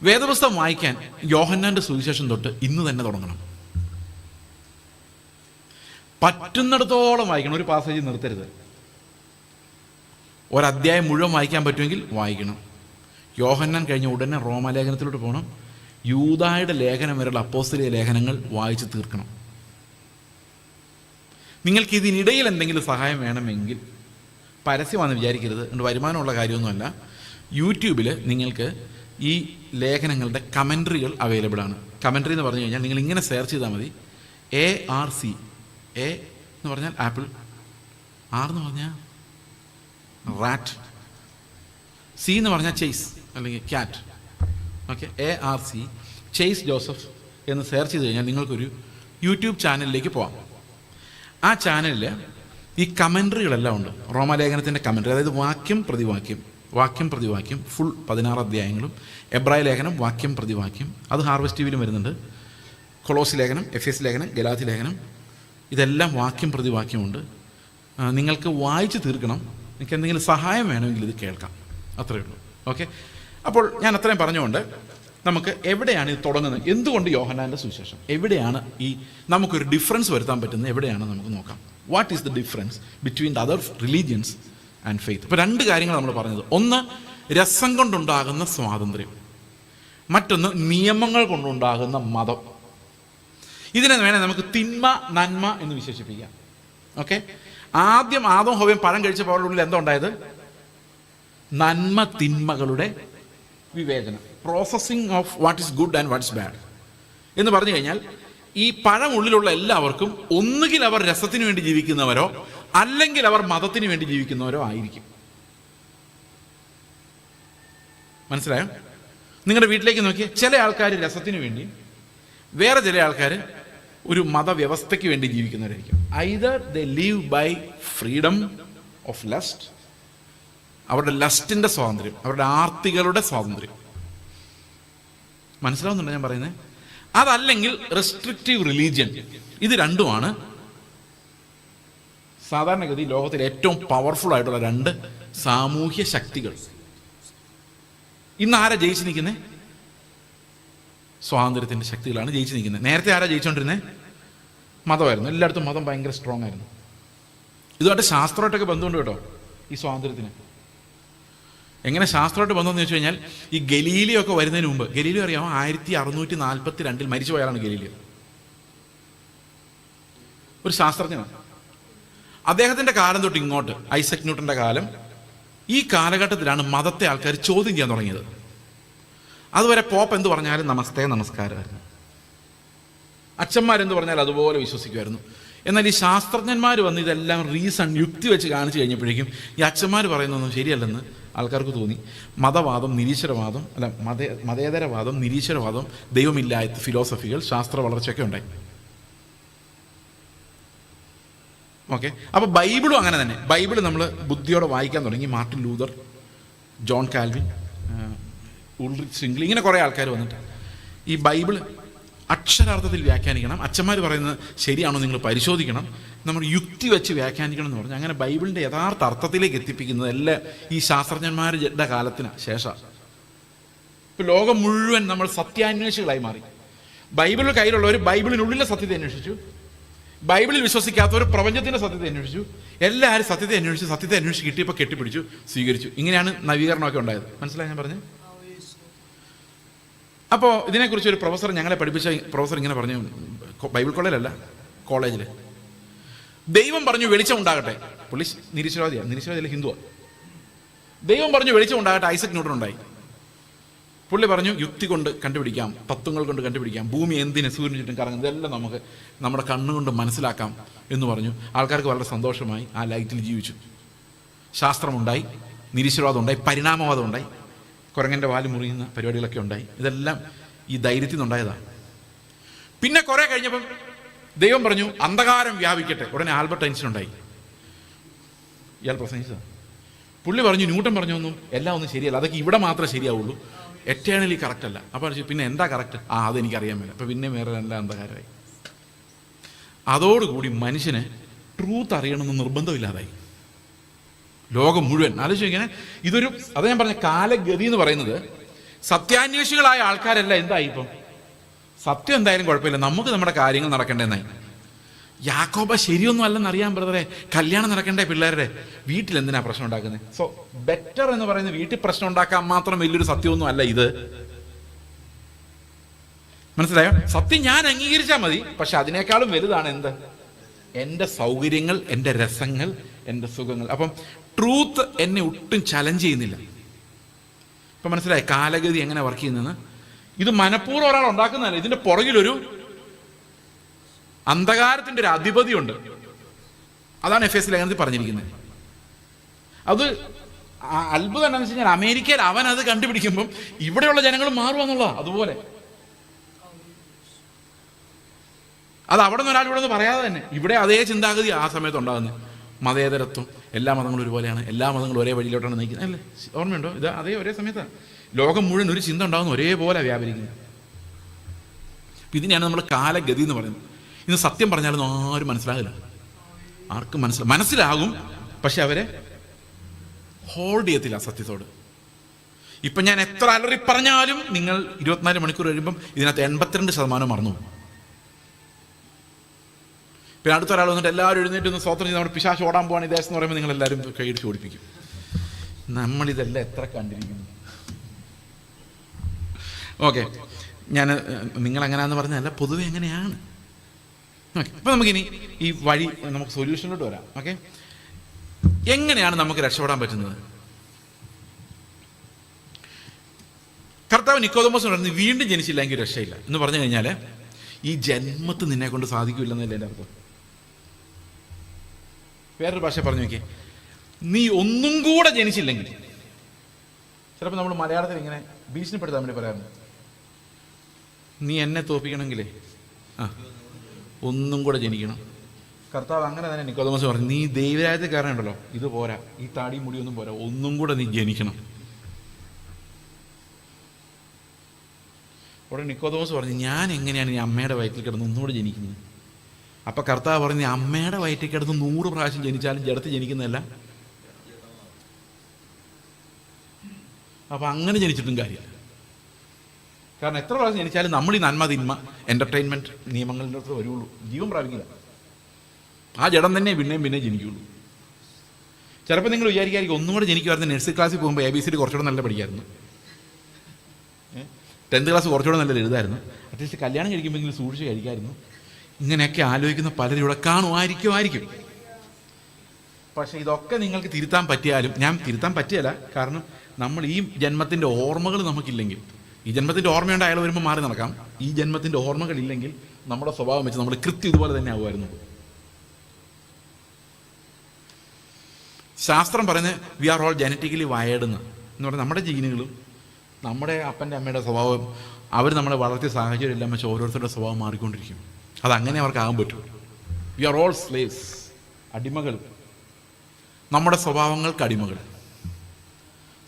വേദപുസ്തകം വായിക്കാൻ യോഹന്നാന്റെ സുവിശേഷം തൊട്ട് ഇന്ന് തന്നെ തുടങ്ങണം. പറ്റുന്നിടത്തോളം വായിക്കണം, ഒരു പാസേജ് നിർത്തരുത്. ഒരധ്യായം മുഴുവൻ വായിക്കാൻ പറ്റുമെങ്കിൽ വായിക്കണം. യോഹന്നാൻ കഴിഞ്ഞ ഉടനെ റോമാലേഖനത്തിലോട്ട് പോകണം. യൂദായുടെ ലേഖനം വരെയുള്ള അപ്പോസ്തലിക ലേഖനങ്ങൾ വായിച്ച് തീർക്കണം. നിങ്ങൾക്ക് ഇതിനിടയിൽ എന്തെങ്കിലും സഹായം വേണമെങ്കിൽ, പരസ്യമാണെന്ന് വിചാരിക്കരുത്, അതുകൊണ്ട് വരുമാനമുള്ള കാര്യമൊന്നുമല്ല, യൂട്യൂബിൽ നിങ്ങൾക്ക് ഈ ലേഖനങ്ങളുടെ കമൻട്രികൾ അവൈലബിൾ ആണ്. കമൻട്രി എന്ന് പറഞ്ഞു കഴിഞ്ഞാൽ നിങ്ങൾ ഇങ്ങനെ സെർച്ച് ചെയ്താൽ മതി. ARC, A എന്ന് പറഞ്ഞാൽ ആപ്പിൾ, R എന്ന് പറഞ്ഞാൽ റാറ്റ്, C എന്ന് പറഞ്ഞാൽ ചേസ് അല്ലെങ്കിൽ cat. Okay, ARC chase Joseph എന്ന് സെർച്ച് ചെയ്ത് കഴിഞ്ഞാൽ നിങ്ങൾക്കൊരു യൂട്യൂബ് ചാനലിലേക്ക് പോകാം. ആ ചാനലിൽ ഈ കമൻട്രികളെല്ലാം ഉണ്ട്. റോമാലേഖനത്തിൻ്റെ കമൻട്രി, അതായത് വാക്യം പ്രതിവാക്യം ഫുൾ 16 അധ്യായങ്ങളും, എബ്രായ ലേഖനം വാക്യം പ്രതിവാക്യം, അത് ഹാർവസ്റ്റ് ടിവിയിലും വരുന്നുണ്ട്. കൊളോസി ലേഖനം, എഫേസ് ലേഖനം, ഗലാത്തി ലേഖനം, ഇതെല്ലാം വാക്യം പ്രതിവാക്യമുണ്ട്. നിങ്ങൾക്ക് വായിച്ച് തീർക്കണം. നിങ്ങൾക്ക് എന്തെങ്കിലും സഹായം വേണമെങ്കിൽ ഇത് കേൾക്കാം, അത്രയേ ഉള്ളൂ. ഓക്കെ, അപ്പോൾ ഞാൻ അത്രയും പറഞ്ഞുകൊണ്ട് നമുക്ക് എവിടെയാണ് ഇത് തുടങ്ങുന്നത്, എന്തുകൊണ്ട് യോഹന്നാൻ്റെ സുവിശേഷം, എവിടെയാണ് ഈ നമുക്കൊരു ഡിഫറൻസ് വരുത്താൻ പറ്റുന്നത്, എവിടെയാണ് നമുക്ക് നോക്കാം. What is the difference between the other religions and faith. ഇപ്പോൾ 2 കാര്യങ്ങൾ നമ്മൾ പറഞ്ഞത്. ഒന്ന്, രസം കൊണ്ടുണ്ടാകുന്ന സ്വാതന്ത്ര്യം. മറ്റൊന്ന്, നിയമങ്ങൾ കൊണ്ടുണ്ടാകുന്ന മതം. ഇതിനെ വേണേൽ നമുക്ക് തിന്മ നന്മ എന്ന് വിശേഷിപ്പിക്കാം. ഓക്കെ, ആദ്യം ആദം ഹവ്വയും പഴം കഴിച്ചപ്പോൾ അവരുടെ ഉള്ളിൽ എന്താ ഉണ്ടായത്? നന്മ തിന്മകളുടെ വിവേചനം, processing of what is good and what is bad എന്ന് പറഞ്ഞു കഴിഞ്ഞാൽ, ഈ പഴം ഉള്ളിലുള്ള എല്ലാവർക്കും ഒന്നുകിൽ അവർ രസത്തിന് വേണ്ടി ജീവിക്കുന്നവരോ അല്ലെങ്കിൽ അവർ മതത്തിന് വേണ്ടി ജീവിക്കുന്നവരോ ആയിരിക്കും. മനസ്സിലായോ? നിങ്ങളുടെ വീട്ടിലേക്ക് നോക്കിയാൽ ചില ആൾക്കാർ രസത്തിന് വേണ്ടി, വേറെ ചില ആൾക്കാർ ഒരു മതവ്യവസ്ഥയ്ക്ക് വേണ്ടി ജീവിക്കുന്നവരായിരിക്കും. Either they live by freedom of lust, അവരുടെ ലസ്റ്റിൻ്റെ സ്വാതന്ത്ര്യം, അവരുടെ ആർത്തികളുടെ സ്വാതന്ത്ര്യം. മനസ്സിലാവുന്നുണ്ടോ ഞാൻ പറയുന്നത്? അതല്ലെങ്കിൽ റെസ്ട്രിക്റ്റീവ് റിലീജിയൻ. ഇത് രണ്ടുമാണ് സാധാരണഗതി ലോകത്തിലെ ഏറ്റവും പവർഫുൾ ആയിട്ടുള്ള 2 സാമൂഹ്യ ശക്തികൾ. ഇന്ന് ആരാ ജയിച്ചു നിൽക്കുന്നത്? സ്വാതന്ത്ര്യത്തിൻ്റെ ശക്തികളാണ് ജയിച്ചു നിൽക്കുന്നത്. നേരത്തെ ആരാ ജയിച്ചുകൊണ്ടിരുന്നത്? മതമായിരുന്നു. എല്ലായിടത്തും മതം ഭയങ്കര സ്ട്രോങ് ആയിരുന്നു. ഇതുമായിട്ട് ശാസ്ത്രമായിട്ടൊക്കെ ബന്ധമുണ്ട് കേട്ടോ ഈ സ്വാതന്ത്ര്യത്തിന്. എങ്ങനെ ശാസ്ത്രമായിട്ട് ബന്ധമെന്ന് വെച്ച് കഴിഞ്ഞാൽ, ഈ ഗലീലിയോ ഒക്കെ വരുന്നതിന് മുമ്പ്, ഗലീലിയോ അറിയാമോ? 1642 മരിച്ചു പോയാലാണ് ഗലീലിയോ. ഒരു ശാസ്ത്രജ്ഞനാണ്. അദ്ദേഹത്തിൻ്റെ കാലം തൊട്ട് ഇങ്ങോട്ട്, ഐസക് ന്യൂട്ടൻ്റെ കാലം, ഈ കാലഘട്ടത്തിലാണ് മതത്തെ ആൾക്കാർ ചോദ്യം ചെയ്യാൻ തുടങ്ങിയത്. അതുവരെ പോപ്പ് എന്ത് പറഞ്ഞാലും നമസ്തേ നമസ്കാരമായിരുന്നു. അച്ഛന്മാരെന്ത് പറഞ്ഞാൽ അതുപോലെ വിശ്വസിക്കുമായിരുന്നു. എന്നാൽ ഈ ശാസ്ത്രജ്ഞന്മാർ വന്ന് ഇതെല്ലാം യുക്തി വെച്ച് കാണിച്ചു കഴിഞ്ഞപ്പോഴേക്കും ഈ അച്ഛന്മാർ പറയുന്നതൊന്നും ശരിയല്ലെന്ന് ആൾക്കാർക്ക് തോന്നി. മതവാദം, നിരീശ്വരവാദം, മതേതരവാദം, നിരീശ്വരവാദം, ദൈവമില്ലാത്ത ഫിലോസഫികൾ, ശാസ്ത്ര വളർച്ചയൊക്കെ ഉണ്ടായി. ഓക്കെ, അപ്പോൾ ബൈബിളും അങ്ങനെ തന്നെ. ബൈബിൾ നമ്മൾ ബുദ്ധിയോടെ വായിക്കാൻ തുടങ്ങി. Martin Luther, John Calvin, Ulrich Zwingli, ഇങ്ങനെ കുറേ ആൾക്കാർ വന്നിട്ട് ഈ ബൈബിൾ അക്ഷരാർത്ഥത്തിൽ വ്യാഖ്യാനിക്കണം. അച്ഛന്മാർ പറയുന്നത് ശരിയാണോ നിങ്ങൾ പരിശോധിക്കണം, നമ്മൾ യുക്തി വെച്ച് വ്യാഖ്യാനിക്കണം എന്ന് പറഞ്ഞു. അങ്ങനെ ബൈബിളിൻ്റെ യഥാർത്ഥ അർത്ഥത്തിലേക്ക് എത്തിപ്പിക്കുന്നത് എല്ലാം ഈ ശാസ്ത്രജ്ഞന്മാരുടെ കാലത്തിന് ശേഷം. ഇപ്പോൾ ലോകം മുഴുവൻ നമ്മൾ സത്യാന്വേഷികളായി മാറി. ബൈബിളിൽ കയ്യിലുള്ളവർ ബൈബിളിനുള്ളിലെ സത്യത്തെ അന്വേഷിച്ചു, ബൈബിളിൽ വിശ്വസിക്കാത്തവർ പ്രപഞ്ചത്തിൻ്റെ സത്യത്തെ അന്വേഷിച്ചു. എല്ലാവരും സത്യത്തെ അന്വേഷിച്ച് കിട്ടിയപ്പോൾ കെട്ടിപ്പിടിച്ചു, സ്വീകരിച്ചു. ഇങ്ങനെയാണ് നവീകരണമൊക്കെ ഉണ്ടായത്. മനസ്സിലായി ഞാൻ പറഞ്ഞത്? അപ്പോൾ ഇതിനെക്കുറിച്ച് ഒരു പ്രൊഫസർ ഞങ്ങളെ പഠിപ്പിച്ച പ്രൊഫസർ ഇങ്ങനെ പറഞ്ഞു, ബൈബിൾ കോളേജിലല്ല, കോളേജിൽ. ദൈവം പറഞ്ഞു വെളിച്ചം ഉണ്ടാകട്ടെ. പുള്ളി നിരീശ്വരവാദിയാണ്, ഹിന്ദുവാണ്. ദൈവം പറഞ്ഞു വെളിച്ചം ഉണ്ടാകട്ടെ, ഐസക് ന്യൂട്ടൺ ഉണ്ടായി. പുള്ളി പറഞ്ഞു യുക്തി കൊണ്ട് കണ്ടുപിടിക്കാം, തത്വങ്ങൾ കൊണ്ട് കണ്ടുപിടിക്കാം, ഭൂമി എന്തിന് സൂര്യന് ചുറ്റും കറങ്ങുന്നത് ഇതെല്ലാം നമുക്ക് നമ്മുടെ കണ്ണുകൊണ്ട് മനസ്സിലാക്കാം എന്ന് പറഞ്ഞു. ആൾക്കാർക്ക് വളരെ സന്തോഷമായി, ആ ലൈറ്റിൽ ജീവിച്ചു. ശാസ്ത്രമുണ്ടായി, നിരീശ്വരവാദം ഉണ്ടായി, പരിണാമവാദം ഉണ്ടായി, കുരങ്ങൻ്റെ വാല് മുറിയുന്ന പരിപാടികളൊക്കെ ഉണ്ടായി. ഇതെല്ലാം ഈ ധൈര്യത്തിൽ നിന്നുണ്ടായതാണ്. പിന്നെ കുറെ കഴിഞ്ഞപ്പം ദൈവം പറഞ്ഞു അന്ധകാരം വ്യാപിക്കട്ടെ. ഉടനെ ആൽബർട്ട് ഐൻസ്റ്റീൻ ഉണ്ടായി. ഇയാൾ പ്രസംഗിച്ചതാണ്. പുള്ളി പറഞ്ഞു ന്യൂട്ടൺ പറഞ്ഞൊന്നും എല്ലാം ഒന്നും ശരിയല്ല, അതൊക്കെ ഇവിടെ മാത്രമേ ശരിയാവുള്ളൂ, എറ്റേണലി കറക്റ്റ് അല്ല. അപ്പോൾ പിന്നെ എന്താ കറക്റ്റ്? അതെനിക്കറിയാൻ മേല. അപ്പോൾ പിന്നെ വേറെ എല്ലാം അന്ധകാരമായി. അതോടുകൂടി മനുഷ്യന് ട്രൂത്ത് അറിയണമെന്ന് നിർബന്ധമില്ലാതായി. ലോകം മുഴുവൻ ആലോചിച്ചിങ്ങനെ ഇതൊരു അത് ഞാൻ പറഞ്ഞ കാലഗതി എന്ന് പറയുന്നത്, സത്യാന്വേഷികളായ ആൾക്കാരല്ല എന്തായി ഇപ്പം സത്യം എന്തായാലും കുഴപ്പമില്ല, നമുക്ക് നമ്മുടെ കാര്യങ്ങൾ നടക്കേണ്ടതെന്നായി. യാക്കോബ ശരിയൊന്നും അല്ലെന്ന് അറിയാൻ ബ്രദറെ, കല്യാണം നടക്കണ്ടേ പിള്ളേരുടെ, വീട്ടിൽ എന്തിനാ പ്രശ്നം ഉണ്ടാക്കുന്നത്? സോ ബെറ്റർ എന്ന് പറയുന്നത് വീട്ടിൽ പ്രശ്നം ഉണ്ടാക്കാൻ മാത്രം വലിയൊരു സത്യമൊന്നും അല്ല ഇത്. മനസ്സിലായോ? സത്യം ഞാൻ അംഗീകരിച്ചാൽ മതി, പക്ഷെ അതിനേക്കാളും വലുതാണ് എന്ത്? എൻ്റെ സൗകര്യങ്ങൾ, എൻ്റെ രസങ്ങൾ, എൻ്റെ സുഖങ്ങൾ. അപ്പം ട്രൂത്ത് എന്നെ ഒട്ടും ചലഞ്ച് ചെയ്യുന്നില്ല. ഇപ്പം മനസ്സിലായി കാലഗതി എങ്ങനെ വർക്ക് ചെയ്യുന്നതെന്ന്. ഇത് മനഃപൂർവ്വം ഒരാൾ ഉണ്ടാക്കുന്നതല്ല, ഇതിന്റെ പുറകിലൊരു അന്ധകാരത്തിന്റെ ഒരു അധിപതിയുണ്ട്. അതാണ് എഫേസ്യ ലേഖനത്തിൽ പറഞ്ഞിരിക്കുന്നത്. അത് അത്ഭുതം എന്താണെന്ന് വെച്ച് കഴിഞ്ഞാൽ അമേരിക്കയിൽ അവൻ അത് കണ്ടുപിടിക്കുമ്പം ഇവിടെയുള്ള ജനങ്ങൾ മാറുക അതുപോലെ അത് അവിടെ നിന്ന് ഒരാൾ ഇവിടെ നിന്ന് പറയാതെ തന്നെ ഇവിടെ അതേ ചിന്താഗതി ആ സമയത്ത് ഉണ്ടാകുന്നത്. മതേതരത്വം, എല്ലാ മതങ്ങളും ഒരുപോലെയാണ്, എല്ലാ മതങ്ങളും ഒരേ വഴിയിലോട്ടാണ് നയിക്കുന്നത് അല്ലേ? ഓർമ്മയുണ്ടോ? ഇത് അതേ ഒരേ സമയത്താണ് ലോകം മുഴുവൻ ഒരു ചിന്ത ഉണ്ടാകുന്ന ഒരേപോലെ വ്യാപരിക്കുന്നത്. ഇതിനെയാണ് നമ്മൾ കാലഗതി എന്ന് പറയുന്നത്. ഇന്ന് സത്യം പറഞ്ഞാലും ആരും മനസ്സിലാകില്ല, ആർക്കും മനസ്സിലാകും, പക്ഷെ അവരെ ഹോൾഡ് ചെയ്യത്തില്ല സത്യത്തോട്. ഇപ്പം ഞാൻ എത്ര അലറി പറഞ്ഞാലും നിങ്ങൾ 24 മണിക്കൂർ കഴിയുമ്പം ഇതിനകത്ത് 82% മറന്നു. പിന്നെ അടുത്തൊരാൾ വന്നിട്ട് എല്ലാവരും എഴുന്നേറ്റ് ഒന്ന് സ്വതന്ത്രം ചെയ്ത് നമ്മുടെ പിശാച് ഓടാൻ പോകാൻ ഈ ദേശം എന്ന് പറയുമ്പോൾ നിങ്ങൾ എല്ലാവരും കൈയടിച്ച് ഓടിപ്പിക്കും. നമ്മളിതെല്ലാം എത്ര കണ്ടിരിക്കുന്നു. ഓക്കെ, ഞാൻ നിങ്ങളെങ്ങനെയാണെന്ന് പറഞ്ഞതല്ല, പൊതുവെ എങ്ങനെയാണ്. ഓക്കെ, അപ്പോൾ നമുക്കിനി ഈ വഴി നമുക്ക് സൊല്യൂഷനിലോട്ട് വരാം. ഓക്കെ, എങ്ങനെയാണ് നമുക്ക് രക്ഷപ്പെടാൻ പറ്റുന്നത്? കർത്താവ് നിക്കോദെമോസ് പറഞ്ഞു വീണ്ടും ജനിച്ചില്ലെങ്കിൽ രക്ഷയില്ല എന്ന് പറഞ്ഞു കഴിഞ്ഞാൽ ഈ ജന്മത്ത് നിന്നെ കൊണ്ട് സാധിക്കില്ലെന്നല്ലേ എൻ്റെ അർത്ഥം. വേറൊരു ഭാഷ പറഞ്ഞു നോക്കിയേ, നീ ഒന്നും കൂടെ ജനിച്ചില്ലെങ്കിൽ. ചിലപ്പോൾ നമ്മൾ മലയാളത്തിൽ ഇങ്ങനെ ഭീഷണിപ്പെടുത്താൻ വേണ്ടി പറയാറുണ്ട്, നീ എന്നെ തോപ്പിക്കണമെങ്കിലേ ഒന്നും കൂടെ ജനിക്കണം. കർത്താവ് അങ്ങനെ തന്നെ നിക്കോദെമോസ് പറഞ്ഞു, നീ ദൈവരാജ്യത്തിൽ കയറാനുണ്ടല്ലോ, ഇത് പോരാ, ഈ താടി മുടിയൊന്നും പോരാ, ഒന്നും കൂടെ നീ ജനിക്കണം. ഉടനെ നിക്കോദെമോസ് പറഞ്ഞു, ഞാൻ എങ്ങനെയാണ് ഈ അമ്മയുടെ വയറ്റിൽ കിടന്ന് ഒന്നുകൂടെ ജനിക്കുന്നത്? അപ്പം കർത്താവ് പറഞ്ഞു, അമ്മയുടെ വയറ്റിൽ കിടന്ന് 100 പ്രാവശ്യം ജനിച്ചാലും ജഡത്തിൽ ജനിക്കുന്നതല്ല. അപ്പം അങ്ങനെ ജനിച്ചിട്ടും കാര്യമില്ല. കാരണം എത്ര പ്രാവശ്യം ജനിച്ചാലും നമ്മൾ ഈ നന്മ തിന്മ എൻ്റർടൈൻമെൻറ്റ് നിയമങ്ങളുടെ അടുത്ത് വരുള്ളൂ, ജീവൻ പ്രാപിക്കില്ല. ആ ജഡം തന്നെ പിന്നെയും ജനിക്കുള്ളൂ. ചിലപ്പോൾ നിങ്ങൾ വിചാരിക്കായിരിക്കും ഒന്നും കൂടെ ജനിക്കുമായിരുന്നു, നഴ്സറി ക്ലാസ്സിൽ പോകുമ്പോൾ ABCD കുറച്ചുകൂടെ നല്ല പഠിക്കായിരുന്നു, 10th ക്ലാസ് കുറച്ചുകൂടെ നല്ല എഴുതായിരുന്നു, അറ്റ്ലീസ്റ്റ് കല്യാണം കഴിക്കുമ്പോൾ സൂക്ഷിച്ച് കഴിക്കായിരുന്നു. ഇങ്ങനെയൊക്കെ ആലോചിക്കുന്ന പലരും ഇവിടെ കാണുമായിരിക്കും. പക്ഷേ ഇതൊക്കെ നിങ്ങൾക്ക് തിരുത്താൻ പറ്റിയാലും, ഞാൻ തിരുത്താൻ പറ്റിയല്ല, കാരണം നമ്മൾ ഈ ജന്മത്തിൻ്റെ ഓർമ്മകൾ നമുക്കില്ലെങ്കിൽ, ഈ ജന്മത്തിൻ്റെ ഓർമ്മയുണ്ട് അയാൾ വരുമ്പോൾ മാറി നടക്കാം, ഈ ജന്മത്തിൻ്റെ ഓർമ്മകളില്ലെങ്കിൽ നമ്മുടെ സ്വഭാവം വെച്ച് നമ്മൾ കൃത്യം ഇതുപോലെ തന്നെ ആവുമായിരുന്നു. ശാസ്ത്രം പറയുന്നത് we are all genetically wired എന്ന് പറഞ്ഞാൽ നമ്മുടെ ജീനുകളും നമ്മുടെ അപ്പൻ്റെ അമ്മയുടെ സ്വഭാവം അവർ നമ്മളെ വളർത്തിയ സാഹചര്യം എല്ലാം വെച്ച് ഓരോരുത്തരുടെ സ്വഭാവം മാറിക്കൊണ്ടിരിക്കും. അതങ്ങനെ അവർക്കാകാൻ പറ്റും. വി ആർ ഓൾ സ്ലേവ്സ്, അടിമകൾ, നമ്മുടെ സ്വഭാവങ്ങൾക്ക് അടിമകൾ,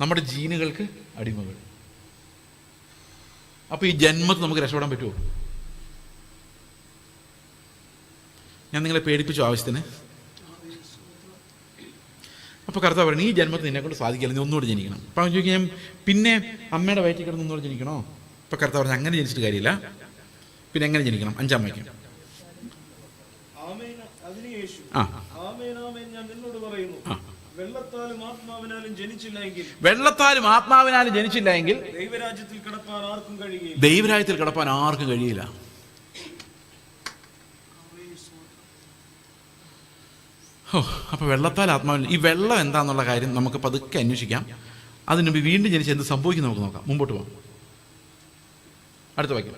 നമ്മുടെ ജീനുകൾക്ക് അടിമകൾ. അപ്പോൾ ഈ ജന്മത്തിൽ നമുക്ക് രക്ഷപ്പെടാൻ പറ്റുമോ? ഞാൻ നിങ്ങളെ പേടിപ്പിച്ചു ആവശ്യത്തിന്. അപ്പോൾ കർത്താവ് പറഞ്ഞു, ഈ ജന്മത്തിൽ നിന്നെക്കൊണ്ട് സാധിക്കില്ല, നീ ഒന്നുകൂടെ ജനിക്കണം. അപ്പോൾ അവൻ ചോദിക്കാം, പിന്നെ അമ്മയുടെ വയറ്റിൽ കിടന്ന് ഒന്നുകൂടെ ജനിക്കണോ? അപ്പോൾ കർത്താവ് പറഞ്ഞു, അങ്ങനെ ജനിച്ചിട്ട് കാര്യമില്ല, പിന്നെ എങ്ങനെ ജനിക്കണം? 5-ാം വാക്യം. വെള്ളത്താലും ആത്മാവിനാലും ജനിച്ചില്ല എങ്കിൽ ദൈവരാജ്യത്തിൽ കിടപ്പാൻ ആർക്കും കഴിയില്ല. അപ്പോൾ വെള്ളത്താൽ ആത്മാവിൽ, ഈ വെള്ളം എന്താണെന്നുള്ള കാര്യം നമുക്ക് പതുക്കെ അന്വേഷിക്കാം. അതിന് മുമ്പ് വീണ്ടും ജനിച്ച് എന്ത് സംഭവിക്കും നമുക്ക് നോക്കാം. മുമ്പോട്ട് പോകാം. അടുത്ത വാക്യം.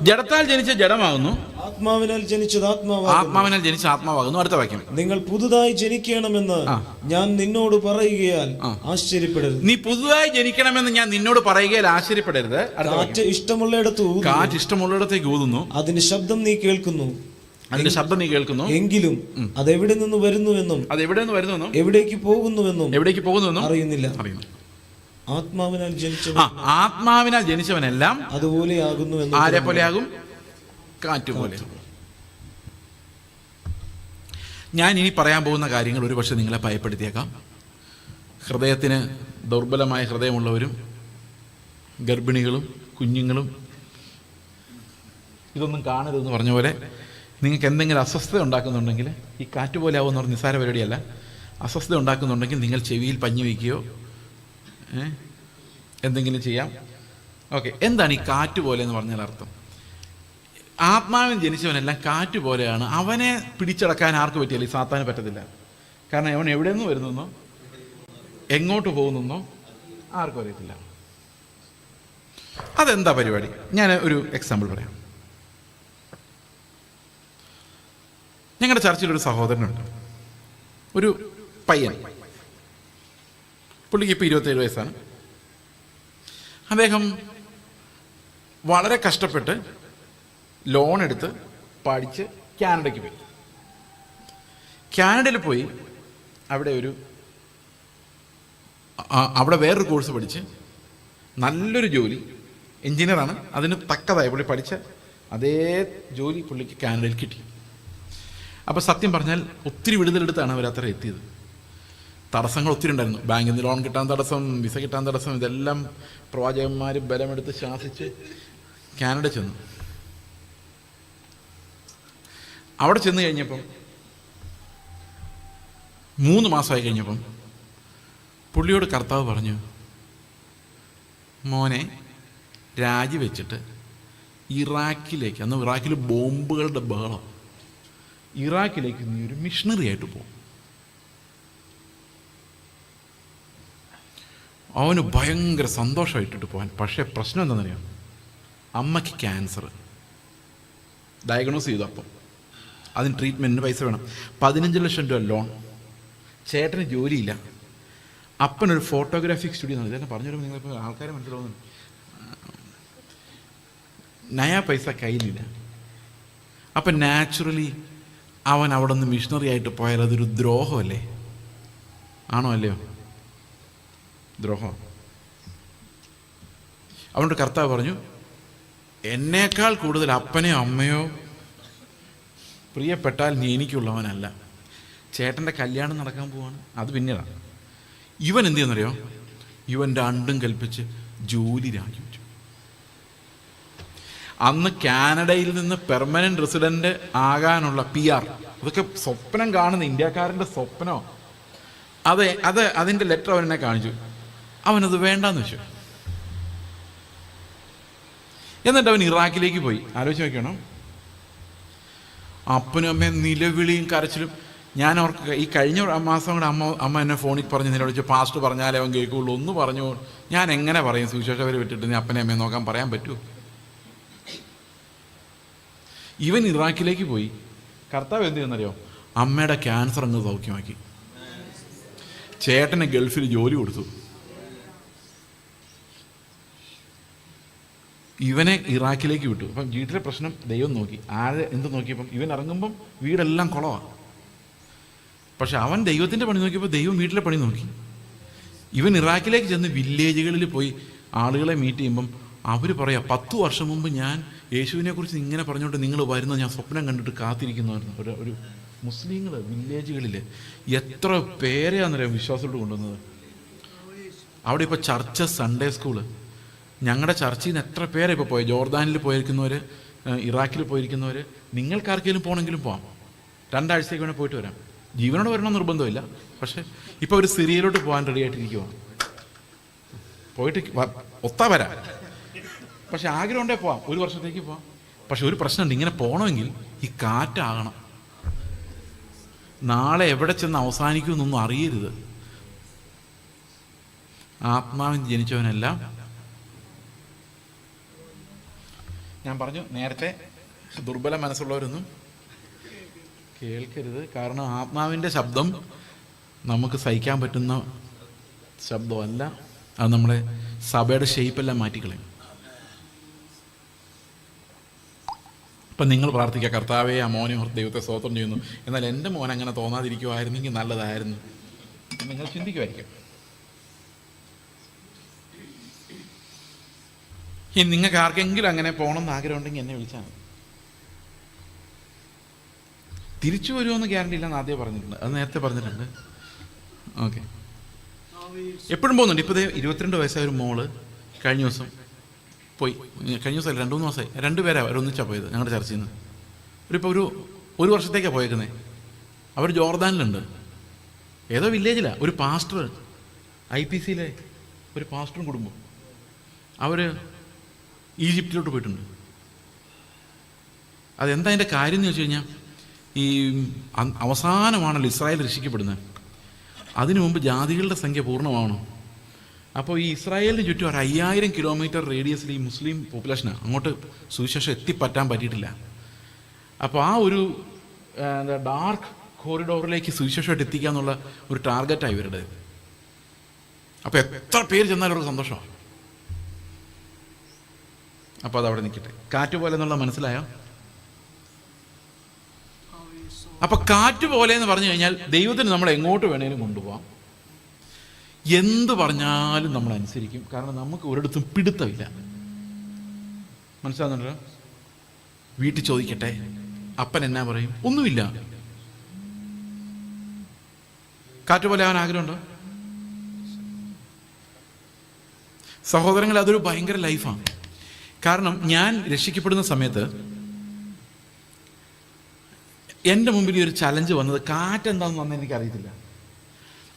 ജഡത്താൽ ജനിച്ച ജഡമാകുന്നു, ആത്മാവിനാൽ ജനിച്ചത് ആത്മാവിനാൽ ജനിച്ച ആത്മാവാകുന്നു. അടുത്ത വാക്യം. നിങ്ങൾ പുതുതായി ജനിക്കണമെന്ന് ഞാൻ നിന്നോട് പറയുകയാൽ ആശ്ചര്യപ്പെടരുത്. നീ പുതുതായി ജനിക്കണമെന്ന് ഞാൻ നിന്നോട് പറയുകയാൽ ആശ്ചര്യപ്പെടരുത്. കാറ്റ് ഇഷ്ടമുള്ളിടത്ത് കാറ്റ് ഇഷ്ടമുള്ളിടത്തേക്ക് ഊതുന്നു, അതിന്റെ ശബ്ദം നീ കേൾക്കുന്നു, അതിന്റെ ശബ്ദം നീ കേൾക്കുന്നു, എങ്കിലും അതെവിടെ നിന്ന് വരുന്നുവെന്നും എവിടേക്ക് പോകുന്നുവെന്നും അറിയുന്നില്ല. ആത്മാവിനാൽ ജനിച്ചവനെല്ലാം അതുപോലെയാകുന്നു. ആരെ പോലെയാകും? കാറ്റ് പോലെ. ഞാൻ ഇനി പറയാൻ പോകുന്ന കാര്യങ്ങൾ ഒരു പക്ഷെ നിങ്ങളെ ഭയപ്പെടുത്തിയേക്കാം. ഹൃദയത്തിന് ദുർബലമായ ഹൃദയമുള്ളവരും ഗർഭിണികളും കുഞ്ഞുങ്ങളും ഇതൊന്നും കാണരുതെന്ന് പറഞ്ഞ പോലെ നിങ്ങൾക്ക് എന്തെങ്കിലും അസ്വസ്ഥത ഉണ്ടാക്കുന്നുണ്ടെങ്കിൽ, ഈ കാറ്റ് പോലെ ആവുമെന്ന് പറഞ്ഞ നിസ്സാര പരിപാടിയല്ല, അസ്വസ്ഥത ഉണ്ടാക്കുന്നുണ്ടെങ്കിൽ നിങ്ങൾ ചെവിയിൽ പഞ്ഞി വയ്ക്കുകയോ എന്തെങ്കിലും ചെയ്യാം. ഓക്കെ, എന്താണ് ഈ കാറ്റ് പോലെ എന്ന് പറഞ്ഞാൽ അർത്ഥം? ആത്മാവിൽ ജനിച്ചവനെല്ലാം കാറ്റ് പോലെയാണ്. അവനെ പിടിച്ചടക്കാൻ ആർക്ക് പറ്റിയാലും ഈ സാത്താന് പറ്റത്തില്ല. കാരണം അവൻ എവിടെ നിന്ന് വരുന്നെന്നോ എങ്ങോട്ട് പോകുന്നെന്നോ ആർക്കും അറിയത്തില്ല. അതെന്താ പരിപാടി? ഞാൻ ഒരു എക്സാമ്പിൾ പറയാം. ഞങ്ങളുടെ ചർച്ചിലൊരു സഹോദരനുണ്ട്, ഒരു പയ്യൻ. പുള്ളിക്ക് ഇപ്പോൾ 27 വയസ്സാണ്. അദ്ദേഹം വളരെ കഷ്ടപ്പെട്ട് ലോൺ എടുത്ത് പഠിച്ച് കാനഡയ്ക്ക് പോയി. കാനഡയിൽ പോയി അവിടെ വേറൊരു കോഴ്സ് പഠിച്ച് നല്ലൊരു ജോലി, എൻജിനീയറാണ്, അതിന് തക്കതായി പുള്ളി പഠിച്ച അതേ ജോലി പുള്ളിക്ക് കാനഡയിൽ കിട്ടി. അപ്പോൾ സത്യം പറഞ്ഞാൽ ഒത്തിരി വിടുതലെടുത്താണ് അവർ അത്ര എത്തിയത്. തടസ്സങ്ങൾ ഒത്തിരി ഉണ്ടായിരുന്നു. ബാങ്കിൽ നിന്ന് ലോൺ കിട്ടാൻ തടസ്സം, വിസ കിട്ടാൻ തടസ്സം, ഇതെല്ലാം പ്രവാചകന്മാർ ബലമെടുത്ത് ശാസിച്ച് കാനഡ ചെന്നു. അവിടെ ചെന്ന് കഴിഞ്ഞപ്പം 3 മാസമായി കഴിഞ്ഞപ്പം പുള്ളിയോട് കർത്താവ് പറഞ്ഞു, മോനെ രാജിവെച്ചിട്ട് ഇറാഖിലേക്ക്, അന്ന് ഇറാഖിൽ ബോംബുകളുടെ ബഹളം, ഇറാഖിലേക്ക് നീ ഒരു മിഷണറി ആയിട്ട് പോകും. അവന് ഭയങ്കര സന്തോഷമായിട്ടിട്ട് പോകാൻ. പക്ഷേ പ്രശ്നം എന്താണെന്നറിയാം? അമ്മയ്ക്ക് ക്യാൻസർ ഡയഗ്നോസ് ചെയ്തു. അപ്പം അതിന് ട്രീറ്റ്മെൻറ്റിന് പൈസ വേണം. 15 ലക്ഷം രൂപ ലോൺ. ചേട്ടന് ജോലിയില്ല. അപ്പനൊരു ഫോട്ടോഗ്രാഫിക് സ്റ്റുഡിയോ നടത്തി. ഇതെന്നെ പറഞ്ഞു വരുമ്പോൾ നിങ്ങളിപ്പോൾ ആൾക്കാരെ മനസ്സിലാവുന്നു. നയാ പൈസ കയ്യിലില്ല. അപ്പം നാച്ചുറലി അവൻ അവിടെ നിന്ന് മിഷണറി ആയിട്ട് പോയാൽ അതൊരു ദ്രോഹമല്ലേ? ആണോ അല്ലയോ? ദ്രോഹം. അവനോട് കർത്താവ് പറഞ്ഞു, എന്നേക്കാൾ കൂടുതൽ അപ്പനെയോ അമ്മയോ പ്രിയപ്പെട്ടാൽ നീ എനിക്കുള്ളവനല്ല. ചേട്ടൻ്റെ കല്യാണം നടക്കാൻ പോവാണ്, അത് പിന്നീടാണ്. ഇവൻ എന്ത് ചെയ്യുന്നറിയോ? ഇവൻ രണ്ടും കൽപ്പിച്ച് ജോലി രാജിവെച്ചു. അന്ന് കാനഡയിൽ നിന്ന് പെർമനന്റ് റെസിഡന്റ് ആകാനുള്ള PR, അതൊക്കെ സ്വപ്നം കാണുന്ന ഇന്ത്യക്കാരൻ്റെ സ്വപ്നോ. അതിൻ്റെ ലെറ്റർ അവനെന്നെ കാണിച്ചു. അവനത് വേണ്ടാന്ന് വെച്ചു. എന്നിട്ട് അവൻ ഇറാഖിലേക്ക് പോയി. ആലോചിച്ച് നോക്കണം. അപ്പനും അമ്മയും നിലവിളിയും കരച്ചിലും. ഞാൻ അവർക്ക് ഈ കഴിഞ്ഞ മാസം കൂടെ അമ്മ എന്നെ ഫോണിൽ പറഞ്ഞ് നിലവിളിച്ച്, പാസ്റ്റ് പറഞ്ഞാലേ അവൻ കേൾക്കുള്ളൂ, ഒന്ന് പറഞ്ഞു. ഞാൻ എങ്ങനെ പറയും? സുവിശേഷകരെ വിട്ടിട്ട് നീ അപ്പനെ അമ്മയെ നോക്കാൻ പറയാൻ പറ്റുമോ? ഇവൻ ഇറാഖിലേക്ക് പോയി. കർത്താവ് എന്ത് ചെയ്യുന്നറിയോ? അമ്മയുടെ ക്യാൻസർ അങ്ങ് സൗഖ്യമാക്കി. ചേട്ടന് ഗൾഫിൽ ജോലി കൊടുത്തു. ഇവനെ ഇറാഖിലേക്ക് വിട്ടു. അപ്പം വീട്ടിലെ പ്രശ്നം ദൈവം നോക്കി. എന്ത് നോക്കിയപ്പം ഇവൻ ഇറങ്ങുമ്പം വീടെല്ലാം കുളമാണ്. പക്ഷെ അവൻ ദൈവത്തിൻ്റെ പണി നോക്കിയപ്പോൾ ദൈവം വീട്ടിലെ പണി നോക്കി. ഇവൻ ഇറാഖിലേക്ക് ചെന്ന് വില്ലേജുകളിൽ പോയി ആളുകളെ മീറ്റ് ചെയ്യുമ്പം അവർ പറയാം, 10 വർഷം മുമ്പ് ഞാൻ യേശുവിനെ കുറിച്ച് ഇങ്ങനെ പറഞ്ഞുകൊണ്ട് നിങ്ങൾ വരുന്നത് ഞാൻ സ്വപ്നം കണ്ടിട്ട് കാത്തിരിക്കുന്നതായിരുന്നു. ഒരു മുസ്ലിങ്ങൾ വില്ലേജുകളിൽ എത്ര പേരെയാണെന്നറിയാം വിശ്വാസത്തോട് കൊണ്ടുവന്നത്. അവിടെ ഇപ്പോൾ ചർച്ച്, സൺഡേ സ്കൂള്. ഞങ്ങളുടെ ചർച്ചിൽ നിന്ന് എത്ര പേരെ ഇപ്പോൾ പോയി. ജോർദാനിൽ പോയിരിക്കുന്നവർ, ഇറാഖിൽ പോയിരിക്കുന്നവർ. നിങ്ങൾക്കാർക്കെങ്കിലും പോകണമെങ്കിലും പോകാം. 2 ആഴ്ചയ്ക്ക് വേണേൽ പോയിട്ട് വരാം. ജീവനോട് വരണമെന്ന് നിർബന്ധമില്ല. പക്ഷേ ഇപ്പോൾ അവർ സിറിയയിലോട്ട് പോകാൻ റെഡി ആയിട്ടിരിക്കുവാണ്. പോയിട്ട് ഒത്താ വരാം. പക്ഷെ ആഗ്രഹം ഉണ്ടേ പോവാം, 1 വർഷത്തേക്ക് പോവാം. പക്ഷെ ഒരു പ്രശ്നമുണ്ട്, ഇങ്ങനെ പോകണമെങ്കിൽ ഈ കാറ്റാകണം. നാളെ എവിടെ ചെന്ന് അവസാനിക്കുമെന്നൊന്നും അറിയരുത്. ആത്മാവിൽ ജനിച്ചവനെല്ലാം, ഞാൻ പറഞ്ഞു നേരത്തെ, ദുർബല മനസ്സുള്ളവരൊന്നും കേൾക്കരുത്. കാരണം ആത്മാവിൻ്റെ ശബ്ദം നമുക്ക് സഹിക്കാൻ പറ്റുന്ന ശബ്ദമല്ല. അത് നമ്മളെ സഭയുടെ ഷേപ്പെല്ലാം മാറ്റിക്കളയും. ഇപ്പം നിങ്ങൾ പ്രാർത്ഥിക്കുക, കർത്താവേ ആ മോനെ ഓർത്ത് ദൈവത്തെ സ്തോത്രം ചെയ്യുന്നു, എന്നാൽ എൻ്റെ മോൻ അങ്ങനെ തോന്നാതിരിക്കുമായിരുന്നെങ്കിൽ നല്ലതായിരുന്നു. നിങ്ങൾ ചിന്തിക്കുമായിരിക്കും. ഇനി നിങ്ങൾക്ക് ആർക്കെങ്കിലും അങ്ങനെ പോകണമെന്ന് ആഗ്രഹമുണ്ടെങ്കിൽ എന്നെ വിളിച്ചാൽ മതി. തിരിച്ചു വരുമോയെന്ന് ഗ്യാരണ്ടി ഇല്ലെന്ന് ആദ്യം പറഞ്ഞിട്ടുണ്ട്, അത് നേരത്തെ പറഞ്ഞിട്ടുണ്ട്. ഓക്കെ, എപ്പോഴും പോകുന്നുണ്ട്. ഇപ്പോൾ 22 വയസ്സായ ഒരു മോള് കഴിഞ്ഞ ദിവസം പോയി. കഴിഞ്ഞ ദിവസമല്ല, 2-3 മാസമായി. 2 പേരാണ് അവരൊന്നിച്ചാണ് പോയത് ഞങ്ങളുടെ ചർച്ചയിൽ നിന്ന്. ഇപ്പോൾ ഒരു വർഷത്തേക്കാണ് പോയേക്കുന്നത്. അവർ ജോർദാനിലുണ്ട്, ഏതോ വില്ലേജിലാണ്. ഒരു പാസ്റ്റർ, IPCയിലെ ഒരു പാസ്റ്ററും കുടുംബം, അവർ ഈജിപ്തിലോട്ട് പോയിട്ടുണ്ട്. അതെന്താ അതിൻ്റെ കാര്യം എന്ന് വെച്ച് കഴിഞ്ഞാൽ, ഈ അവസാനമാണല്ലോ ഇസ്രായേൽ രക്ഷിക്കപ്പെടുന്നത്. അതിനു മുമ്പ് ജാതികളുടെ സംഖ്യ പൂർണ്ണമാവണം. അപ്പോൾ ഈ ഇസ്രായേലിന് ചുറ്റും ഒരു 5000 കിലോമീറ്റർ റേഡിയസിൽ ഈ മുസ്ലിം പോപ്പുലേഷനാണ്. അങ്ങോട്ട് സുവിശേഷം എത്തിപ്പറ്റാൻ പറ്റിയിട്ടില്ല. അപ്പോൾ ആ ഒരു ഡാർക്ക് കോറിഡോറിലേക്ക് സുവിശേഷമായിട്ട് എത്തിക്കുക എന്നുള്ള ഒരു ടാർഗറ്റാണ് ഇവരുടെ. അപ്പോൾ എത്ര പേര് ചെന്നാലും അവർക്ക് സന്തോഷമാണ്. അപ്പോൾ അതവിടെ നിൽക്കട്ടെ. കാറ്റ് പോലെ എന്നുള്ള മനസ്സിലായോ? അപ്പോൾ കാറ്റ് പോലെ എന്ന് പറഞ്ഞു കഴിഞ്ഞാൽ ദൈവത്തിന് നമ്മൾ എങ്ങോട്ട് വേണേലും കൊണ്ടുപോകാം. എന്ത് പറഞ്ഞാലും നമ്മൾ അനുസരിക്കും. കാരണം നമുക്ക് ഒരിടത്തും പിടുത്തമില്ല. മനസ്സിലാകുന്നുണ്ടല്ലോ? വീട്ടിൽ ചോദിക്കട്ടെ, അപ്പൻ എന്നാ പറയും? ഒന്നുമില്ല. കാറ്റ് പോലെ ആവാൻ ആഗ്രഹമുണ്ടോ? സഹോദരങ്ങൾ, അതൊരു ഭയങ്കര ലൈഫാണ്. കാരണം ഞാൻ രക്ഷിക്കപ്പെടുന്ന സമയത്ത് എൻ്റെ മുമ്പിൽ ഈ ഒരു ചലഞ്ച് വന്നത്, കാറ്റെന്താണെന്ന് അന്ന് എനിക്കറിയത്തില്ല.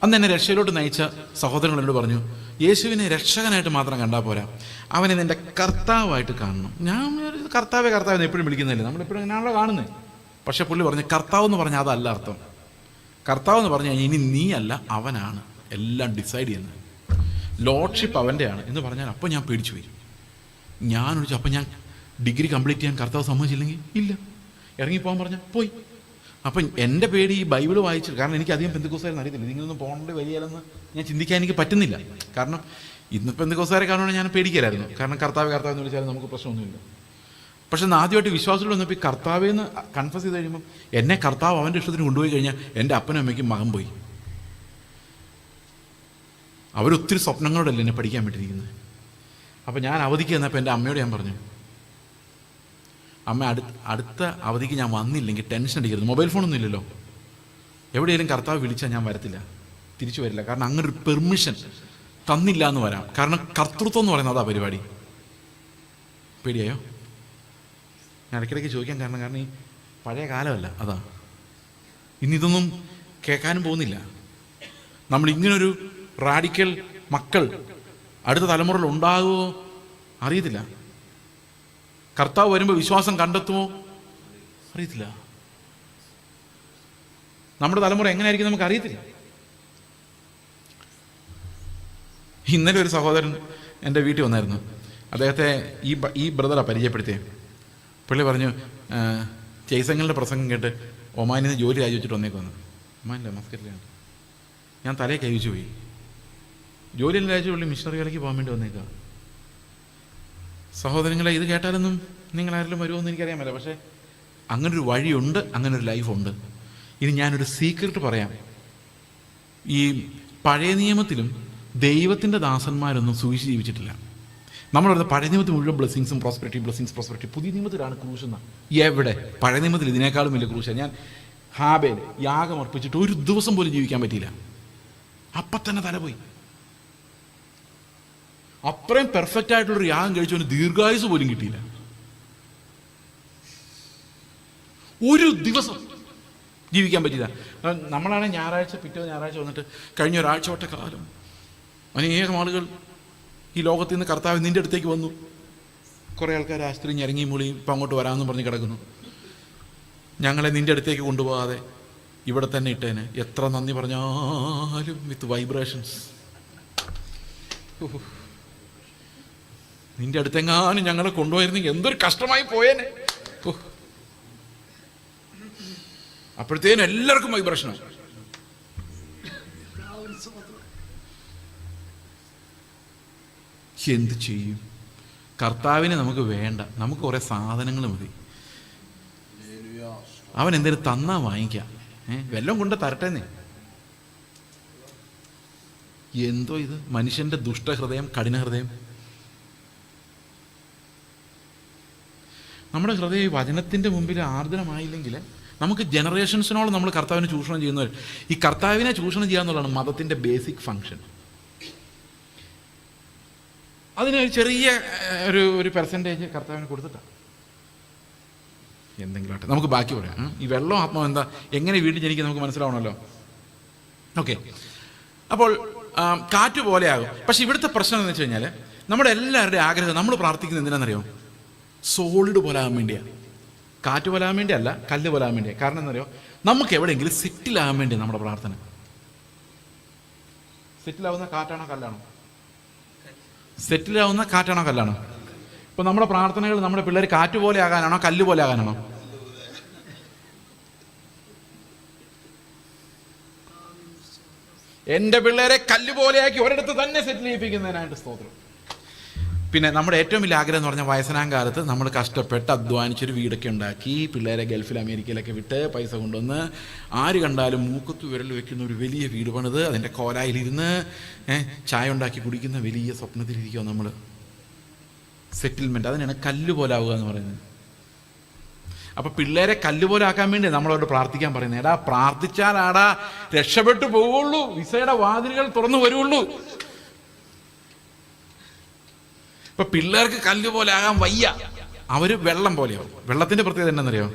അന്ന് എന്നെ രക്ഷയിലോട്ട് നയിച്ച സഹോദരങ്ങൾ എന്നോട് പറഞ്ഞു, യേശുവിനെ രക്ഷകനായിട്ട് മാത്രം കണ്ടാൽ പോരാ, അവനെ നിൻ്റെ കർത്താവായിട്ട് കാണണം. ഞാൻ കർത്താവെ കർത്താവെന്ന് എപ്പോഴും വിളിക്കുന്നില്ല, നമ്മളെപ്പോഴും അങ്ങനെയാണല്ലോ കാണുന്നത്. പക്ഷെ പുള്ളി പറഞ്ഞു, കർത്താവ് എന്ന് പറഞ്ഞാൽ അതല്ല അർത്ഥം. കർത്താവ് എന്ന് പറഞ്ഞാൽ ഇനി നീ അല്ല, അവനാണ് എല്ലാം ഡിസൈഡ് ചെയ്യുന്നത്. ലോഡ്ഷിപ്പ് അവൻ്റെയാണ് എന്ന് പറഞ്ഞാൽ അപ്പോൾ ഞാൻ പേടിച്ചു പോയി. ഞാൻ വിളിച്ചു, അപ്പം ഞാൻ ഡിഗ്രി കംപ്ലീറ്റ് ചെയ്യാൻ കർത്താവ് സമ്മതിച്ചില്ലെങ്കിൽ ഇല്ല, ഇറങ്ങിപ്പോകാൻ പറഞ്ഞാൽ പോയി. അപ്പം എൻ്റെ പേടി ഈ ബൈബിൾ വായിച്ചു. കാരണം എനിക്ക് അധികം പെന്തക്കോസ്തുകാരെന്ന് അറിയത്തില്ല. നിങ്ങളൊന്നും പോകേണ്ട വരികയില്ലെന്ന് ഞാൻ ചിന്തിക്കാൻ എനിക്ക് പറ്റുന്നില്ല. കാരണം ഇന്ന് പെന്തക്കോസ്തുകാരെ കാണുവാണെങ്കിൽ ഞാൻ പേടിക്കലായിരുന്നു. കാരണം കർത്താവ് എന്ന് വിളിച്ചാലും നമുക്ക് പ്രശ്നമൊന്നുമില്ല. പക്ഷെ ആദ്യമായിട്ട് വിശ്വാസത്തിൽ വന്നപ്പോൾ ഈ കർത്താവേന്ന് കൺഫസ് ചെയ്ത് കഴിയുമ്പോൾ എന്നെ കർത്താവ് അവൻ്റെ ഇഷ്ടത്തിന് കൊണ്ടുപോയി കഴിഞ്ഞാൽ എൻ്റെ അപ്പനും അമ്മയ്ക്കും മകൻ പോയി. അവരൊത്തിരി സ്വപ്നങ്ങളോടല്ലേ എന്നെ പഠിക്കാൻ വിട്ടിരിക്കുന്നത്. അപ്പോൾ ഞാൻ അവധിക്ക് വന്നപ്പോൾ എൻ്റെ അമ്മയോട് ഞാൻ പറഞ്ഞു, അമ്മ അടുത്ത അവധിക്ക് ഞാൻ വന്നില്ലെങ്കിൽ ടെൻഷൻ അടിക്കരുത്. മൊബൈൽ ഫോണൊന്നും ഇല്ലല്ലോ, എവിടെയെങ്കിലും കർത്താവ് വിളിച്ചാൽ ഞാൻ വരത്തില്ല, തിരിച്ചു വരില്ല. കാരണം അങ്ങനെ ഒരു പെർമിഷൻ തന്നില്ല എന്ന് വരാം. കാരണം കർത്തൃത്വം എന്ന് പറയുന്നത് അതാ പരിപാടി. പേടിയായോ? ഞാൻ ഇടയ്ക്കിടയ്ക്ക് ചോദിക്കാൻ കാരണം ഈ പഴയ കാലമല്ല, അതാ. ഇന്നിതൊന്നും കേൾക്കാനും പോകുന്നില്ല. നമ്മളിങ്ങനൊരു റാഡിക്കൽ മക്കൾ അടുത്ത തലമുറയിൽ ഉണ്ടാകുമോ അറിയത്തില്ല. കർത്താവ് വരുമ്പോൾ വിശ്വാസം കണ്ടെത്തുമോ അറിയത്തില്ല. നമ്മുടെ തലമുറ എങ്ങനെയായിരിക്കും നമുക്ക് അറിയത്തില്ല. ഇന്നലെ ഒരു സഹോദരൻ എൻ്റെ വീട്ടിൽ വന്നായിരുന്നു. അദ്ദേഹത്തെ ഈ ബ്രദറാണ് പരിചയപ്പെടുത്തിയത്. പുള്ളി പറഞ്ഞു, ജയ്സങ്ങളുടെ പ്രസംഗം കേട്ട് ഒമാനിൽ നിന്ന് ജോലി രാജിവെച്ചിട്ട് വന്നേക്കുവന്ന്. ഒമാനില്ല, മസ്കറ്റിലാണ്. ഞാൻ തലയെ കൈവച്ചു പോയി. ജോലിയെല്ലാം രാജിച്ച് പുള്ളി മിഷണറി വേലയ്ക്ക് പോകാൻ വേണ്ടി വന്നേക്കുക. സഹോദരങ്ങളെ, ഇത് കേട്ടാലൊന്നും നിങ്ങളാരെങ്കിലും വരുമോയെന്ന് എനിക്കറിയാൻ പറ്റില്ല. പക്ഷേ അങ്ങനൊരു വഴിയുണ്ട്, അങ്ങനൊരു ലൈഫുണ്ട്. ഇനി ഞാനൊരു സീക്രട്ട് പറയാം. ഈ പഴയ നിയമത്തിലും ദൈവത്തിൻ്റെ ദാസന്മാരൊന്നും സൂക്ഷിച്ച് ജീവിച്ചിട്ടില്ല. നമ്മളിവിടെ പഴയ നിയമത്തിൽ മുഴുവൻ ബ്ലെസ്സിങ്സും പ്രോസ്പെരിറ്റി. പുതിയ നിയമത്തിലാണ് ക്രൂശ് എന്ന. എവിടെ? പഴയ നിയമത്തിൽ ഇതിനേക്കാളും വലിയ ക്രൂശ. ഞാൻ ഹാബേൽ യാഗം അർപ്പിച്ചിട്ട് ഒരു ദിവസം പോലും ജീവിക്കാൻ പറ്റിയില്ല. അപ്പം തന്നെ തല പോയി. അത്രയും പെർഫെക്റ്റ് ആയിട്ടുള്ളൊരു യാഗം കഴിച്ചവന് ദീർഘായുസ് പോലും കിട്ടിയില്ല. ഒരു ദിവസം ജീവിക്കാൻ പറ്റില്ല. നമ്മളാണെങ്കിൽ പിറ്റേ ഞായറാഴ്ച വന്നിട്ട് കഴിഞ്ഞ ഒരാഴ്ച തൊട്ട കാലം അനേകം ആളുകൾ ഈ ലോകത്തിൽ നിന്ന് കർത്താവ് നിൻ്റെ അടുത്തേക്ക് വന്നു. കുറേ ആൾക്കാർ ആശുപത്രി ഞരങ്ങി മൂളി ഇപ്പം അങ്ങോട്ട് വരാമെന്ന് പറഞ്ഞ് കിടക്കുന്നു. ഞങ്ങളെ നിൻ്റെ അടുത്തേക്ക് കൊണ്ടുപോകാതെ ഇവിടെ തന്നെ ഇട്ടേന്. എത്ര നന്ദി പറഞ്ഞാലും വിത്ത് വൈബ്രേഷൻസ്. നിൻ്റെ അടുത്തെങ്ങാനും ഞങ്ങളെ കൊണ്ടുപോയിരുന്നെങ്കിൽ എന്തൊരു കഷ്ടമായി പോയേനെ. അപ്പോഴത്തേനും എല്ലാവർക്കും വൈബ്രേഷനാണ്. എന്ത് ചെയ്യും? കർത്താവിനെ നമുക്ക് വേണ്ട, നമുക്ക് കുറേ സാധനങ്ങൾ മതി. അവൻ എന്തേലും തന്നാ വാങ്ങിക്കാം, വല്ലതും കൊണ്ട് തരട്ടേന്നേ. എന്തോ ഇത് മനുഷ്യന്റെ ദുഷ്ടഹൃദയം, കഠിനഹൃദയം. നമ്മുടെ ഹൃദയം ഈ വചനത്തിൻ്റെ മുമ്പിൽ ആർദ്രമായില്ലെങ്കിൽ നമുക്ക് ജനറേഷൻസിനോളം നമ്മൾ കർത്താവിനെ ചൂഷണം ചെയ്യുന്നവർ. ഈ കർത്താവിനെ ചൂഷണം ചെയ്യുക എന്നുള്ളതാണ് മതത്തിൻ്റെ ബേസിക് ഫങ്ഷൻ. അതിന് ചെറിയ ഒരു പെർസെൻറ്റേജ് കർത്താവിന് കൊടുത്തിട്ടാണ്. എന്തെങ്കിലും ആട്ടെ, നമുക്ക് ബാക്കി പറയാം. ഈ വെള്ളം ആത്മാവ് എന്താ, എങ്ങനെ വീണ്ടും ജനിക്കുക നമുക്ക് മനസ്സിലാവണമല്ലോ. ഓക്കെ, അപ്പോൾ കാറ്റ് പോലെ ആകും. പക്ഷെ ഇവിടുത്തെ പ്രശ്നം എന്ന് വെച്ച് കഴിഞ്ഞാൽ നമ്മുടെ എല്ലാവരുടെയും ആഗ്രഹം, നമ്മൾ പ്രാർത്ഥിക്കുന്നത് എന്തിനാണെന്നറിയോ? സോളിഡ് പോലാകാൻ വേണ്ടിയാണ്. കാറ്റ് പോലാകാൻ വേണ്ടിയല്ല, കല്ല് പോലാകാൻ വേണ്ടിയാണ്. കാരണം എന്നറിയോ, നമുക്ക് എവിടെയെങ്കിലും സെറ്റിലാകാൻ വേണ്ടി നമ്മുടെ പ്രാർത്ഥന. സെറ്റിലാവുന്ന കാറ്റാണോ കല്ലാണോ? സെറ്റിലാവുന്ന കാറ്റാണോ കല്ലാണോ? ഇപ്പൊ നമ്മുടെ പ്രാർത്ഥനകൾ നമ്മുടെ പിള്ളേർ കാറ്റ് പോലെ ആകാനാണോ കല്ല് പോലെ ആകാനാണോ? എൻ്റെ പിള്ളേരെ കല്ല് പോലെയാക്കി ഒരിടത്ത് തന്നെ സെറ്റിൽ ചെയ്യിപ്പിക്കുന്നതിനായിട്ട് സ്തോത്രം. പിന്നെ നമ്മുടെ ഏറ്റവും വലിയ ആഗ്രഹം എന്ന് പറഞ്ഞാൽ വയസ്സനാം കാലത്ത് നമ്മൾ കഷ്ടപ്പെട്ട് അധ്വാനിച്ചൊരു വീടൊക്കെ ഉണ്ടാക്കി പിള്ളേരെ ഗൾഫിൽ അമേരിക്കയിലൊക്കെ വിട്ട് പൈസ കൊണ്ടുവന്ന് ആര് കണ്ടാലും മൂക്കത്ത് വിരൽ വെക്കുന്ന ഒരു വലിയ വീട് പണിത് അതിൻ്റെ കോലായിലിരുന്ന് ചായ ഉണ്ടാക്കി കുടിക്കുന്ന വലിയ സ്വപ്നത്തിലിരിക്കുക നമ്മൾ. സെറ്റിൽമെൻറ്റ്, അതിനാണ് കല്ല് പോലാവുക എന്ന് പറയുന്നത്. അപ്പോൾ പിള്ളേരെ കല്ലുപോലെ ആക്കാൻ വേണ്ടി നമ്മളോട് പ്രാർത്ഥിക്കാൻ പറയുന്നത്. എടാ പ്രാർത്ഥിച്ചാലാടാ രക്ഷപ്പെട്ടു പോവുള്ളൂ, വിസയുടെ വാതിലുകൾ തുറന്നു വരുള്ളൂ. ഇപ്പൊ പിള്ളേർക്ക് കല്ല് പോലെ ആകാൻ വയ്യ, അവര് വെള്ളം പോലെയാവും. വെള്ളത്തിന്റെ പ്രത്യേകത എന്താണെന്നറിയോ?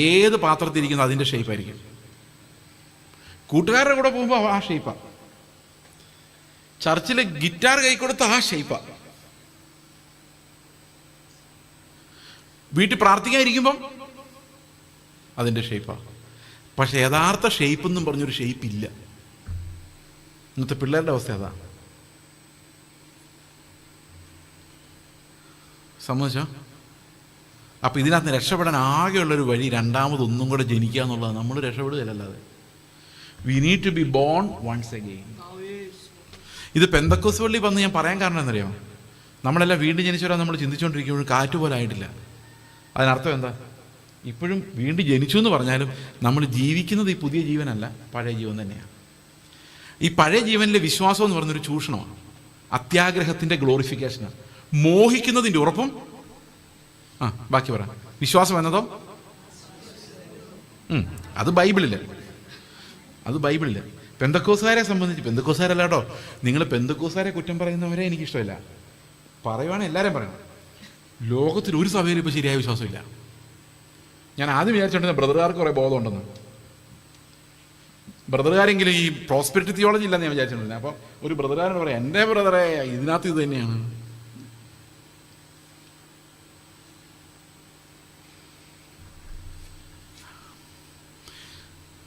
ഏത് പാത്രത്തിരിക്കുന്നു അതിന്റെ ഷേപ്പായിരിക്കും. കൂട്ടുകാരുടെ കൂടെ പോകുമ്പോൾ ആ ഷേപ്പാ, ചർച്ചിൽ ഗിറ്റാർ കൈ കൊടുത്ത ആ ഷേപ്പാ, വീട്ടിൽ പ്രാർത്ഥിക്കാതിരിക്കുമ്പം അതിൻ്റെ ഷേപ്പാ. പക്ഷെ യഥാർത്ഥ ഷേപ്പ് എന്നും പറഞ്ഞൊരു ഷേപ്പ് ഇല്ല. ഇന്നത്തെ പിള്ളേരുടെ അവസ്ഥ അതാ. സമ്മതിച്ചോ? അപ്പം ഇതിനകത്ത് രക്ഷപ്പെടാൻ ആകെയുള്ളൊരു വഴി രണ്ടാമതൊന്നും കൂടെ ജനിക്കുക എന്നുള്ളതാണ്. നമ്മൾ രക്ഷപ്പെടുകയല്ലാതെ we need to be born once again. ഇത് പെന്തക്കോസ് പള്ളി വന്ന് ഞാൻ പറയാൻ കാരണം എന്നറിയാമോ? നമ്മളെല്ലാം വീണ്ടും ജനിച്ചവരാ നമ്മൾ ചിന്തിച്ചുകൊണ്ടിരിക്കുമ്പോഴും കാറ്റ് പോലെ ആയിട്ടില്ല. അതിനർത്ഥം എന്താ? ഇപ്പോഴും വീണ്ടും ജനിച്ചു എന്ന് പറഞ്ഞാലും നമ്മൾ ജീവിക്കുന്നത് ഈ പുതിയ ജീവനല്ല, പഴയ ജീവൻ തന്നെയാണ്. ഈ പഴയ ജീവനിലെ വിശ്വാസം എന്ന് പറഞ്ഞൊരു ചൂഷണമാണ്, അത്യാഗ്രഹത്തിൻ്റെ ഗ്ലോറിഫിക്കേഷനാണ്, മോഹിക്കുന്നതിൻ്റെ ഉറപ്പും. ബാക്കി പറ. വിശ്വാസം എന്നതോ? അത് ബൈബിളില്ല, അത് ബൈബിളില്ല. പെന്തക്കോസുകാരെ സംബന്ധിച്ച്, പെന്തക്കോസുകാരല്ല കേട്ടോ, നിങ്ങൾ പെന്തക്കോസുകാരെ കുറ്റം പറയുന്നവരെ എനിക്കിഷ്ടമില്ല. പറയുവാണെങ്കിൽ എല്ലാവരും പറയണം. ലോകത്തിൽ ഒരു സഭയിൽ ഇപ്പോൾ ശരിയായ വിശ്വാസമില്ല. ഞാൻ ആദ്യം വിചാരിച്ചിട്ടുണ്ടെങ്കിൽ ബ്രദറുകാർക്ക് കുറേ ബോധമുണ്ടെന്ന്. ബ്രദറുകാരെങ്കിലും ഈ പ്രോസ്പെരിറ്റി തിയോളജി ഇല്ലെന്ന് ഞാൻ വിചാരിച്ചിട്ടുണ്ടെങ്കിൽ. അപ്പം ഒരു ബ്രദറുകാരോട് പറയാം, എൻ്റെ ബ്രദറെ ഇതിനകത്ത് ഇത് തന്നെയാണ്.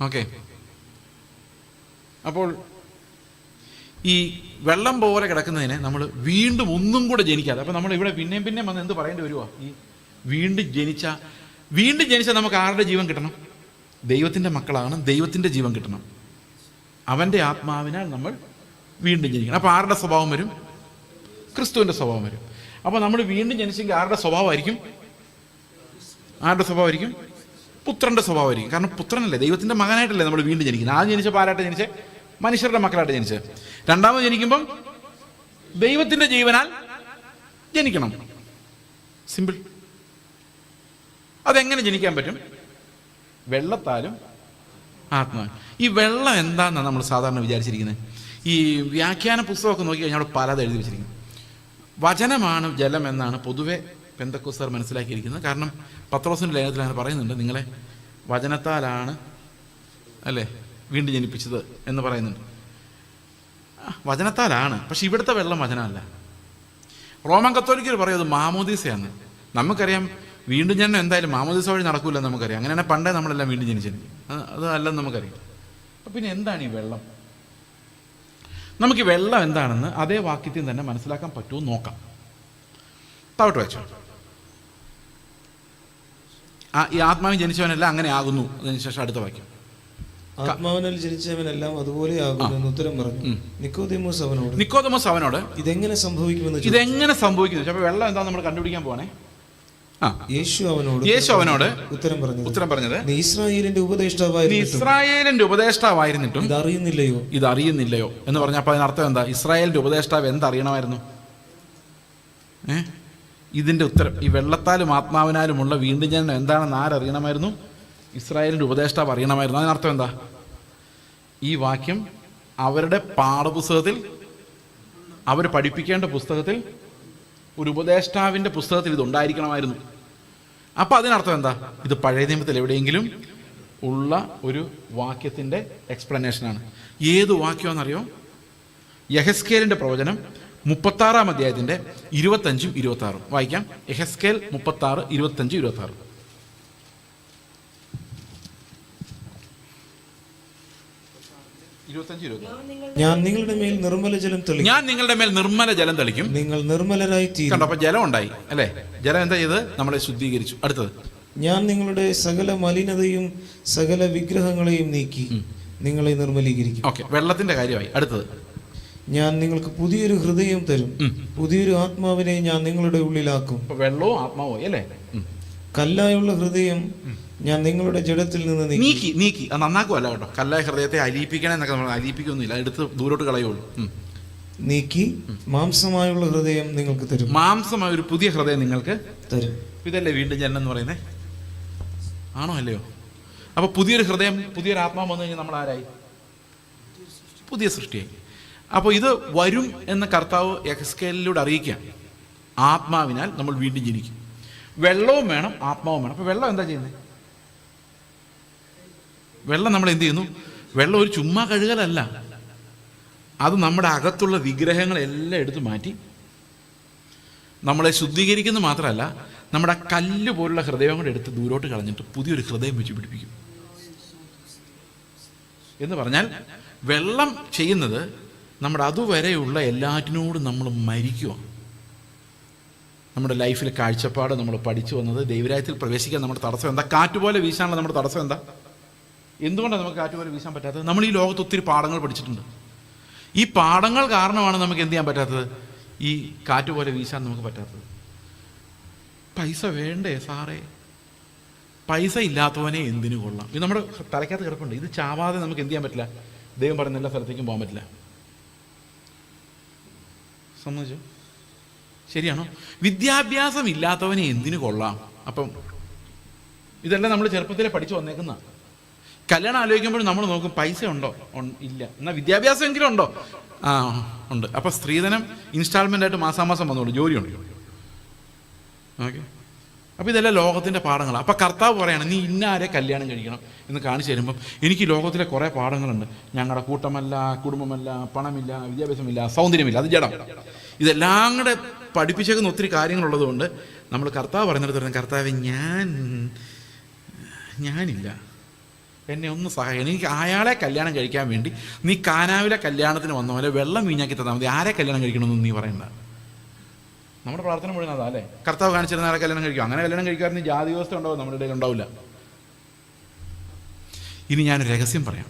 ഓക്കെ, അപ്പോൾ ഈ വെള്ളം പോലെ കിടക്കുന്നതിനെ നമ്മൾ വീണ്ടും ഒന്നും കൂടെ ജനിക്കാതെ, അപ്പം നമ്മൾ ഇവിടെ പിന്നെയും പിന്നെയും വന്ന് എന്ത് പറയേണ്ടി വരുമോ? ഈ വീണ്ടും ജനിച്ചാൽ നമുക്ക് ആരുടെ ജീവൻ കിട്ടണം? ദൈവത്തിൻ്റെ മക്കളാണ്, ദൈവത്തിൻ്റെ ജീവൻ കിട്ടണം. അവൻ്റെ ആത്മാവിനാൽ നമ്മൾ വീണ്ടും ജനിക്കണം. അപ്പോൾ ആരുടെ സ്വഭാവം വരും? ക്രിസ്തുവിൻ്റെ സ്വഭാവം വരും. അപ്പോൾ നമ്മൾ വീണ്ടും ജനിച്ചെങ്കിൽ ആരുടെ സ്വഭാവമായിരിക്കും? പുത്രൻ്റെ സ്വഭാവമായിരിക്കും. കാരണം പുത്രനല്ലേ, ദൈവത്തിൻ്റെ മകനായിട്ടല്ലേ നമ്മൾ വീണ്ടും ജനിക്കുന്നത്. ആദ്യം ജനിച്ച ആരായിട്ട് ജനിച്ചേ? മനുഷ്യരുടെ മക്കളായിട്ട് ജനിച്ചത്. രണ്ടാമത് ജനിക്കുമ്പം ദൈവത്തിൻ്റെ ജീവനാൽ ജനിക്കണം. സിമ്പിൾ. അതെങ്ങനെ ജനിക്കാൻ പറ്റും? വെള്ളത്താലും ആത്മാവ്. ഈ വെള്ളം എന്താണെന്നാണ് നമ്മൾ സാധാരണ വിചാരിച്ചിരിക്കുന്നത്. ഈ വ്യാഖ്യാന പുസ്തകമൊക്കെ നോക്കി കഴിഞ്ഞാൽ അവിടെ പലത് എഴുതി വെച്ചിരിക്കുന്നു. വചനമാണ് ജലം എന്നാണ് പൊതുവെ പെന്തക്കോസ്തുകാർ മനസ്സിലാക്കിയിരിക്കുന്നത്. കാരണം പത്രോസിൻ്റെ ലേഖനത്തിൽ അങ്ങനെ പറയുന്നുണ്ട്, നിങ്ങളെ വചനത്താലാണ് അല്ലേ വീണ്ടും ജനിപ്പിച്ചത് എന്ന് പറയുന്നുണ്ട്. വചനത്താലാണ്, പക്ഷെ ഇവിടുത്തെ വെള്ളം വചനമല്ല. റോമൻ കത്തോലിക്കർ പറയും അത് മാമോദീസയാണ്. നമുക്കറിയാം വീണ്ടും ജനനം എന്തായാലും മാമോദിസ വഴി നടക്കൂലെന്ന് നമുക്കറിയാം. അങ്ങനെയാണ് പണ്ടേ നമ്മളെല്ലാം വീണ്ടും ജനിച്ചത്. അത് അല്ലെന്ന് നമുക്കറിയാം. അപ്പം പിന്നെ എന്താണ് ഈ വെള്ളം? നമുക്ക് ഈ വെള്ളം എന്താണെന്ന് അതേ വാക്യത്തിൽ തന്നെ മനസ്സിലാക്കാൻ പറ്റുമോ നോക്കാം. താവട്ട് വെച്ചോ. ഈ ആത്മാവിൽ ജനിച്ചവനെല്ലാം അങ്ങനെ ആകുന്നു. അതിനുശേഷം അടുത്ത വാക്യം, ആത്മാവിനാൽ ജനിച്ചവനെല്ലാം അതുപോലെ ആകുന്നു എന്ന് ഉത്തരം പറഞ്ഞു. നിക്കോദെമോസ് അവനോട് ഇതെങ്ങനെ സംഭവിക്കുന്നു? അപ്പോൾ വെള്ളം എന്താ നമ്മൾ കണ്ടുപിടിക്കാൻ പോവാണേ. യേശു അവനോട് ഉത്തരം പറഞ്ഞത്, നീ ഇസ്രായേലിന്റെ ഉപദേഷ്ടാവായിരുന്നിട്ടും ഇതറിയുന്നില്ലയോ എന്ന് പറഞ്ഞാൽ അപ്പോൾ അതിനർത്ഥം എന്താ? ഇസ്രായേലിന്റെ ഉപദേഷ്ടാവ് എന്തറിയണമായിരുന്നു? ഇതിന്റെ ഉത്തരം ഈ വെള്ളത്താലും ആത്മാവിനാലുമുള്ള വീണ്ടും ജനനം എന്താണെന്ന് ആരറിയണമായിരുന്നു? ഇസ്രായേലിന്റെ ഉപദേഷ്ടാവ് അറിയണമായിരുന്നു. അതിനർത്ഥം എന്താ? ഈ വാക്യം അവരുടെ പാഠപുസ്തകത്തിൽ, അവർ പഠിപ്പിക്കേണ്ട പുസ്തകത്തിൽ, ഒരു ഉപദേഷ്ടാവിൻ്റെ പുസ്തകത്തിൽ ഇതുണ്ടായിരിക്കണമായിരുന്നു. അപ്പം അതിനർത്ഥം എന്താ? ഇത് പഴയ നിയമത്തിൽ എവിടെയെങ്കിലും ഉള്ള ഒരു വാക്യത്തിൻ്റെ എക്സ്പ്ലനേഷനാണ്. ഏത് വാക്യമാണെന്നറിയോ? യെഹെസ്കേലിൻ്റെ പ്രവചനം 36-ാം അധ്യായത്തിൻ്റെ 25-ഉം 26-ഉം വായിക്കാം. യെഹെസ്കേൽ 36, 25, 26. ഞാൻ നിങ്ങളുടെ മേൽ നിർമ്മല ജലം തെളിക്കും, നിങ്ങൾ നിർമ്മലരായി തീരും. അപ്പൊ ജലം ഉണ്ടായി അല്ലേ? ജലം എന്താ ചെയ്ത്? നമ്മളെ ശുദ്ധീകരിച്ചു. അടുത്തത്, ഞാൻ നിങ്ങളുടെ സകല മലിനതയും സകല വിഗ്രഹങ്ങളെയും നീക്കി നിങ്ങളെ നിർമ്മലീകരിക്കും. ഓക്കെ, വെള്ളത്തിന്റെ കാര്യമായി. അടുത്തത്, ഞാൻ നിങ്ങൾക്ക് പുതിയൊരു ഹൃദയം തരും, പുതിയൊരു ആത്മാവിനെ ഞാൻ നിങ്ങളുടെ ഉള്ളിലാക്കും. വെള്ളവും ആത്മാവോ അല്ലേ? കല്ലായുള്ള ഹൃദയം ഞാൻ നിങ്ങളുടെ ജഡത്തിൽ നിന്ന് നീക്കി. അത് നന്നാക്കുമല്ല കേട്ടോ. കല്ലായ ഹൃദയത്തെ അലിയിപ്പിക്കണേ എന്നൊക്കെ നമ്മൾ അലിയിപ്പിക്കൊന്നുമില്ല, എടുത്ത് ദൂരോട്ട് കളയുള്ളൂ. നീക്കി മാംസമായുള്ള ഹൃദയം നിങ്ങൾക്ക് തരും. മാംസമായ ഒരു പുതിയ ഹൃദയം നിങ്ങൾക്ക് തരും. ഇതല്ലേ വീണ്ടും ജനനം എന്ന് പറയുന്നത്? ആണോ അല്ലയോ? അപ്പൊ പുതിയൊരു ഹൃദയം, പുതിയൊരു ആത്മാവ് വന്നു കഴിഞ്ഞാൽ നമ്മൾ ആരായി? പുതിയ സൃഷ്ടിയായി. അപ്പോൾ ഇത് വരും എന്ന കർത്താവ് യെഹെസ്കേലിലൂടെ അറിയിക്കാം. ആത്മാവിനാൽ നമ്മൾ വീണ്ടും ജനിക്കും. വെള്ളവും വേണം, ആത്മാവും വേണം. അപ്പോൾ വെള്ളം എന്താ ചെയ്യുന്നത്? വെള്ളം നമ്മൾ എന്ത് ചെയ്യുന്നു? വെള്ളം ഒരു ചുമ്മാ കഴുകലല്ല, അത് നമ്മുടെ അകത്തുള്ള വിഗ്രഹങ്ങളെല്ലാം എടുത്തു മാറ്റി നമ്മളെ ശുദ്ധീകരിക്കുന്ന മാത്രമല്ല, നമ്മുടെ കല്ല് പോലുള്ള ഹൃദയം കൂടെ എടുത്ത് ദൂരോട്ട് കളഞ്ഞിട്ട് പുതിയൊരു ഹൃദയം വെച്ച് പിടിപ്പിക്കും. എന്ന് പറഞ്ഞാൽ വെള്ളം ചെയ്യുന്നത് നമ്മുടെ അതുവരെയുള്ള എല്ലാറ്റിനോടും നമ്മൾ മരിക്കുക. നമ്മുടെ ലൈഫിൽ കാഴ്ചപ്പാട് നമ്മൾ പഠിച്ചു വന്നത്, ദൈവരാജ്യത്തിൽ പ്രവേശിക്കാൻ നമ്മുടെ തടസ്സം എന്താ? കാറ്റുപോലെ വീശാനുള്ള നമ്മുടെ തടസ്സം എന്താ? എന്തുകൊണ്ടാണ് നമുക്ക് കാറ്റുപോലെ വീശാൻ പറ്റാത്തത്? നമ്മൾ ഈ ലോകത്ത് ഒത്തിരി പാഠങ്ങൾ പഠിച്ചിട്ടുണ്ട്. ഈ പാഠങ്ങൾ കാരണമാണ് നമുക്ക് എന്ത് ചെയ്യാൻ പറ്റാത്തത്? ഈ കാറ്റുപോലെ വീശാൻ നമുക്ക് പറ്റാത്തത്. പൈസ വേണ്ടേ സാറേ? പൈസ ഇല്ലാത്തവനെ എന്തിനു കൊള്ളാം? ഇത് നമ്മുടെ തലയ്ക്കകത്ത് കിടപ്പുണ്ട്. ഇത് ചാവാതെ നമുക്ക് എന്ത് ചെയ്യാൻ പറ്റില്ല? ദൈവം പറയുന്ന എല്ലാ സ്ഥലത്തേക്കും പോകാൻ പറ്റില്ല. സമ്മതിച്ചു? ശരിയാണോ? വിദ്യാഭ്യാസം ഇല്ലാത്തവനെ എന്തിനു കൊള്ളാം? അപ്പം ഇതെല്ലാം നമ്മൾ ചെറുപ്പത്തിലെ പഠിച്ചു വന്നേക്കുന്ന. കല്യാണം ആലോചിക്കുമ്പോൾ നമ്മൾ നോക്കും, പൈസ ഉണ്ടോ? ഇല്ല. എന്നാൽ വിദ്യാഭ്യാസം എങ്കിലും ഉണ്ടോ? ഉണ്ട്. അപ്പം സ്ത്രീധനം ഇൻസ്റ്റാൾമെൻ്റ് ആയിട്ട് മാസാമാസം വന്നോളൂ, ജോലിയുണ്ട്. ഓക്കെ, അപ്പോൾ ഇതെല്ലാം ലോകത്തിൻ്റെ പാഠങ്ങളാണ്. അപ്പം കർത്താവ് പറയണം, നീ ഇന്നാരെ കല്യാണം കഴിക്കണം എന്ന് കാണിച്ചു തരുമ്പം എനിക്ക് ലോകത്തിലെ കുറേ പാഠങ്ങളുണ്ട്. ഞങ്ങളുടെ കൂട്ടമല്ല, കുടുംബമല്ല, പണമില്ല, വിദ്യാഭ്യാസമില്ല, സൗന്ദര്യമില്ല, അത് ജഡം. ഇതെല്ലാം കൂടെ പഠിപ്പിച്ചേക്കുന്ന ഒത്തിരി കാര്യങ്ങളുള്ളതുകൊണ്ട് നമ്മൾ കർത്താവ് പറഞ്ഞിടത്ത് പറഞ്ഞു, കർത്താവ് ഞാനില്ല, എന്നെ ഒന്ന് സഹായിക്കണം. എനിക്ക് അയാളെ കല്യാണം കഴിക്കാൻ വേണ്ടി നീ കാനാവിലെ കല്യാണത്തിന് വന്ന പോലെ വെള്ളം വീഞ്ഞാക്കി തന്നാൽ മതി. ആരെ കല്യാണം കഴിക്കണമെന്ന് നീ പറയണ്ട. നമ്മുടെ പ്രാർത്ഥന മുഴുവൻ അതാ അല്ലേ? കർത്താവ് കാണിച്ചിരുന്ന ആരെ കല്യാണം കഴിക്കും. അങ്ങനെ കല്യാണം കഴിക്കാറുണ്ട് ജാതി വ്യവസ്ഥ ഉണ്ടാവും, നമ്മുടെ ഇടയിൽ ഉണ്ടാവില്ല. ഇനി ഞാനൊരു രഹസ്യം പറയാം.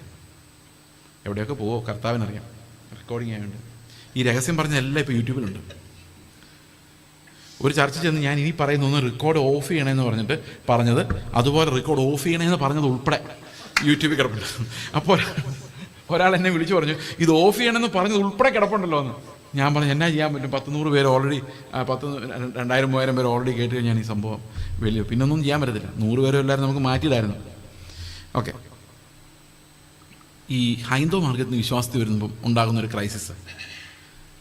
എവിടെയൊക്കെ പോവോ കർത്താവിനറിയാം, റെക്കോർഡിങ് ആയതുകൊണ്ട്. ഈ രഹസ്യം പറഞ്ഞ എല്ലാം ഇപ്പോൾ യൂട്യൂബിലുണ്ട്. ഒരു ചർച്ച ചെന്ന് ഞാൻ ഇനി പറയുന്ന റെക്കോർഡ് ഓഫ് ചെയ്യണമെന്ന് പറഞ്ഞിട്ട് പറഞ്ഞത്, അതുപോലെ റെക്കോർഡ് ഓഫ് ചെയ്യണമെന്ന് പറഞ്ഞത് ഉൾപ്പെടെ യൂട്യൂബിൽ കിടപ്പുണ്ട്. അപ്പോൾ ഒരാൾ എന്നെ വിളിച്ചു പറഞ്ഞു, ഇത് ഓഫ് ചെയ്യണമെന്ന് പറഞ്ഞത് ഉൾപ്പെടെ കിടപ്പുണ്ടല്ലോ എന്ന്. ഞാൻ പറഞ്ഞു, എന്നാ ചെയ്യാൻ പറ്റും? 100 പേര് ഓൾറെഡി 2000-3000 പേര് ഓൾറെഡി കേട്ട് കഴിഞ്ഞാൽ ഈ സംഭവം വലിയ പിന്നൊന്നും ചെയ്യാൻ പറ്റത്തില്ല. 100 പേരും എല്ലാവരും നമുക്ക് മാറ്റിയിടായിരുന്നു. ഓക്കെ, ഈ ഹൈന്ദവ മാർഗത്തിന് വിശ്വാസത്തിൽ വരുമ്പം ഉണ്ടാകുന്നൊരു ക്രൈസിസ്,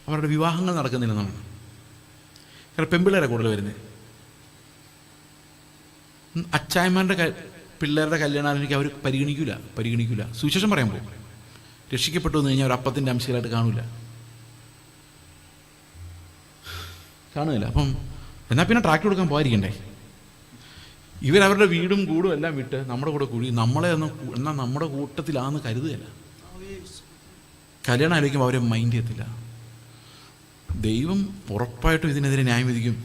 അവരുടെ വിവാഹങ്ങൾ നടക്കുന്നില്ലെന്നാണ്. കാരണം പെൺപിള്ളേരെ കൂടുതൽ വരുന്നത്. അച്ചായന്മാരുടെ പിള്ളേരുടെ കല്യാണാലോചനയ്ക്ക് അവർ പരിഗണിക്കില്ല. സുവിശേഷം പറയാൻ പോകും, രക്ഷിക്കപ്പെട്ടു എന്ന് കഴിഞ്ഞാൽ ഒരു അപ്പത്തിൻ്റെ അംശങ്ങളായിട്ട് കാണില്ല. അപ്പം എന്നാൽ പിന്നെ ട്രാക്ക് കൊടുക്കാൻ പോയിരിക്കണ്ടേ? ഇവരവരുടെ വീടും കൂടും എല്ലാം വിട്ട് നമ്മുടെ കൂടെ കൂടി നമ്മളെ എന്നാൽ നമ്മുടെ കൂട്ടത്തിലാന്ന് കരുതുകയല്ല. കല്യാണം ആലോചിക്കുമ്പോൾ അവരെ മൈൻഡ് ചെയ്യത്തില്ല. ദൈവം ഉറപ്പായിട്ടും ഇതിനെതിരെ ന്യായം വിധിക്കും,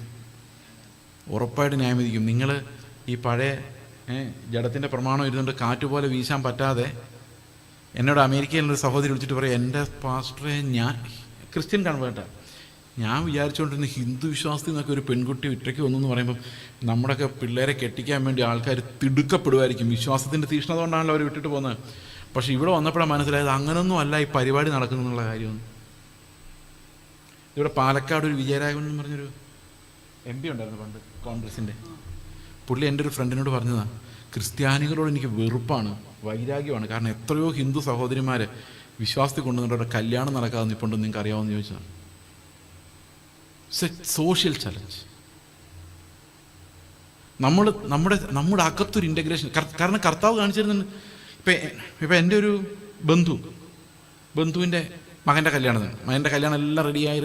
ഉറപ്പായിട്ട് ന്യായം വിധിക്കും. നിങ്ങൾ ഈ പഴയ ജഡത്തിൻ്റെ പ്രമാണം ഇരുന്നുകൊണ്ട് കാറ്റുപോലെ വീശാൻ പറ്റാതെ എന്നോട് അമേരിക്കയിലൊരു സഹോദരി വിളിച്ചിട്ട് പറയും, എൻ്റെ പാസ്റ്ററെ ഞാൻ ക്രിസ്ത്യൻ കൺവേർട്ടാണ്, ഞാൻ വിചാരിച്ചുകൊണ്ടിരുന്ന ഹിന്ദു വിശ്വാസത്തിൽ നിന്നൊക്കെ ഒരു പെൺകുട്ടി ഒറ്റയ്ക്ക് വന്നു എന്ന് പറയുമ്പം നമ്മുടെയൊക്കെ പിള്ളേരെ കെട്ടിക്കാൻ വേണ്ടി ആൾക്കാർ തിടുക്കപ്പെടുമായിരിക്കും. വിശ്വാസത്തിൻ്റെ തീഷ്ണത കൊണ്ടാണല്ലോ അവർ വിട്ടിട്ട് പോകുന്നത്. പക്ഷേ ഇവിടെ വന്നപ്പോഴാണ് മനസ്സിലായത് അങ്ങനൊന്നും അല്ല ഈ പരിപാടി നടക്കുന്നുള്ള കാര്യമൊന്നും. ഇവിടെ പാലക്കാട് ഒരു വിജയരാഘവൻ എന്ന് പറഞ്ഞൊരു MP ഉണ്ടായിരുന്നു പണ്ട്, കോൺഗ്രസിൻ്റെ. പുള്ളി എൻ്റെ ഒരു ഫ്രണ്ടിനോട് പറഞ്ഞതാണ്, ക്രിസ്ത്യാനികളോട് എനിക്ക് വെറുപ്പാണ്, വൈരാഗ്യമാണ്. കാരണം എത്രയോ ഹിന്ദു സഹോദരിമാർ വിശ്വാസത്തിൽ കൊണ്ടുവന്നിട്ട് കല്യാണം നടക്കാതെ നിൽപ്പുണ്ടെന്ന് നിങ്ങൾക്ക് അറിയാമെന്ന് ചോദിച്ചതാണ്. It's A social challenge. നമ്മുടെ അകത്തൊരു ഇൻ്റഗ്രേഷൻ. കാരണം കർത്താവ് കാണിച്ചിരുന്നുണ്ട്. ഇപ്പം എൻ്റെ ഒരു ബന്ധുവിൻ്റെ മകൻ്റെ കല്യാണം എല്ലാം റെഡിയായി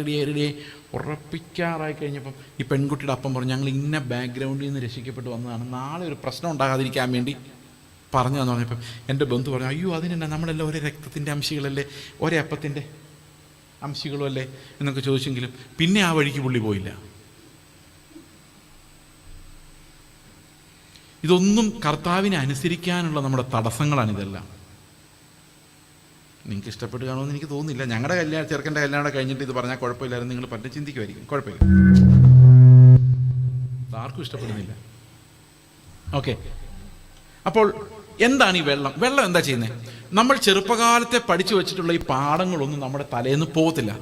ഉറപ്പിക്കാറായി കഴിഞ്ഞപ്പം ഈ പെൺകുട്ടിയുടെ അപ്പം പറഞ്ഞു, ഞങ്ങൾ ഇന്ന ബാക്ക്ഗ്രൗണ്ടിൽ നിന്ന് രക്ഷിക്കപ്പെട്ട് വന്നതാണ്, നാളെ ഒരു പ്രശ്നം ഉണ്ടാകാതിരിക്കാൻ വേണ്ടി പറഞ്ഞു എന്ന് പറഞ്ഞപ്പം എൻ്റെ ബന്ധു പറഞ്ഞു, അയ്യോ അതിനെന്നാ, നമ്മളെല്ലാം ഒരേ രക്തത്തിൻ്റെ അംശികളല്ലേ, ഒരേ അപ്പത്തിൻ്റെ അംശികളും അല്ലേ എന്നൊക്കെ ചോദിച്ചെങ്കിലും പിന്നെ ആ വഴിക്ക് പുള്ളി പോയില്ല. ഇതൊന്നും കർത്താവിനെ അനുസരിക്കാനുള്ള നമ്മുടെ തടസ്സങ്ങളാണിതെല്ലാം. നിങ്ങൾക്ക് ഇഷ്ടപ്പെട്ട് കാണുമെന്ന് എനിക്ക് തോന്നുന്നില്ല. ഞങ്ങളുടെ ചെറുക്കൻ്റെ കല്യാണം കഴിഞ്ഞിട്ട് ഇത് പറഞ്ഞാൽ കുഴപ്പമില്ലായിരുന്നു നിങ്ങൾ പണ്ട് ചിന്തിക്കുമായിരിക്കും. കുഴപ്പമില്ല, ആർക്കും ഇഷ്ടപ്പെടുന്നില്ല. ഓക്കെ, അപ്പോൾ എന്താണ് ഈ വെള്ളം എന്താ ചെയ്യുന്നത്? നമ്മൾ ചെറുപ്പകാലത്തെ പഠിച്ചു വെച്ചിട്ടുള്ള ഈ പാഠങ്ങളൊന്നും നമ്മുടെ തലേന്ന് പോകത്തില്ല.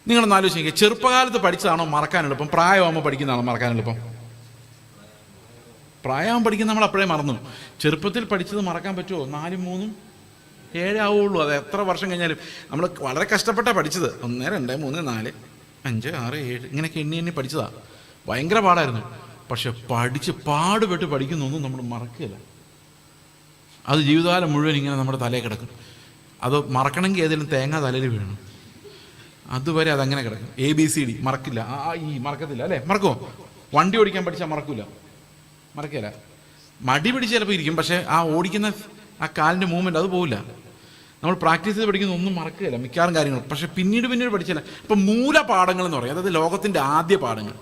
നിങ്ങളൊന്ന് ആലോചിക്കുക, ചെറുപ്പകാലത്ത് പഠിച്ചതാണോ മറക്കാൻ എളുപ്പം, പ്രായമാകുമ്പോൾ പഠിക്കുന്നതാണോ മറക്കാൻ എളുപ്പം? പ്രായമാകുമ്പോൾ പഠിക്കുന്ന നമ്മൾ അപ്പോഴേ മറന്നു. ചെറുപ്പത്തിൽ പഠിച്ചത് മറക്കാൻ പറ്റുമോ? 4, 3, 7 ആവുള്ളൂ. അത് എത്ര വർഷം കഴിഞ്ഞാലും നമ്മൾ വളരെ കഷ്ടപ്പെട്ടാണ് പഠിച്ചത്. 1, 2, 3, 4, 5, 6, 7 ഇങ്ങനെയൊക്കെ എണ്ണി പഠിച്ചതാണ്. ഭയങ്കര പാടായിരുന്നു. പക്ഷെ പാടുപെട്ട് പഠിക്കുന്നൊന്നും നമ്മൾ മറക്കില്ല. അത് ജീവിതകാലം മുഴുവൻ ഇങ്ങനെ നമ്മുടെ തലയിൽ കിടക്കും. അത് മറക്കണമെങ്കിൽ ഏതെങ്കിലും തേങ്ങ തലയിൽ വീഴണം, അതുവരെ അതങ്ങനെ കിടക്കും. ABCD മറക്കില്ല, മറക്കത്തില്ല അല്ലേ? മറക്കുമോ? വണ്ടി ഓടിക്കാൻ പഠിച്ചാൽ മറക്കില്ല. മടി പിടിച്ച് ചിലപ്പോൾ ഇരിക്കും, പക്ഷേ ആ ഓടിക്കുന്ന ആ കാലിൻ്റെ മൂവ്മെൻറ്റ് അത് പോവില്ല. നമ്മൾ പ്രാക്ടീസ് ചെയ്ത് പഠിക്കുന്ന ഒന്നും മറക്കുകയില്ല മിക്കവാറും കാര്യങ്ങൾ. പക്ഷേ പിന്നീട് പഠിച്ചില്ല. ഇപ്പം മൂലപാഠങ്ങൾ എന്ന് പറയും, അതായത് ലോകത്തിൻ്റെ ആദ്യ പാഠങ്ങൾ.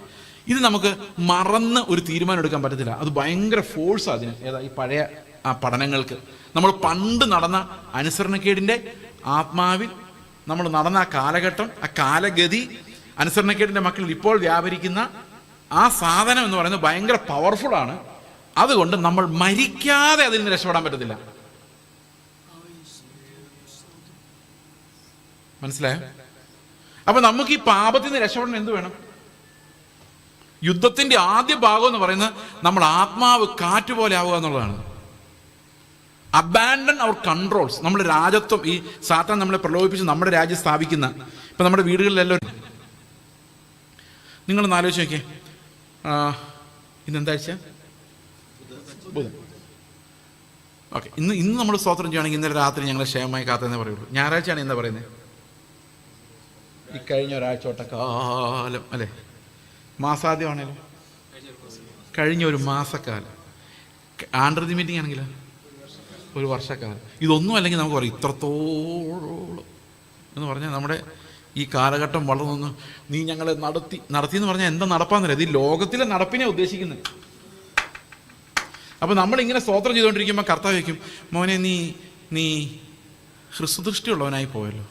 ഇത് നമുക്ക് മറന്ന് ഒരു തീരുമാനം എടുക്കാൻ പറ്റത്തില്ല. അത് ഭയങ്കര ഫോഴ്സാണ് അതിന്. ഈ പഴയ ആ പഠനങ്ങൾക്ക് നമ്മൾ പണ്ട് നടന്ന അനുസരണക്കേടിൻ്റെ ആത്മാവിൽ നമ്മൾ നടന്ന ആ കാലഘട്ടം, ആ കാലഗതി, അനുസരണക്കേടിൻ്റെ മക്കളിൽ ഇപ്പോൾ വ്യാപരിക്കുന്ന ആ സാധനം എന്ന് പറയുന്നത് ഭയങ്കര പവർഫുള്ളാണ്. അതുകൊണ്ട് നമ്മൾ മരിക്കാതെ അതിൽ നിന്ന് രക്ഷപ്പെടാൻ പറ്റത്തില്ല. മനസ്സിലായോ? അപ്പൊ നമുക്ക് ഈ പാപത്തിൽ നിന്ന് രക്ഷപ്പെടാൻ എന്ത് വേണം? യുദ്ധത്തിന്റെ ആദ്യ ഭാഗം എന്ന് പറയുന്നത് നമ്മൾ ആത്മാവ് കാറ്റുപോലെ ആവുക എന്നുള്ളതാണ്. അബാൻഡൺ അവർ കൺട്രോൾസ്. നമ്മുടെ രാജ്യത്വം, ഈ സാത്താൻ നമ്മളെ പ്രലോഭിപ്പിച്ച് നമ്മുടെ രാജ്യം സ്ഥാപിക്കുന്ന, ഇപ്പം നമ്മുടെ വീടുകളിലെല്ലാം നിങ്ങളൊന്ന് ആലോചിച്ച് നോക്കിയേ. ഇന്നെന്താഴ്ച? ബുധൻ. ഓക്കെ, ഇന്ന് നമ്മൾ സ്തോത്രം ചെയ്യുകയാണെങ്കിൽ ഇന്നലെ രാത്രി ഞങ്ങളെ ക്ഷേമമായി കാത്തതെന്നേ പറയുള്ളൂ. ഞായറാഴ്ചയാണ് എന്താ പറയുന്നത്? ഈ കഴിഞ്ഞ ഒരാഴ്ച കാലം അല്ലേ? മാസാദ്യമാണല്ലോ, കഴിഞ്ഞ ഒരു മാസക്കാലം. ആണ്ടർജി മീറ്റിംഗ് ആണെങ്കിലോ ഒരു വർഷക്കാലം. ഇതൊന്നും അല്ലെങ്കിൽ നമുക്ക് പറയും ഇത്രത്തോളം എന്ന് പറഞ്ഞാൽ നമ്മുടെ ഈ കാലഘട്ടം വളർന്നു. നീ ഞങ്ങളെ നടത്തി എന്ന് പറഞ്ഞാൽ എന്താ നടപ്പാന്നില്ല, ഇത് ഈ ലോകത്തിലെ നടപ്പിനെ ഉദ്ദേശിക്കുന്നത്. അപ്പോൾ നമ്മളിങ്ങനെ സ്തോത്രം ചെയ്തുകൊണ്ടിരിക്കുമ്പോൾ കർത്താവ് വയ്ക്കും, മോനെ നീ ഹ്രസ്വദൃഷ്ടിയുള്ളവനായി പോയല്ലോ.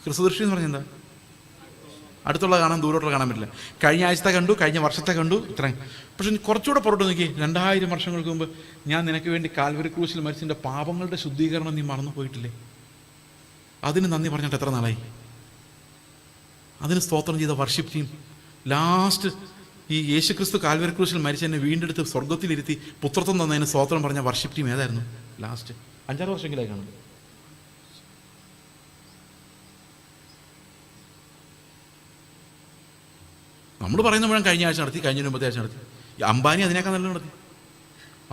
ഹ്രസ്വദൃഷ്ടി എന്ന് പറഞ്ഞാൽ എന്താ? അടുത്തുള്ള കാണാൻ, ദൂരോട്ടുള്ള കാണാൻ പറ്റില്ല. കഴിഞ്ഞ ആഴ്ചത്തെ കണ്ടു, കഴിഞ്ഞ വർഷത്തെ കണ്ടു, ഇത്രയും. പക്ഷെ കുറച്ചുകൂടെ പുറത്ത് നോക്കി, 2000 വർഷങ്ങൾക്ക് മുമ്പ് ഞാൻ നിനക്ക് വേണ്ടി കാൽവരി ക്രൂശിൽ മരിച്ചതിൻ്റെ പാപങ്ങളുടെ ശുദ്ധീകരണം നീ മറന്നു പോയിട്ടില്ലേ? അതിന് നന്ദി പറഞ്ഞിട്ട് എത്ര നാളായി? അതിന് സ്തോത്രം ചെയ്ത വർഷിപ്പ് ടീം ലാസ്റ്റ് ഈ യേശുക്രിസ്തു കാൽവരി ക്രൂശിൽ മരിച്ച എന്നെ വീണ്ടെടുത്ത് സ്വർഗത്തിലിരുത്തി പുത്രത്വം തന്നതിന് സ്തോത്രം പറഞ്ഞ വർഷിപ്പ് ടീം ഏതായിരുന്നു? ലാസ്റ്റ് 5-6 വർഷമെങ്കിലായി കാണും. നമ്മൾ പറയുന്ന മുഴുവൻ കഴിഞ്ഞ ആഴ്ച നടത്തി, കഴിഞ്ഞ മുമ്പത്തെ ആഴ്ച നടത്തി. ഈ അംബാനി അതിനേക്കാൾ നല്ല നടത്തി.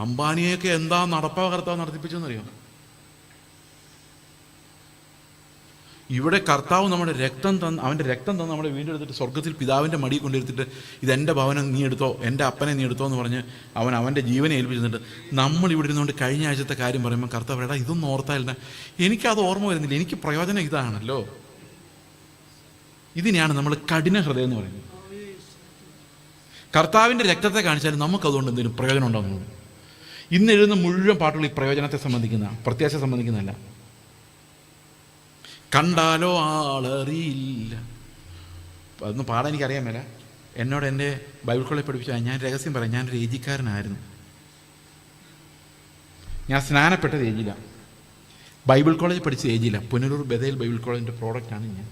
അംബാനിയൊക്കെ എന്താ നടപ്പാ കർത്താവ് നടത്തിപ്പിച്ചെന്നറിയാം. ഇവിടെ കർത്താവ് നമ്മുടെ രക്തം തന്ന്, അവൻ്റെ രക്തം തന്ന് നമ്മളെ വീണ്ടെടുത്തിട്ട് സ്വർഗത്തിൽ പിതാവിൻ്റെ മടിയിൽ കൊണ്ടിരുത്തിട്ട് ഇതെൻ്റെ ഭവനം നീ എടുത്തോ, എൻ്റെ അപ്പനെ നീ എടുത്തോ എന്ന് പറഞ്ഞ് അവൻ്റെ ജീവനെ ഏൽപ്പിച്ചിട്ടുണ്ട്. നമ്മൾ ഇവിടെ ഇരുന്നുകൊണ്ട് കഴിഞ്ഞ ആഴ്ചത്തെ കാര്യം പറയുമ്പോൾ കർത്താവ് എടാ ഇതൊന്നും ഓർത്താലില്ല, എനിക്കത് ഓർമ്മ വരുന്നില്ല, എനിക്ക് പ്രയോജനം ഇതാണല്ലോ. ഇതിനെയാണ് നമ്മൾ കഠിന ഹൃദയം എന്ന് പറയുന്നത്. കർത്താവിൻ്റെ രക്തത്തെ കാണിച്ചാലും നമുക്കതുകൊണ്ട് എന്തെങ്കിലും പ്രയോജനം ഉണ്ടാകുന്നു. ഇന്ന് എഴുതുന്ന മുഴുവൻ പാട്ടുകൾ ഈ പ്രയോജനത്തെ സംബന്ധിക്കുന്ന, പ്രത്യാശ സംബന്ധിക്കുന്നതല്ല. കണ്ടാലോ ആളറിയില്ല, അതൊന്നും പാടാൻ എനിക്കറിയാൻ മേല. എന്നോട് എൻ്റെ ബൈബിൾ കോളേജ് പഠിപ്പിച്ച, ഞാൻ രഹസ്യം പറയാം, ഞാനൊരു ഏജിക്കാരനായിരുന്നു. ഞാൻ സ്നാനപ്പെട്ടത് ഏജില്ല, ബൈബിൾ കോളേജ് പഠിച്ച ഏജില്ല. പുനലൂർ ബഥേൽ ബൈബിൾ കോളേജിൻ്റെ പ്രോഡക്റ്റാണ് ഞാൻ.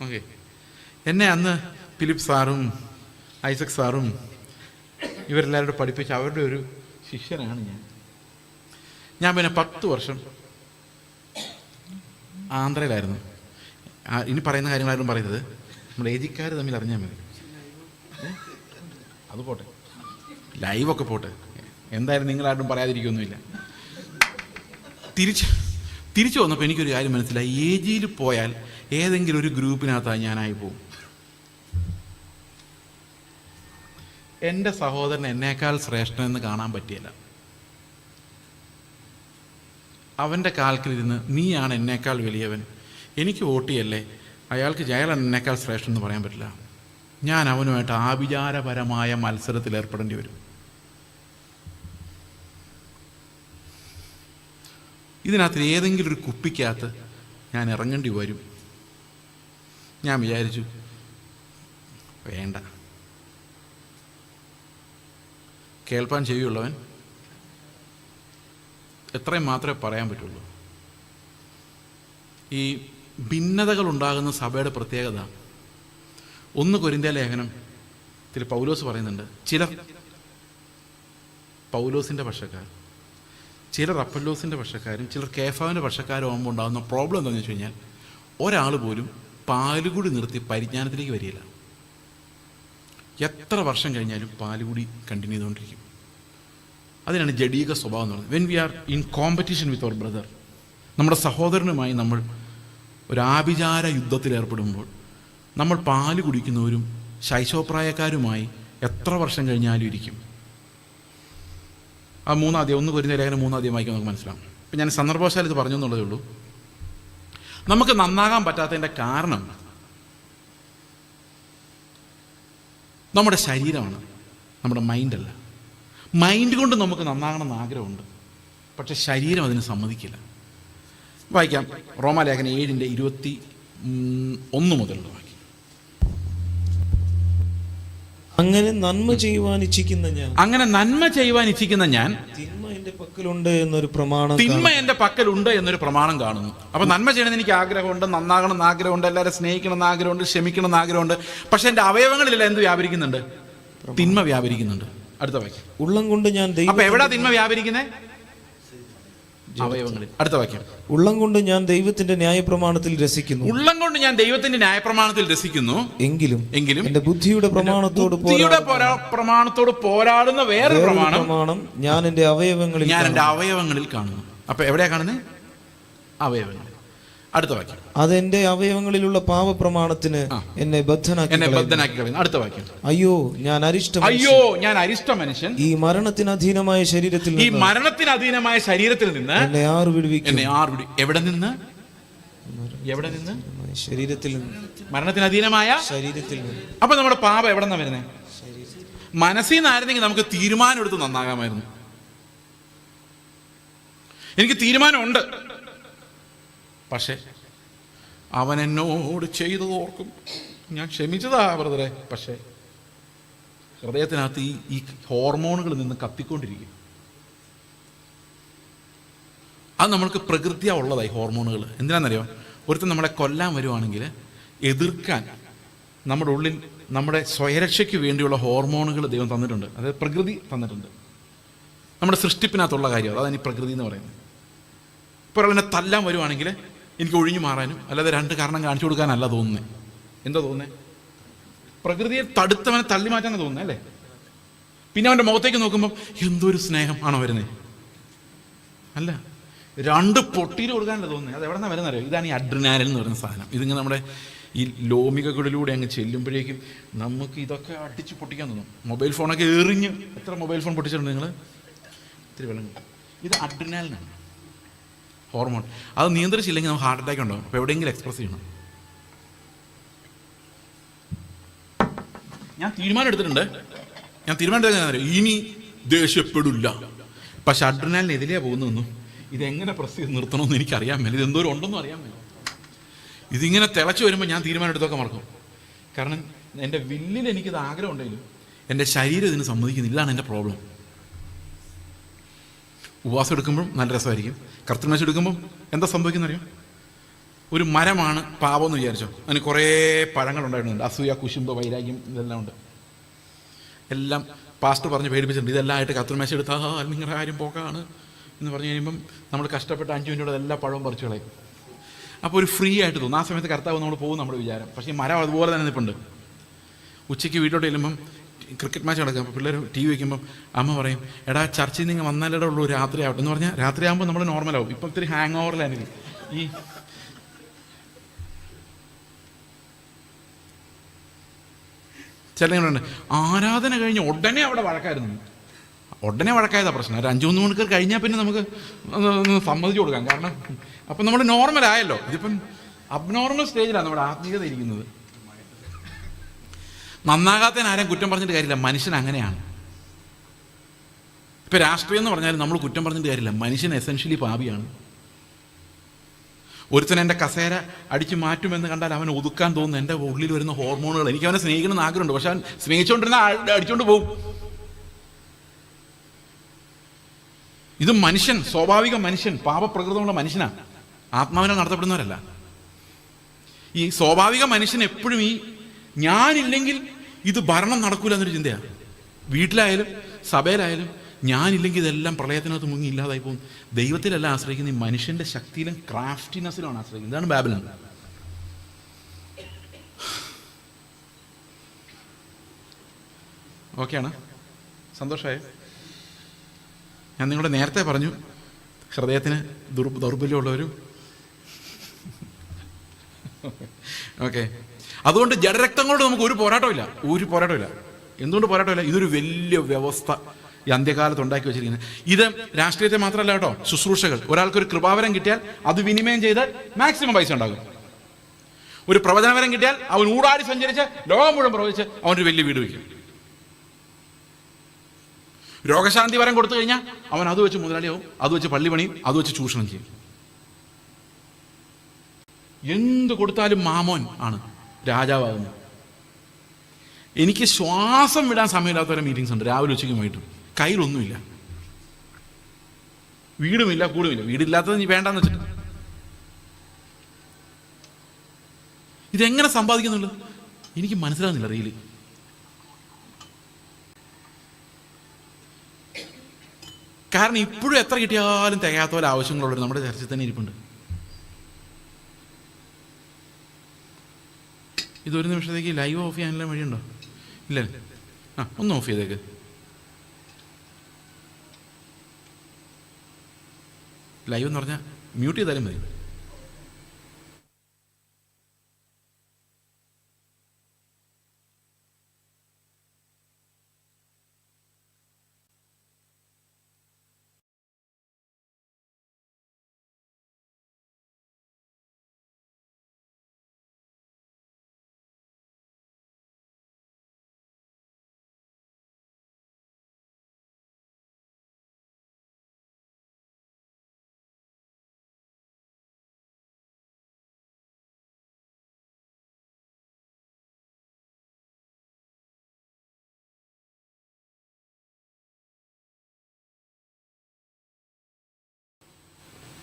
ഓക്കെ. എന്നെ അന്ന് ഫിലിപ്പ് സാറും ഐസക് സാറും ഇവരെല്ലാവരും പഠിപ്പിച്ച അവരുടെ ഒരു ശിഷ്യനാണ് ഞാൻ. പിന്നെ 10 വർഷം ആന്ധ്രയിലായിരുന്നു. ഇനി പറയുന്ന കാര്യങ്ങളാരും പറയുന്നത് നമ്മുടെ ഏജിക്കാർ തമ്മിൽ അറിഞ്ഞാൽ മതി. അത് പോട്ടെ, ലൈവൊക്കെ പോട്ടെ, എന്തായാലും നിങ്ങളാരും പറയാതിരിക്കൊന്നുമില്ല. തിരിച്ചു വന്നപ്പോൾ എനിക്കൊരു കാര്യം മനസ്സിലായി. ഏജിയിൽ പോയാൽ ഏതെങ്കിലും ഒരു ഗ്രൂപ്പിനകത്തായി ഞാനായി പോകും. എൻ്റെ സഹോദരൻ എന്നേക്കാൾ ശ്രേഷ്ഠനെന്ന് കാണാൻ പറ്റിയല്ല. അവൻ്റെ കാൽക്കിലിരുന്ന് നീയാണ് എന്നേക്കാൾ വലിയവൻ, എനിക്ക് വോട്ട് ചെയ്യല്ലേ, അയാൾക്ക് അയാളാണ് എന്നേക്കാൾ ശ്രേഷ്ഠൻ എന്ന് പറയാൻ പറ്റില്ല. ഞാൻ അവനുമായിട്ട് ആഭിചാരപരമായ മത്സരത്തിൽ ഏർപ്പെടേണ്ടി വരും. ഇതിനകത്ത് ഏതെങ്കിലും ഒരു കുപ്പിക്കകത്ത് ഞാൻ ഇറങ്ങേണ്ടി വരും. ഞാൻ വിചാരിച്ചു വേണ്ട, കേൾപ്പാൻ ചെവിയുള്ളവൻ എത്രയും മാത്രമേ പറയാൻ പറ്റുള്ളൂ. ഈ ഭിന്നതകൾ ഉണ്ടാകുന്ന സഭയുടെ പ്രത്യേകത, 1 കൊരിന്ത്യ ലേഖനത്തിൽ പൗലോസ് പറയുന്നുണ്ട്, ചിലർ പൗലോസിൻ്റെ പക്ഷക്കാർ, ചിലർ അപ്പല്ലോസിൻ്റെ പക്ഷക്കാരും ചിലർ കേഫാവിൻ്റെ പക്ഷക്കാരും ആകുമ്പോൾ ഉണ്ടാകുന്ന പ്രോബ്ലം എന്താണെന്ന് വെച്ച് കഴിഞ്ഞാൽ ഒരാൾ പോലും പാലുകൂടി നിർത്തി പരിജ്ഞാനത്തിലേക്ക് വരികയില്ല. എത്ര വർഷം കഴിഞ്ഞാലും പാലുകൂടി കണ്ടിന്യൂ ചെയ്തുകൊണ്ടിരിക്കും. അതിനാണ് ജഡീക സ്വഭാവം എന്ന് പറയുന്നത്. When we are in competition with our brother, നമ്മുടെ സഹോദരനുമായി നമ്മൾ ഒരു ആഭിചാര യുദ്ധത്തിൽ ഏർപ്പെടുമ്പോൾ നമ്മൾ പാല് കുടിക്കുന്നവരും ശൈശവപ്രായക്കാരുമായി എത്ര വർഷം കഴിഞ്ഞാലും ഇരിക്കും. ആ 1 കൊരിന്ത്യർ ലേഖനം 3 വായിക്കാൻ നമുക്ക് മനസ്സിലാവും. ഇപ്പം ഞാൻ സന്ദർഭവശാൽ ഇത് പറഞ്ഞു എന്നുള്ളതേ ഉള്ളൂ. നമുക്ക് നന്നാകാൻ പറ്റാത്തതിൻ്റെ കാരണം നമ്മുടെ ശരീരമാണ്, നമ്മുടെ മൈൻഡല്ല. മൈൻഡ് കൊണ്ട് നമുക്ക് നന്നാകണമെന്ന് ആഗ്രഹമുണ്ട്, പക്ഷെ ശരീരം അതിന് സമ്മതിക്കില്ല. വായിക്കാം, റോമാലേഖനം 7:21 മുതലുള്ള വാക്യം. അങ്ങനെ നന്മ ചെയ്യുവാൻ ഇച്ഛിക്കുന്ന ഞാൻ തിന്മ എന്റെ പക്കലുണ്ട് എന്നൊരു പ്രമാണം കാണുന്നു. അപ്പൊ നന്മ ചെയ്യണമെന്ന് എനിക്ക് ആഗ്രഹമുണ്ട്, നന്നാകണം എന്ന് ആഗ്രഹമുണ്ട്, എല്ലാവരും സ്നേഹിക്കണം എന്ന് ആഗ്രഹമുണ്ട്, ക്ഷമിക്കണം എന്ന് ആഗ്രഹമുണ്ട്. പക്ഷെ എന്റെ അവയവങ്ങളിലെല്ലാം എന്ത് വ്യാപരിക്കുന്നുണ്ട്? തിന്മ വ്യാപരിക്കുന്നുണ്ട്. അടുത്ത വാക്യം. ഉള്ളം കൊണ്ട് ഞാൻ അപ്പൊ എവിടാ തിന്മ വ്യാപരിക്കുന്നത്? അവയവങ്ങളിൽ. അടുത്ത വാക്യം. ഉള്ളം കൊണ്ട് ഞാൻ ദൈവത്തിന്റെ ന്യായപ്രമാണത്തിൽ രസിക്കുന്നു. എങ്കിലും എന്റെ ബുദ്ധിയുടെ പ്രമാണത്തോട് പോരാടുന്ന വേറൊരു പ്രമാണം ഞാൻ എന്റെ അവയവങ്ങളിൽ കാണുന്നു. അപ്പൊ എവിടെയാ കാണുന്നത്? അവയവങ്ങൾ. അടുത്ത വാക്യം. അതെന്റെ അവയവങ്ങളിലുള്ള പാപപ്രമാണത്തിന് എന്നെ ബദ്ധനാക്കി കളയുന്നു. അടുത്ത വാക്യം. അയ്യോ ഞാൻ അരിഷ്ട മനുഷ്യൻ, ഈ മരണത്തിന് അധീനമായ ശരീരത്തിൽ നിന്ന് എന്നെ ആർ വിടുവിക്കും. എവിടെ നിന്ന്? ശരീരത്തിൽ നിന്ന്, മരണത്തിന് അധീനമായ ശരീരത്തിൽ നിന്ന്. അപ്പൊ നമ്മുടെ പാപം എവിടെ നിന്നാ വരുന്നത്? മനസ്സിൽ നിന്നായിരുന്നെങ്കിൽ നമുക്ക് തീരുമാനം എടുത്ത് നന്നാകാമായിരുന്നു. എനിക്ക് തീരുമാനമുണ്ട്, പക്ഷെ അവൻ എന്നോട് ചെയ്തത് ഓർക്കും, ഞാൻ ക്ഷമിച്ചതാ ബ്രദറെ, പക്ഷെ ഹൃദയത്തിനകത്ത് ഈ ഹോർമോണുകൾ നിന്ന് കത്തിക്കൊണ്ടിരിക്കും. അത് നമ്മൾക്ക് പ്രകൃതിയാ ഉള്ളതായി ഹോർമോണുകൾ. എന്തിനാണെന്നറിയോ? ഒരുത്തൻ നമ്മളെ കൊല്ലാൻ വരുവാണെങ്കിൽ എതിർക്കാൻ നമ്മുടെ ഉള്ളിൽ നമ്മുടെ സ്വയരക്ഷയ്ക്ക് വേണ്ടിയുള്ള ഹോർമോണുകൾ ദൈവം തന്നിട്ടുണ്ട്. അതായത് പ്രകൃതി തന്നിട്ടുണ്ട്. നമ്മുടെ സൃഷ്ടിപ്പിനകത്തുള്ള കാര്യം അതാണ് ഈ പ്രകൃതി എന്ന് പറയുന്നത്. ഇപ്പോൾ ഒരാളെന്നെ തല്ലാൻ വരുവാണെങ്കിൽ എനിക്ക് ഒഴിഞ്ഞു മാറാനും അല്ലാതെ 2 കാരണം കാണിച്ചു കൊടുക്കാനല്ല തോന്നുന്നത്. എന്താ തോന്നുന്നത്? പ്രകൃതിയെ തടുത്തവനെ തള്ളി മാറ്റാനാണ് തോന്നുന്നത്, അല്ലേ? പിന്നെ അവൻ്റെ മുഖത്തേക്ക് നോക്കുമ്പോൾ എന്തൊരു സ്നേഹം ആണോ വരുന്നത്? അല്ല, 2 പൊട്ടിയിൽ കൊടുക്കാനല്ല തോന്നുന്നത്. അത് എവിടെ നിന്നാണ് വരുന്നത് അറിയോ? ഇതാണ് ഈ അഡ്രിനാലിൻ എന്ന് പറയുന്ന സാധനം. ഇതിങ്ങനെ നമ്മുടെ ഈ ലോമികകളിലൂടെ അങ്ങ് ചെല്ലുമ്പോഴേക്കും നമുക്ക് ഇതൊക്കെ അടിച്ച് പൊട്ടിക്കാൻ തോന്നും. മൊബൈൽ ഫോണൊക്കെ എറിഞ്ഞ്, എത്ര മൊബൈൽ ഫോൺ പൊട്ടിച്ചിട്ടുണ്ട് നിങ്ങൾ? ഇത്തിരി വെള്ളം. ഇത് അഡ്രിനാലിനാണ്, ഹോർമോൺ. അത് നിയന്ത്രിച്ചില്ലെങ്കിൽ നമുക്ക് ഹാർട്ട് അറ്റാക്ക് ഉണ്ടാവും. അപ്പോൾ എവിടെയെങ്കിലും എക്സ്പ്രസ് ചെയ്യണം. ഞാൻ തീരുമാനം എടുത്തിട്ടുണ്ട് ഇനി ദേഷ്യപ്പെടില്ല. പക്ഷെ അഡ്രിനാലിനെതിരെയാ പോകുന്നതെന്നും ഇതെങ്ങനെ പ്രസ് ചെയ്ത് നിർത്തണമെന്ന് എനിക്കറിയാൻ മേല, ഇതെന്തോരം ഉണ്ടെന്നും അറിയാൻ മേല. ഇതിങ്ങനെ തിളച്ച് വരുമ്പോൾ ഞാൻ തീരുമാനം എടുത്തൊക്കെ മറക്കും. കാരണം എൻ്റെ വില്ലിൽ എനിക്കിത് ആഗ്രഹം ഉണ്ടെങ്കിലും എൻ്റെ ശരീരം ഇതിന് സമ്മതിക്കുന്നില്ല. ഇതാണ് എൻ്റെ പ്രോബ്ലം. ഉപവാസം എടുക്കുമ്പോഴും നല്ല രസമായിരിക്കും. കർത്തൃമേശ എടുക്കുമ്പം എന്താ സംഭവിക്കുന്നറിയോ? ഒരു മരമാണ് പാപം എന്ന് വിചാരിച്ചോ, അതിന് കുറേ പഴങ്ങളുണ്ടായിട്ടുണ്ട്. അസൂയ, കുശുമ്പ്, വൈരാഗ്യം, ഇതെല്ലാം ഉണ്ട്. എല്ലാം പാസ്റ്റർ പറഞ്ഞ് പേടിപ്പിച്ചിട്ടുണ്ട്. ഇതെല്ലാം ആയിട്ട് കർത്തൃമേശ എടുത്താൽ നിങ്ങളുടെ കാര്യം പോക്കാണ് എന്ന് പറഞ്ഞു കഴിയുമ്പം നമ്മൾ കഷ്ടപ്പെട്ട് 5 മിനിറ്റോടെ എല്ലാ പഴവും പറിച്ചു കളയും. അപ്പോൾ ഒരു ഫ്രീ ആയിട്ട് തോന്നും. ആ സമയത്ത് കർത്താവ് നമ്മൾ പോകും നമ്മുടെ വിചാരം. പക്ഷേ ഈ മരം അതുപോലെ തന്നെ നിൽപ്പുണ്ട്. ഉച്ചയ്ക്ക് വീട്ടിലോട്ട് ചെല്ലുമ്പം ക്രിക്കറ്റ് മാച്ച് നടക്കും. അപ്പോൾ പിള്ളേർ TV വയ്ക്കുമ്പം അമ്മ പറയും, എടാ ചർച്ചിൽ നിങ്ങൾ വന്നാലേ ഉള്ളൂ രാത്രി ആവട്ടെ എന്ന് പറഞ്ഞാൽ രാത്രിയാകുമ്പോൾ നമ്മൾ നോർമലാവും. ഇപ്പം ഇത്തിരി ഹാങ് ഓവറിലായിരിക്കും. ഈ ചിലങ്ങളുണ്ട് ആരാധന കഴിഞ്ഞ് ഉടനെ അവിടെ വഴക്കായിരുന്നു. ഉടനെ വഴക്കായതാ പ്രശ്നം. ഒരു 5-3 മണിക്കൂർ കഴിഞ്ഞാൽ പിന്നെ നമുക്ക് ഒന്ന് സമ്മതിച്ചു കൊടുക്കാം. കാരണം അപ്പം നമ്മൾ നോർമലായല്ലോ. ഇതിപ്പം അബ്നോർമൽ സ്റ്റേജിലാണ് നമ്മുടെ ആത്മീയത ഇരിക്കുന്നത്. നന്നാകാത്തതിന് ആരെയും കുറ്റം പറഞ്ഞിട്ട് കാര്യമില്ല. മനുഷ്യൻ അങ്ങനെയാണ്. ഇപ്പം രാഷ്ട്രീയം എന്ന് പറഞ്ഞാൽ നമ്മൾ കുറ്റം പറഞ്ഞിട്ട് കാര്യമില്ല. മനുഷ്യൻ എസെൻഷ്യലി പാപിയാണ്. ഒരുത്തൻ എൻ്റെ കസേര അടിച്ച് മാറ്റുമെന്ന് കണ്ടാൽ അവൻ ഒതുക്കാൻ തോന്നുന്നു. എൻ്റെ ഉള്ളിൽ വരുന്ന ഹോർമോണുകൾ. എനിക്ക് അവനെ സ്നേഹിക്കണമെന്ന് ആഗ്രഹമുണ്ട്. പക്ഷെ അവൻ സ്നേഹിച്ചുകൊണ്ടിരുന്ന അടിച്ചുകൊണ്ട് പോകും. ഇത് മനുഷ്യൻ, സ്വാഭാവിക മനുഷ്യൻ, പാപപ്രകൃതമുള്ള മനുഷ്യനാണ്. ആത്മാവിനെ നടത്തപ്പെടുന്നവരല്ല. ഈ സ്വാഭാവിക മനുഷ്യൻ എപ്പോഴും ഈ ഞാനില്ലെങ്കിൽ ഇത് ഭരണം നടക്കൂല എന്നൊരു ചിന്തയാണ്. വീട്ടിലായാലും സഭയിലായാലും ഞാനില്ലെങ്കിൽ ഇതെല്ലാം പ്രളയത്തിനകത്ത് മുങ്ങി ഇല്ലാതായി പോകും. ദൈവത്തിലല്ല ആശ്രയിക്കുന്ന, ഈ മനുഷ്യന്റെ ശക്തിയിലും ക്രാഫ്റ്റിനെസ്സിലുമാണ് ആശ്രയിക്കുന്നത്. ഇതാണ് ബാബിലോൺ. ഓക്കെയാണ്? സന്തോഷമായ? ഞാൻ നിങ്ങളോട് നേരത്തെ പറഞ്ഞു ഹൃദയത്തിന് ദൗർബല്യമുള്ളവരും. ഓക്കെ, അതുകൊണ്ട് ജഡരക്തങ്ങളോട് നമുക്ക് ഒരു പോരാട്ടമില്ല. എന്തുകൊണ്ട് പോരാട്ടമില്ല? ഇതൊരു വലിയ വ്യവസ്ഥ ഈ അന്ത്യകാലത്ത് ഉണ്ടാക്കി വെച്ചിരിക്കുന്നത്. ഇത് രാഷ്ട്രീയത്തെ മാത്രമല്ല കേട്ടോ, ശുശ്രൂഷകൾ. ഒരാൾക്കൊരു കൃപാവരം കിട്ടിയാൽ അത് വിനിമയം ചെയ്ത് മാക്സിമം പൈസ ഉണ്ടാകും. ഒരു പ്രവചനവരം കിട്ടിയാൽ അവൻ ഊടാടി സഞ്ചരിച്ച് ലോകം മുഴുവൻ പ്രവചിച്ച് അവനൊരു വലിയ വീട് വയ്ക്കും. രോഗശാന്തി വരം കൊടുത്തു കഴിഞ്ഞാൽ അവൻ അത് വെച്ച് മുതലാളിയാവും, അത് വെച്ച് പള്ളി പണിയും, അത് വെച്ച് ചൂഷണം ചെയ്യും. എന്ത് കൊടുത്താലും മാമോൻ ആണ് രാജാവാകുന്നത്. എനിക്ക് ശ്വാസം വിടാൻ സമയമില്ലാത്തവരെ മീറ്റിംഗ്സ് ഉണ്ട്, രാവിലെ ഉച്ചയ്ക്കും വൈകിട്ടും. കയ്യിലൊന്നുമില്ല, വീടുമില്ല, കൂടുമില്ല. വീടില്ലാത്തത് നീ വേണ്ടാന്ന് വെച്ചിട്ട് ഇതെങ്ങനെ സമ്പാദിക്കുന്നുള്ളത് എനിക്ക് മനസ്സിലാകുന്നില്ല റീല്. കാരണം ഇപ്പോഴും എത്ര കിട്ടിയാലും തികയാത്ത പോലെ ആവശ്യങ്ങളുള്ളവർ നമ്മുടെ ചർച്ചയിൽ തന്നെ ഇരിപ്പുണ്ട്. ഇതൊരു നിമിഷത്തേക്ക് ലൈവ് ഓഫ് ചെയ്യാനുള്ള വഴിയുണ്ടോ? ഇല്ല. ഒന്ന് ഓഫ് ചെയ്തേക്ക്. ലൈവ് എന്ന് പറഞ്ഞാൽ മ്യൂട്ട് ചെയ്താലും മതി.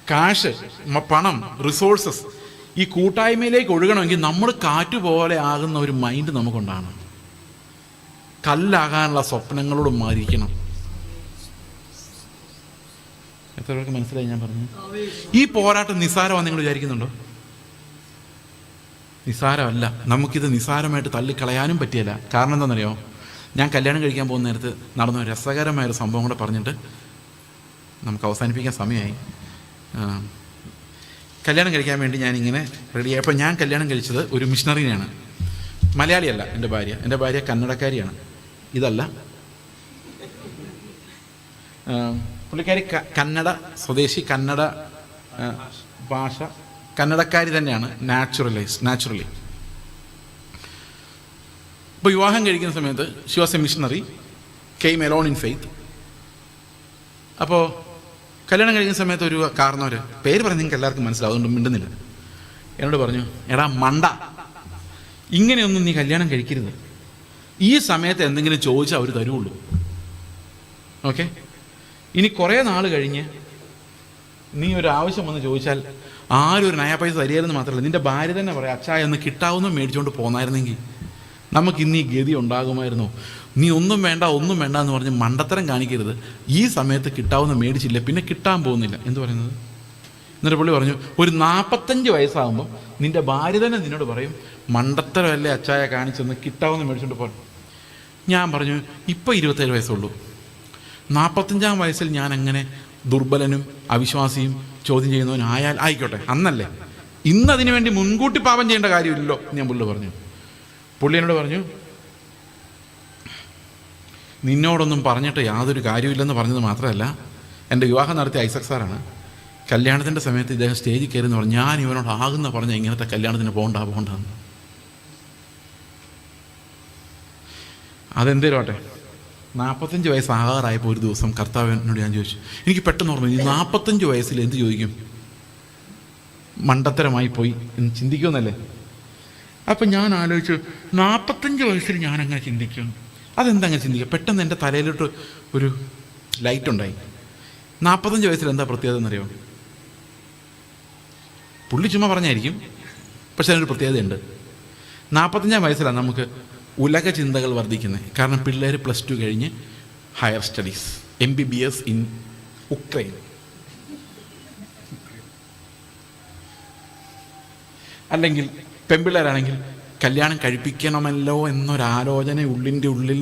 കാശ്, പണം, റിസോഴ്സസ് ഈ കൂട്ടായ്മയിലേക്ക് ഒഴുകണമെങ്കിൽ നമ്മൾ കാറ്റ് പോലെ ആകുന്ന ഒരു മൈൻഡ് നമുക്കുണ്ടാകണം. കല്ലാകാനുള്ള സ്വപ്നങ്ങളോട് മാറിയിരിക്കണം. എത്ര പേർക്ക് മനസ്സിലായി ഞാൻ പറഞ്ഞു? ഈ പോരാട്ടം നിസ്സാരമാണെന്ന് നിങ്ങൾ വിചാരിക്കുന്നുണ്ടോ? നിസ്സാരമല്ല. നമുക്കിത് നിസ്സാരമായിട്ട് തള്ളിക്കളയാനും പറ്റിയല്ല. കാരണം എന്താണെന്നറിയോ? ഞാൻ കല്യാണം കഴിക്കാൻ പോകുന്ന നേരത്ത് നടന്ന ഒരു രസകരമായൊരു സംഭവം കൂടെ പറഞ്ഞിട്ട് നമുക്ക് അവസാനിപ്പിക്കാൻ സമയമായി. കല്യാണം കഴിക്കാൻ വേണ്ടി ഞാനിങ്ങനെ റെഡിയായി. അപ്പോൾ ഞാൻ കല്യാണം കഴിച്ചത് ഒരു മിഷണറിനെയാണ്. മലയാളിയല്ല എൻ്റെ ഭാര്യ കന്നഡക്കാരിയാണ്. ഇതല്ല, പുള്ളിക്കാരി കന്നഡ സ്വദേശി, കന്നഡ ഭാഷ കന്നഡക്കാരി തന്നെയാണ്, നാച്ചുറലി. ഇപ്പോൾ വിവാഹം കഴിക്കുന്ന സമയത്ത് she was A missionary, came Elon in faith. അപ്പോൾ കല്യാണം കഴിക്കുന്ന സമയത്ത് ഒരു കാരണവർ, പേര് പറഞ്ഞ് നിങ്ങൾക്ക് എല്ലാവർക്കും മനസ്സിലാവും, അതുകൊണ്ട് മിണ്ടുന്നില്ല, എന്നോട് പറഞ്ഞു, എടാ മണ്ട, ഇങ്ങനെയൊന്നും നീ കല്യാണം കഴിക്കരുത്. ഈ സമയത്ത് എന്തെങ്കിലും ചോദിച്ചാൽ അവർ തരുള്ളൂ. ഓക്കെ, ഇനി കുറേ നാൾ കഴിഞ്ഞ് നീ ഒരു ആവശ്യം വന്ന് ചോദിച്ചാൽ ആരും ഒരു നയാ പൈസ തരികയെന്ന് മാത്രമല്ല, നിൻ്റെ ഭാര്യ തന്നെ പറയാം, അച്ഛാ എന്ന് കിട്ടാവുന്ന മേടിച്ചുകൊണ്ട് പോന്നായിരുന്നെങ്കിൽ നമുക്ക് ഇന്ന് ഈ ഗതി ഉണ്ടാകുമായിരുന്നു. നീ ഒന്നും വേണ്ട എന്ന് പറഞ്ഞ് മണ്ടത്തരം കാണിക്കരുത്. ഈ സമയത്ത് കിട്ടാവുന്ന മേടിച്ചില്ല, പിന്നെ കിട്ടാൻ പോകുന്നില്ല എന്ന് പറയുന്നത്. എന്നിട്ട് പുള്ളി പറഞ്ഞു, ഒരു 45 വയസ്സാകുമ്പോൾ നിൻ്റെ ഭാര്യ തന്നെ നിന്നോട് പറയും, മണ്ടത്തരമല്ലേ അച്ചായ കാണിച്ചെന്ന്, കിട്ടാവുന്ന മേടിച്ചുകൊണ്ട് പോകാൻ. ഞാൻ പറഞ്ഞു, ഇപ്പോൾ 27 വയസ്സുള്ളൂ, 45-ാം വയസ്സിൽ ഞാൻ അങ്ങനെ ദുർബലനും അവിശ്വാസിയും ചോദ്യം ചെയ്യുന്നവനായാൽ ആയിക്കോട്ടെ, അന്നല്ലേ, ഇന്നതിനു വേണ്ടി മുൻകൂട്ടി പാപം ചെയ്യേണ്ട കാര്യമില്ലല്ലോ ഞാൻ പുള്ളി പറഞ്ഞു. പുള്ളി എന്നോട് പറഞ്ഞു, നിന്നോടൊന്നും പറഞ്ഞിട്ട് യാതൊരു കാര്യമില്ലെന്ന് പറഞ്ഞത് മാത്രമല്ല, എൻ്റെ വിവാഹം നടത്തിയ ഐസക് സാറാണ്. കല്യാണത്തിൻ്റെ സമയത്ത് ഇദ്ദേഹം സ്റ്റേജിൽ കയറിയെന്ന് പറഞ്ഞു, ഞാൻ ഇവനോട് ആകുന്ന പറഞ്ഞ ഇങ്ങനത്തെ കല്യാണത്തിന് പോകണ്ടെന്ന്. അതെന്തേലോട്ടെ, 45 വയസ്സാകാറായപ്പോൾ ഒരു ദിവസം കർത്താവിനോട് ഞാൻ ചോദിച്ചു, എനിക്ക് പെട്ടെന്ന് ഓർമ്മ, ഈ 45 വയസ്സിൽ എന്ത് ചോദിക്കും? മണ്ടത്തരമായി പോയി എന്ന് ചിന്തിക്കുമെന്നല്ലേ. അപ്പം ഞാൻ ആലോചിച്ചു, 45 വയസ്സിൽ ഞാനങ്ങനെ ചിന്തിക്കും, അതെന്താ അങ്ങനെ ചിന്തിക്കുക? പെട്ടെന്ന് എൻ്റെ തലയിലോട്ട് ഒരു ലൈറ്റ് ഉണ്ടായി. 45 വയസ്സിൽ എന്താ പ്രത്യേകത എന്നറിയോ? പുള്ളി ചുമ്മാ പറഞ്ഞായിരിക്കും, പക്ഷെ അതിനൊരു പ്രത്യേകതയുണ്ട്. 45-ാം വയസ്സിലാണ് നമുക്ക് ഉലക ചിന്തകൾ വർദ്ധിക്കുന്നത്. കാരണം പിള്ളേർ +2 കഴിഞ്ഞ് higher studies, MBBS in Ukraine, അല്ലെങ്കിൽ പെൺപിള്ളേരാണെങ്കിൽ കല്യാണം കഴിപ്പിക്കണമല്ലോ എന്നൊരാലോചന ഉള്ളിൻ്റെ ഉള്ളിൽ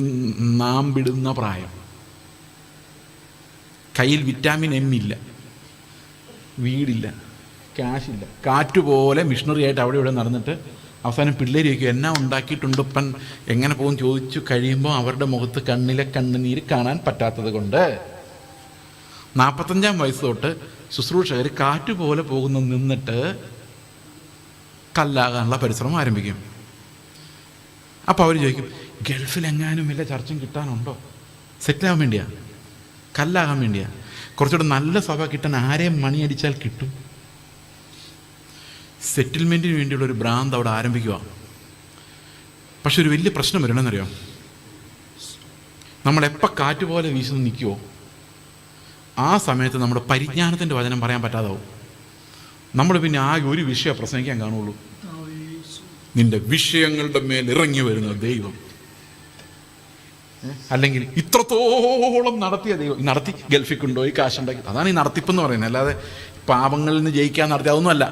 നാം വിടുന്ന പ്രായം. കയ്യിൽ വിറ്റാമിൻ M ഇല്ല, വീടില്ല, ക്യാഷില്ല, കാറ്റുപോലെ മിഷണറി ആയിട്ട് അവിടെ ഇവിടെ നടന്നിട്ട് അവസാനം പിള്ളേർ ചോദിക്കും, എന്നാ ഉണ്ടാക്കിയിട്ടുണ്ട് ഇപ്പം, എങ്ങനെ പോകും ചോദിച്ചു കഴിയുമ്പോൾ അവരുടെ മുഖത്ത് കണ്ണിലെ കണ്ണുനീര് കാണാൻ പറ്റാത്തത് കൊണ്ട് 45-ാം വയസ്സ് തൊട്ട് ശുശ്രൂഷകർ കാറ്റുപോലെ പോകുന്ന നിന്നിട്ട് കല്ലാകാനുള്ള പരിശ്രമം ആരംഭിക്കും. അപ്പോൾ അവർ ചോദിക്കും, ഗൾഫിലെങ്ങാനും വല്ല ചർച്ചയും കിട്ടാനുണ്ടോ? സെറ്റിലാകാൻ വേണ്ടിയാ, കല്ലാകാൻ വേണ്ടിയാ, കുറച്ചുകൂടെ നല്ല സഭ കിട്ടാൻ ആരെയും മണിയടിച്ചാൽ കിട്ടും. സെറ്റിൽമെൻറ്റിന് വേണ്ടിയുള്ളൊരു ഭ്രാന്ത് അവിടെ ആരംഭിക്കുക. പക്ഷെ ഒരു വലിയ പ്രശ്നം വരണമെന്നറിയോ? നമ്മളെപ്പോൾ കാറ്റുപോലെ വീശുന്നു നിൽക്കുമോ, ആ സമയത്ത് നമ്മുടെ പരിജ്ഞാനത്തിൻ്റെ വചനം പറയാൻ പറ്റാതാവും. നമ്മൾ പിന്നെ ആ ഒരു വിഷയം പ്രസംഗിക്കാൻ കാണുള്ളൂ, നിന്റെ വിഷയങ്ങളുടെ മേൽ ഇറങ്ങി വരുന്ന ദൈവം, അല്ലെങ്കിൽ ഇത്രത്തോളം നടത്തിയ ദൈവം. നടത്തി ഗൾഫിൽ കൊണ്ടുപോയി കാശുണ്ടാക്കി, അതാണ് ഈ നടത്തിപ്പെന്ന് പറയുന്നത്. അല്ലാതെ പാപങ്ങളിൽ നിന്ന് ജയിക്കാൻ നടത്തി അതൊന്നുമല്ല.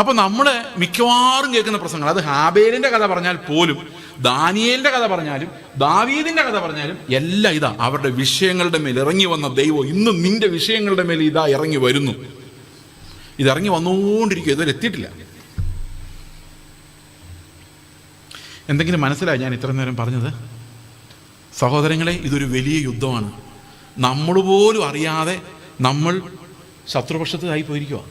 അപ്പോൾ നമ്മൾ മിക്കവാറും കേൾക്കുന്ന പ്രസംഗങ്ങൾ, അത് ഹാബേലിൻ്റെ കഥ പറഞ്ഞാൽ പോലും, ദാനിയേലിൻ്റെ കഥ പറഞ്ഞാലും, ദാവീദിൻ്റെ കഥ പറഞ്ഞാലും എല്ലാം ഇതാ, അവരുടെ വിഷയങ്ങളുടെ മേൽ ഇറങ്ങി വന്ന ദൈവം ഇന്നും നിന്റെ വിഷയങ്ങളുടെ മേൽ ഇതാ ഇറങ്ങി വരുന്നു. ഇതിറങ്ങി വന്നുകൊണ്ടിരിക്കുക, ഇതുവരെ എത്തിയിട്ടില്ല. എന്തെങ്കിലും മനസ്സിലായി ഞാൻ ഇത്ര നേരം പറഞ്ഞത്? സഹോദരങ്ങളെ, ഇതൊരു വലിയ യുദ്ധമാണ്. നമ്മൾ പോലും അറിയാതെ നമ്മൾ ശത്രുപക്ഷത്തായി പോയിരിക്കുക.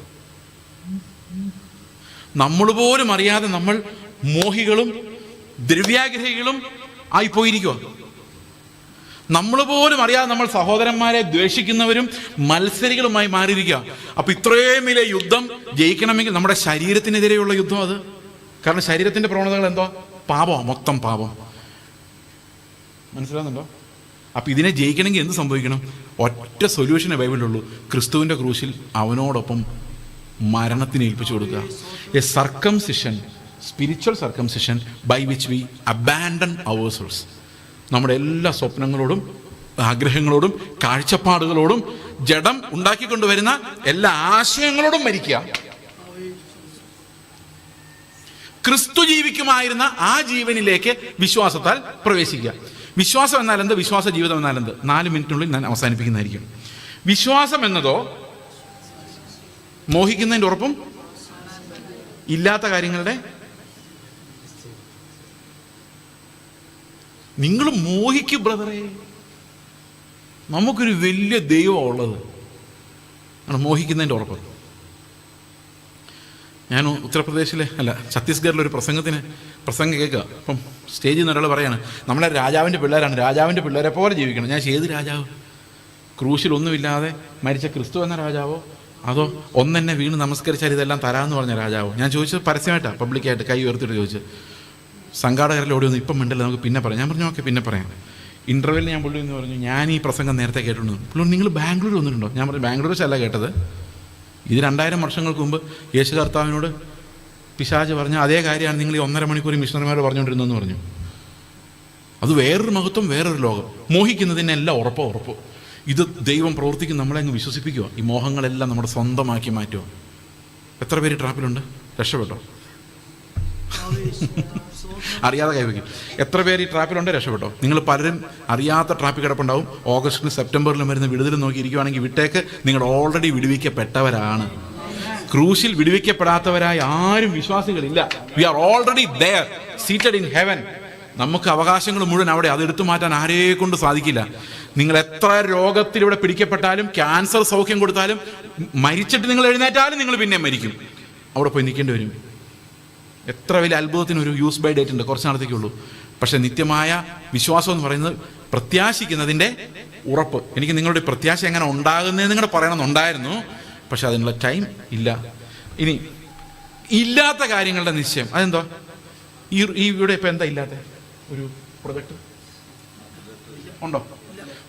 നമ്മൾ പോലും അറിയാതെ നമ്മൾ മോഹികളും ദ്രവ്യാഗ്രഹികളും ആയിപ്പോയിരിക്കുക. നമ്മൾ പോലും അറിയാതെ നമ്മൾ സഹോദരന്മാരെ ദ്വേഷിക്കുന്നവരും മത്സരികളുമായി മാറിയിരിക്കുക. അപ്പം ഇത്രയും വലിയ യുദ്ധം ജയിക്കണമെങ്കിൽ നമ്മുടെ ശരീരത്തിനെതിരെയുള്ള യുദ്ധം അത്. കാരണം ശരീരത്തിൻ്റെ പ്രവണതകൾ എന്തോ? പാപമാണ്, മൊത്തം പാപം. മനസ്സിലാകുന്നുണ്ടോ? അപ്പം ഇതിനെ ജയിക്കണമെങ്കിൽ എന്ത് സംഭവിക്കണം? ഒറ്റ സൊല്യൂഷനെ ബൈബിളിലുള്ളൂ, ക്രിസ്തുവിൻ്റെ ക്രൂശിൽ അവനോടൊപ്പം മരണത്തിന് ഏൽപ്പിച്ചു കൊടുക്കുക. A circumcision, spiritual circumcision by which we abandon our souls. നമ്മുടെ എല്ലാ സ്വപ്നങ്ങളോടും ആഗ്രഹങ്ങളോടും കാഴ്ചപ്പാടുകളോടും ജഡം ഉണ്ടാക്കിക്കൊണ്ടുവരുന്ന എല്ലാ ആശയങ്ങളോടും മരിക്കുക. ക്രിസ്തു ജീവിക്കുമായിരുന്ന ആ ജീവനിലേക്ക് വിശ്വാസത്താൽ പ്രവേശിക്കുക. വിശ്വാസം എന്നാൽ എന്ത്? വിശ്വാസ ജീവിതം എന്നാൽ എന്ത്? 4 മിനിറ്റിനുള്ളിൽ ഞാൻ അവസാനിപ്പിക്കുന്നതായിരിക്കും. വിശ്വാസം എന്നതോ മോഹിക്കുന്നതിൻ്റെ ഉറപ്പും ഇല്ലാത്ത കാര്യങ്ങളുടെ, നിങ്ങൾ മോഹിക്കും ബ്രദറെ. നമുക്കൊരു വലിയ ദൈവമാണ് ഉള്ളത്, മോഹിക്കുന്നതിൻ്റെ ഉറപ്പ്. ഞാൻ ഉത്തർപ്രദേശിലെ ഛത്തീസ്ഗഡിലൊരു പ്രസംഗം കേൾക്കുക. അപ്പം സ്റ്റേജിൽ നിന്ന് ഒരാൾ പറയാണ്, നമ്മളെ രാജാവിൻ്റെ പിള്ളേരാണ്, രാജാവിൻ്റെ പിള്ളേരെ പോലെ ജീവിക്കണം. ഞാൻ ഏത് രാജാവ്? ക്രൂശിലൊന്നുമില്ലാതെ മരിച്ച ക്രിസ്തു എന്ന രാജാവോ, അതോ ഒന്നെന്നെ വീണ് നമസ്കരിച്ചാൽ ഇതെല്ലാം തരാമെന്ന് പറഞ്ഞ രാജാവോ? ഞാൻ ചോദിച്ചത് പരസ്യമായിട്ടാണ്, പബ്ലിക്കായിട്ട് കൈ ഉയർത്തിയിട്ട് ചോദിച്ചു. സംഘാടകരെല്ലാം ഓടി വന്നു, ഇപ്പം മിണ്ടല്ല, നമുക്ക് പിന്നെ പറയാം. ഞാൻ പറഞ്ഞു ഓക്കെ പിന്നെ പറയാം. ഇൻ്റർവ്യൂവിൽ ഞാൻ പുള്ളി എന്ന് പറഞ്ഞു, ഞാൻ ഈ പ്രസംഗം നേരത്തെ കേട്ടിട്ടുണ്ട്. പുള്ളി, നിങ്ങൾ ബാംഗ്ലൂർ വന്നിട്ടുണ്ടോ? ഞാൻ പറഞ്ഞു ബാംഗ്ലൂർ വെച്ചല്ല കേട്ടത്, ഇത് 2000 വർഷങ്ങൾക്ക് മുമ്പ് യേശു കർത്താവിനോട് പിശാച് പറഞ്ഞ അതേ കാര്യമാണ് നിങ്ങൾ ഈ 1.5 മണിക്കൂർ മിഷണറിമാർ പറഞ്ഞുകൊണ്ടിരുന്നതെന്ന് പറഞ്ഞു. അത് വേറൊരു മഹത്വം, വേറൊരു ലോകം. മോഹിക്കുന്നതിനെല്ലാം ഉറപ്പ്. ഇത് ദൈവം പ്രവർത്തിക്കും, നമ്മളെ അങ്ങ് വിശ്വസിപ്പിക്കുക. ഈ മോഹങ്ങളെല്ലാം നമ്മുടെ സ്വന്തമാക്കി മാറ്റുക. എത്ര പേര് ട്രാപ്പിലുണ്ട്? രക്ഷപ്പെട്ടോ? അറിയാതെ കൈവയ്ക്കും. എത്ര പേര് ഈ ട്രാപ്പിലുണ്ട്? രക്ഷപ്പെട്ടോ? നിങ്ങൾ പലരും അറിയാത്ത ട്രാപ്പിൽ കിടപ്പുണ്ടാവും. ഓഗസ്റ്റിലും സെപ്റ്റംബറിലും വരുന്ന വിടുതലും നോക്കിയിരിക്കുകയാണെങ്കിൽ വിട്ടേക്ക്, നിങ്ങൾ ഓൾറെഡി വിടുവിക്കപ്പെട്ടവരാണ്. ക്രൂശിൽ വിടുവിക്കപ്പെടാത്തവരായി ആരും വിശ്വാസികളില്ല. We are already there, seated in heaven. നമുക്ക് അവകാശങ്ങൾ മുഴുവൻ അവിടെ. അത് എടുത്തു മാറ്റാൻ ആരെയെ കൊണ്ട് സാധിക്കില്ല. നിങ്ങൾ എത്ര രോഗത്തിലൂടെ പിടിക്കപ്പെട്ടാലും, ക്യാൻസർ സൗഖ്യം കൊടുത്താലും, മരിച്ചിട്ട് നിങ്ങൾ എഴുന്നേറ്റാലും നിങ്ങൾ പിന്നെ മരിക്കും. അവിടെ പോയി നിൽക്കേണ്ടി വരും. എത്ര വലിയ അത്ഭുതത്തിനൊരു യൂസ് ബൈ ഡേറ്റ് ഉണ്ട്, കുറച്ച് നാളത്തേക്കുള്ളൂ. പക്ഷെ നിത്യമായ വിശ്വാസം എന്ന് പറയുന്നത് പ്രത്യാശിക്കുന്നതിൻ്റെ ഉറപ്പ്. എനിക്ക് നിങ്ങളുടെ പ്രത്യാശ എങ്ങനെ ഉണ്ടാകുന്നതെന്ന് നിങ്ങളുടെ പറയണമെന്നുണ്ടായിരുന്നു, പക്ഷെ അതിനുള്ള ടൈം ഇല്ല. ഇനി ഇല്ലാത്ത കാര്യങ്ങളുടെ നിശ്ചയം അതെന്തോ? ഈ ഇവിടെ ഇപ്പം എന്താ ഇല്ലാത്ത ഒരു പ്രൊജക്ട് ഉണ്ടോ?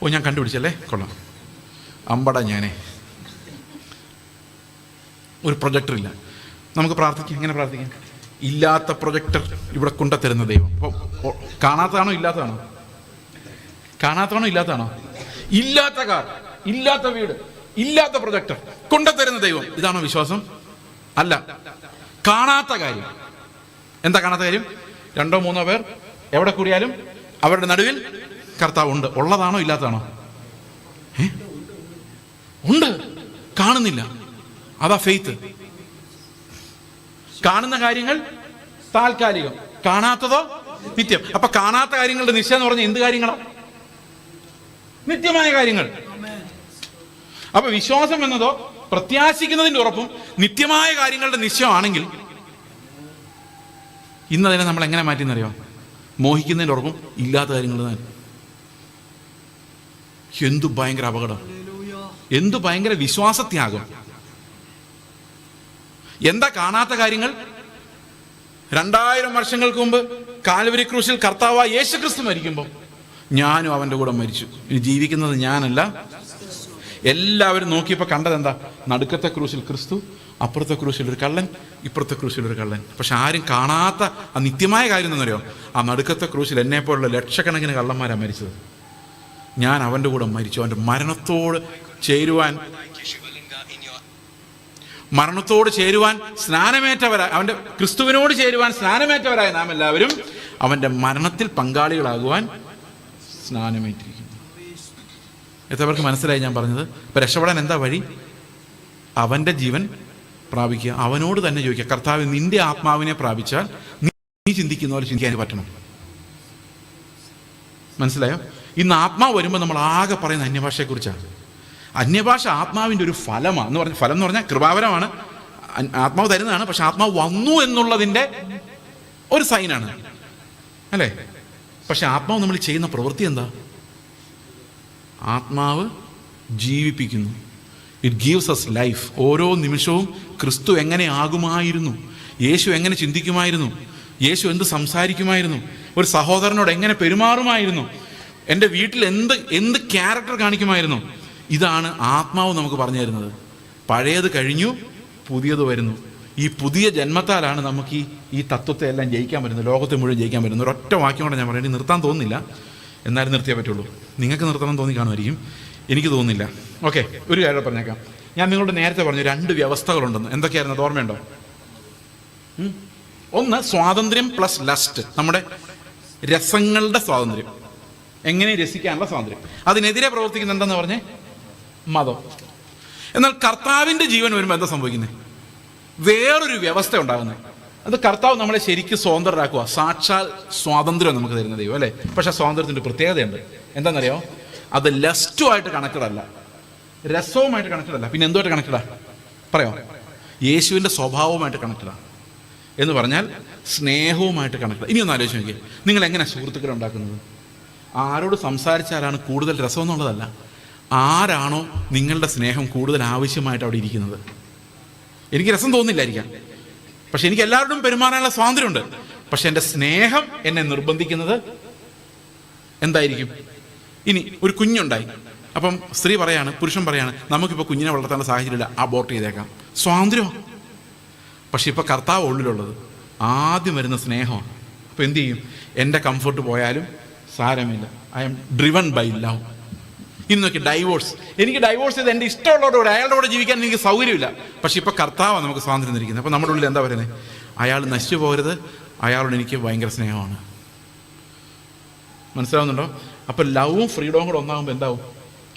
ഓ, ഞാൻ കണ്ടുപിടിച്ചല്ലേ, കൊള്ളാം. അമ്പട ഞാനേ, ഒരു പ്രൊജക്ടർ ഇല്ല. നമുക്ക് പ്രാർത്ഥിക്കാം. എങ്ങനെ പ്രാർത്ഥിക്കാം? ഇല്ലാത്ത പ്രൊജക്ടർ ഇവിടെ കൊണ്ടുത്തരുന്ന ദൈവം. അപ്പോൾ കാണാത്തതാണോ ഇല്ലാത്തതാണോ? കാണാത്തതാണോ ഇല്ലാത്തതാണോ? ഇല്ലാത്ത കാർ, ഇല്ലാത്ത വീട്, ഇല്ലാത്ത പ്രൊജക്ടർ കൊണ്ടുത്തരുന്ന ദൈവം. ഇതാണോ വിശ്വാസം? അല്ല. കാണാത്ത കാര്യം. എന്താ കാണാത്ത കാര്യം? 2-3 പേർ എവിടെ കൂടിയാലും അവരുടെ നടുവിൽ കർത്താവ് ഉണ്ട്. ഉള്ളതാണോ ഇല്ലാത്തതാണോ? ഉണ്ട്, കാണുന്നില്ല. അതാ ഫെയ്ത്ത്. കാണുന്ന കാര്യങ്ങൾ താൽക്കാലികം, കാണാത്തതോ നിത്യം. അപ്പൊ കാണാത്ത കാര്യങ്ങളുടെ നിശ്ചയം എന്ന് പറഞ്ഞാൽ എന്ത് കാര്യങ്ങളാ? നിത്യമായ കാര്യങ്ങൾ. അപ്പൊ വിശ്വാസം എന്നതോ പ്രത്യാശിക്കുന്നതിന്റെ ഉറപ്പും നിത്യമായ കാര്യങ്ങളുടെ നിശ്ചയമാണെങ്കിൽ ഇന്നതിനെ നമ്മൾ എങ്ങനെ മാറ്റിയെന്നറിയാം? മോഹിക്കുന്നതിൻ്റെ ഉറപ്പും ഇല്ലാത്ത കാര്യങ്ങൾ തന്നെ. എന്തു ഭയങ്കര അപകടം, എന്തു ഭയങ്കര വിശ്വാസത്യാഗം. എന്താ കാണാത്ത കാര്യങ്ങൾ? 2000 വർഷങ്ങൾക്ക് മുമ്പ് കാൽവരി ക്രൂശിൽ കർത്താവായ യേശു ക്രിസ്തു മരിക്കുമ്പോൾ ഞാനും അവൻ്റെ കൂടെ മരിച്ചു. ഇനി ജീവിക്കുന്നത് ഞാനല്ല. എല്ലാവരും നോക്കിയപ്പോൾ കണ്ടത് എന്താ? നടുക്കത്തെ ക്രൂശിൽ ക്രിസ്തു, അപ്പുറത്തെ ക്രൂശിൽ ഒരു കള്ളൻ, ഇപ്പുറത്തെ ക്രൂശിൽ ഒരു കള്ളൻ. പക്ഷെ ആരും കാണാത്ത ആ നിത്യമായ കാര്യം എന്നറിയോ? ആ നടുക്കത്തെ ക്രൂശിൽ എന്നെപ്പോലുള്ള ലക്ഷക്കണക്കിന് കള്ളന്മാരാണ് മരിച്ചത്. ഞാൻ അവൻ്റെ കൂടെ മരിച്ചു. അവൻ്റെ മരണത്തോട് ചേരുവാൻ സ്നാനമേറ്റവരായി, അവൻ്റെ ക്രിസ്തുവിനോട് ചേരുവാൻ സ്നാനമേറ്റവരായ നാം എല്ലാവരും അവൻ്റെ മരണത്തിൽ പങ്കാളികളാകുവാൻ സ്നാനമേറ്റിരിക്കുന്നു. എത്ര പേർക്ക് മനസ്സിലായി ഞാൻ പറഞ്ഞത്? ഇപ്പം രക്ഷപ്പെടാൻ എന്താ വഴി? അവൻ്റെ ജീവൻ പ്രാപിക്കുക, അവനോട് തന്നെ ചോദിക്കുക, കർത്താവ് നിന്റെ ആത്മാവിനെ പ്രാപിച്ചാൽ നീ ചിന്തിക്കുന്ന പോലെ ചിന്തിക്കാൻ പറ്റണം. മനസ്സിലായോ? ഇന്ന് ആത്മാവ് വരുമ്പോൾ നമ്മൾ ആകെ പറയുന്ന അന്യഭാഷയെക്കുറിച്ചാണ്. അന്യഭാഷ ആത്മാവിൻ്റെ ഒരു ഫലമാണ് എന്ന് പറഞ്ഞാൽ, ഫലം എന്ന് പറഞ്ഞാൽ കൃപാവരമാണ്, ആത്മാവ് തരുന്നതാണ്. പക്ഷെ ആത്മാവ് വന്നു എന്നുള്ളതിൻ്റെ ഒരു സൈനാണ്, അല്ലേ? പക്ഷെ ആത്മാവ് നമ്മൾ ചെയ്യുന്ന പ്രവൃത്തി എന്താ? ആത്മാവ് ജീവിപ്പിക്കുന്നു. It gives us life. ഓരോ നിമിഷവും ക്രിസ്തു എങ്ങനെ ആകുമായിരുന്നു, യേശു എങ്ങനെ ചിന്തിക്കുമായിരുന്നു, യേശു എന്ത് സംസാരിക്കുമായിരുന്നു, ഒരു സഹോദരനോട് എങ്ങനെ പെരുമാറുമായിരുന്നു, എൻ്റെ വീട്ടിൽ എന്ത് ക്യാരക്ടർ കാണിക്കുമായിരുന്നു. ഇതാണ് ആത്മാവ് നമുക്ക് പറഞ്ഞു തരുന്നത്. പഴയത് കഴിഞ്ഞു, പുതിയത് വരുന്നു. ഈ പുതിയ ജന്മത്താലാണ് നമുക്ക് ഈ തത്വത്തെ എല്ലാം ജയിക്കാൻ പറ്റുന്നത്, ലോകത്തെ മുഴുവൻ ജയിക്കാൻ പറ്റുന്നത്. ഒരൊറ്റ വാക്യം കൊണ്ട് ഞാൻ പറയേണ്ടി നിർത്താൻ തോന്നുന്നില്ല, എന്നാലും നിർത്തിയേ പറ്റുള്ളൂ. നിങ്ങൾക്ക് നിർത്തണം തോന്നി കാണുമായിരിക്കും, എനിക്ക് തോന്നുന്നില്ല. ഓക്കെ, ഒരു കാര്യം പറഞ്ഞേക്കാം. ഞാൻ നിങ്ങളോട് നേരത്തെ പറഞ്ഞു 2 വ്യവസ്ഥകളുണ്ടെന്ന്. എന്തൊക്കെയായിരുന്നു അത് ഓർമ്മയുണ്ടോ? ഒന്ന് സ്വാതന്ത്ര്യം പ്ലസ് ലസ്റ്റ്, നമ്മുടെ രസങ്ങളുടെ സ്വാതന്ത്ര്യം, എങ്ങനെ രസിക്കാനുള്ള സ്വാതന്ത്ര്യം. അതിനെതിരെ പ്രവർത്തിക്കുന്ന എന്താന്ന് പറഞ്ഞേ? മതം. എന്നാൽ കർത്താവിൻ്റെ ജീവൻ വരുമ്പോൾ എന്താ സംഭവിക്കുന്നത്? വേറൊരു വ്യവസ്ഥ ഉണ്ടാകുന്നത്. അത് കർത്താവ് നമ്മളെ ശരിക്കും സ്വതന്ത്രരാക്കുക. സാക്ഷാൽ സ്വാതന്ത്ര്യം നമുക്ക് തരുന്ന ദൈവം അല്ലേ. പക്ഷെ സ്വാതന്ത്ര്യത്തിൻ്റെ പ്രത്യേകതയുണ്ട്. എന്താണെന്നറിയോ? അത് ലസ്റ്റുമായിട്ട് കണക്റ്റഡ് അല്ല, രസവുമായിട്ട് കണക്റ്റഡ് അല്ല. പിന്നെ എന്തുമായിട്ട് കണക്റ്റഡാ പറയാം? യേശുവിൻ്റെ സ്വഭാവവുമായിട്ട് കണക്റ്റഡാണ്. എന്ന് പറഞ്ഞാൽ സ്നേഹവുമായിട്ട് കണക്റ്റഡ്. ഇനി ഒന്ന് ആലോചിച്ച് നോക്കിയേ, നിങ്ങൾ എങ്ങനെ സുഹൃത്തുക്കളെ ഉണ്ടാക്കുന്നത്? ആരോട് സംസാരിച്ചാലാണ് കൂടുതൽ രസം എന്നുള്ളതല്ല, ആരാണോ നിങ്ങളുടെ സ്നേഹം കൂടുതൽ ആവശ്യമായിട്ട് അവിടെ ഇരിക്കുന്നത്. എനിക്ക് രസം തോന്നില്ലായിരിക്കാം, പക്ഷെ എനിക്ക് എല്ലാവരോടും പെരുമാറാനുള്ള സ്വാതന്ത്ര്യമുണ്ട്. പക്ഷെ എൻ്റെ സ്നേഹം എന്നെ നിർബന്ധിക്കുന്നത് എന്തായിരിക്കും? ഇനി ഒരു കുഞ്ഞുണ്ടായി, അപ്പം സ്ത്രീ പറയാണ്, പുരുഷൻ പറയാണ്, നമുക്കിപ്പോൾ കുഞ്ഞിനെ വളർത്താനുള്ള സാഹചര്യമില്ല, അബോർട്ട് ചെയ്തേക്കാം. സ്വാതന്ത്ര്യം. പക്ഷെ ഇപ്പോൾ കർത്താവ് ഉള്ളിലുള്ളത് ആദ്യം വരുന്ന സ്നേഹമാണ്. അപ്പോൾ എന്ത് ചെയ്യും? എൻ്റെ കംഫർട്ട് പോയാലും സാരമില്ല, I M driven bye love. ഇന്ന് നോക്കി ഡൈവോഴ്സ്, എനിക്ക് ഡൈവോഴ്സ് ചെയ്ത് എൻ്റെ ഇഷ്ടമുള്ളവരോട് അയാളുടെ കൂടെ ജീവിക്കാൻ എനിക്ക് സൗകര്യമില്ല. പക്ഷെ ഇപ്പോൾ കർത്താവാണ് നമുക്ക് സ്വാതന്ത്ര്യം തന്നിരിക്കുന്നത്. അപ്പോൾ നമ്മുടെ ഉള്ളിൽ എന്താ പറയുന്നത്? അയാൾ നശിച്ചു പോകരുത്, അയാളോട് എനിക്ക് ഭയങ്കര സ്നേഹമാണ്. മനസ്സിലാവുന്നുണ്ടോ? അപ്പോൾ ലവും ഫ്രീഡവും കൂടെ ഒന്നാകുമ്പോൾ എന്താവും?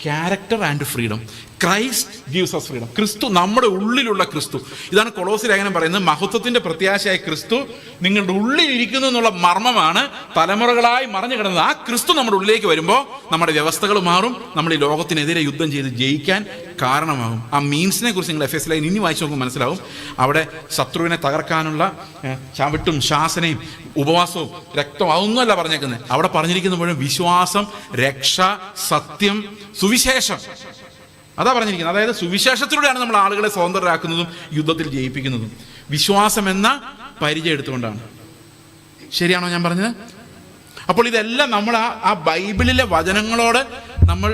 Character and freedom. Christ gives us freedom. ക്രിസ്തു, നമ്മുടെ ഉള്ളിലുള്ള ക്രിസ്തു. ഇതാണ് കൊളോസ്യ ലേഖനം പറയുന്നത്. മഹത്വത്തിന്റെ പ്രത്യാശയായ ക്രിസ്തു നിങ്ങളുടെ ഉള്ളിൽ ഇരിക്കുന്നു എന്നുള്ള മർമ്മമാണ് തലമുറകളായി മറഞ്ഞു കിടന്നത്. ആ ക്രിസ്തു നമ്മുടെ ഉള്ളിലേക്ക് വരുമ്പോൾ നമ്മുടെ വ്യവസ്ഥകൾ മാറും. നമ്മൾ ഈ ലോകത്തിനെതിരെ യുദ്ധം ചെയ്ത് ജയിക്കാൻ കാരണമാകും. ആ മീൻസിനെ കുറിച്ച് നിങ്ങൾ എഫ് എസ് ലൈൻ ഇനി വായിച്ചു നോക്കുമ്പോൾ മനസ്സിലാവും. അവിടെ ശത്രുവിനെ തകർക്കാനുള്ള ചവിട്ടും ശാസനയും ഉപവാസവും രക്തവും അതൊന്നുമല്ല പറഞ്ഞേക്കുന്നത്. അവിടെ പറഞ്ഞിരിക്കുന്ന മുഴുവൻ വിശ്വാസം, രക്ഷ, സത്യം, സുവിശേഷം, അതാ പറഞ്ഞിരിക്കുന്നത്. അതായത് സുവിശേഷത്തിലൂടെയാണ് നമ്മൾ ആളുകളെ സ്വതന്ത്രരാക്കുന്നതും യുദ്ധത്തിൽ ജയിപ്പിക്കുന്നതും. വിശ്വാസം എന്ന പരിചയം എടുത്തുകൊണ്ടാണ്. ശരിയാണോ ഞാൻ പറഞ്ഞത്? അപ്പോൾ ഇതെല്ലാം നമ്മൾ ആ ബൈബിളിലെ വചനങ്ങളോട് നമ്മൾ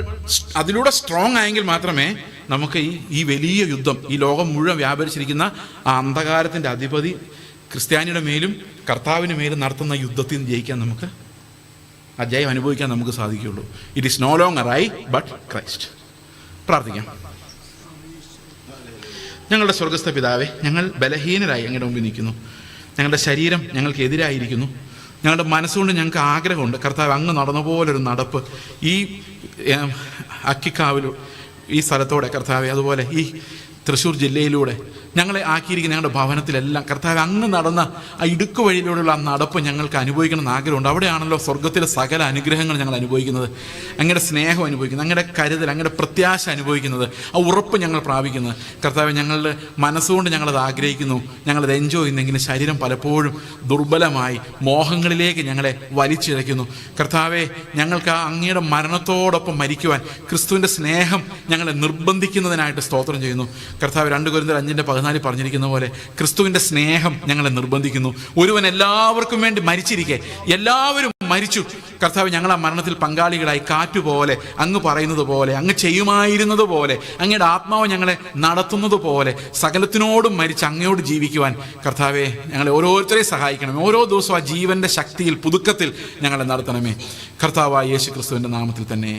അതിലൂടെ സ്ട്രോങ് ആയെങ്കിൽ മാത്രമേ നമുക്ക് ഈ വലിയ യുദ്ധം, ഈ ലോകം മുഴുവൻ വ്യാപരിച്ചിരിക്കുന്ന ആ അന്ധകാരത്തിൻ്റെ അധിപതി ക്രിസ്ത്യാനിയുടെ മേലും കർത്താവിന് മേലും നടത്തുന്ന യുദ്ധത്തിൽ ജയിക്കാൻ നമുക്ക്, ആ ജയം അനുഭവിക്കാൻ നമുക്ക് സാധിക്കുകയുള്ളൂ. It is no longer I but Christ. പ്രാർത്ഥിക്കാം. ഞങ്ങളുടെ സ്വർഗസ്ഥ പിതാവേ, ഞങ്ങൾ ബലഹീനരായി അങ്ങയുടെ മുമ്പിൽ നിൽക്കുന്നു. ഞങ്ങളുടെ ശരീരം ഞങ്ങൾക്ക് എതിരായിരിക്കുന്നു. ഞങ്ങളുടെ മനസ്സുകൊണ്ട് ഞങ്ങൾക്ക് ആഗ്രഹമുണ്ട് കർത്താവ് അങ്ങ് നടന്ന പോലൊരു നടപ്പ് ഈ അക്കിക്കാവിലൂടെ, ഈ സ്ഥലത്തോടെ കർത്താവെ, അതുപോലെ ഈ തൃശ്ശൂർ ജില്ലയിലൂടെ ഞങ്ങളെ ആക്കിയിരിക്കുന്ന ഞങ്ങളുടെ ഭവനത്തിലെല്ലാം കർത്താവ് അങ്ങ് നടന്ന ആ ഇടുക്ക് വഴിയിലൂടെയുള്ള ആ നടപ്പ് ഞങ്ങൾക്ക് അനുഭവിക്കണം എന്ന് ആഗ്രഹമുണ്ട്. അവിടെയാണല്ലോ സ്വർഗത്തിലെ സകല അനുഗ്രഹങ്ങൾ ഞങ്ങൾ അനുഭവിക്കുന്നത്. അങ്ങയുടെ സ്നേഹം അനുഭവിക്കുന്നത്, അങ്ങയുടെ കരുതൽ, അങ്ങയുടെ പ്രത്യാശ അനുഭവിക്കുന്നത്, ആ ഉറപ്പ് ഞങ്ങൾ പ്രാപിക്കുന്നത്. കർത്താവ്, ഞങ്ങളുടെ മനസ്സുകൊണ്ട് ഞങ്ങളത് ആഗ്രഹിക്കുന്നു, ഞങ്ങളത് എൻജോയ് ചെയ്യുന്നെങ്കിലും ശരീരം പലപ്പോഴും ദുർബലമായി മോഹങ്ങളിലേക്ക് ഞങ്ങളെ വലിച്ചിഴയ്ക്കുന്നു. കർത്താവെ, ഞങ്ങൾക്ക് ആ അങ്ങയുടെ മരണത്തോടൊപ്പം മരിക്കുവാൻ ക്രിസ്തുവിൻ്റെ സ്നേഹം ഞങ്ങളെ നിർബന്ധിക്കുന്നതിനായിട്ട് സ്തോത്രം ചെയ്യുന്നു. കർത്താവ് 2 കൊരിന്ത്യർ 5:14 പറഞ്ഞിരിക്കുന്ന പോലെ ക്രിസ്തുവിൻ്റെ സ്നേഹം ഞങ്ങളെ നിർബന്ധിക്കുന്നു. ഒരുവൻ എല്ലാവർക്കും വേണ്ടി മരിച്ചിരിക്കെ എല്ലാവരും മരിച്ചു. കർത്താവ്, ഞങ്ങൾ ആ മരണത്തിൽ പങ്കാളികളായി കാറ്റുപോലെ അങ്ങ് പറയുന്നത് പോലെ, അങ്ങ് ചെയ്യുമായിരുന്നത് പോലെ, അങ്ങയുടെ ആത്മാവ് ഞങ്ങളെ നടത്തുന്നത് പോലെ സകലത്തിനോടും മരിച്ച് അങ്ങയോട് ജീവിക്കുവാൻ കർത്താവെ ഞങ്ങളെ ഓരോരുത്തരെയും സഹായിക്കണമേ. ഓരോ ദിവസവും ആ ജീവന്റെ ശക്തിയിൽ, പുതുക്കത്തിൽ ഞങ്ങളെ നടത്തണമേ. കർത്താവായ യേശു ക്രിസ്തുവിൻ്റെ നാമത്തിൽ തന്നെ.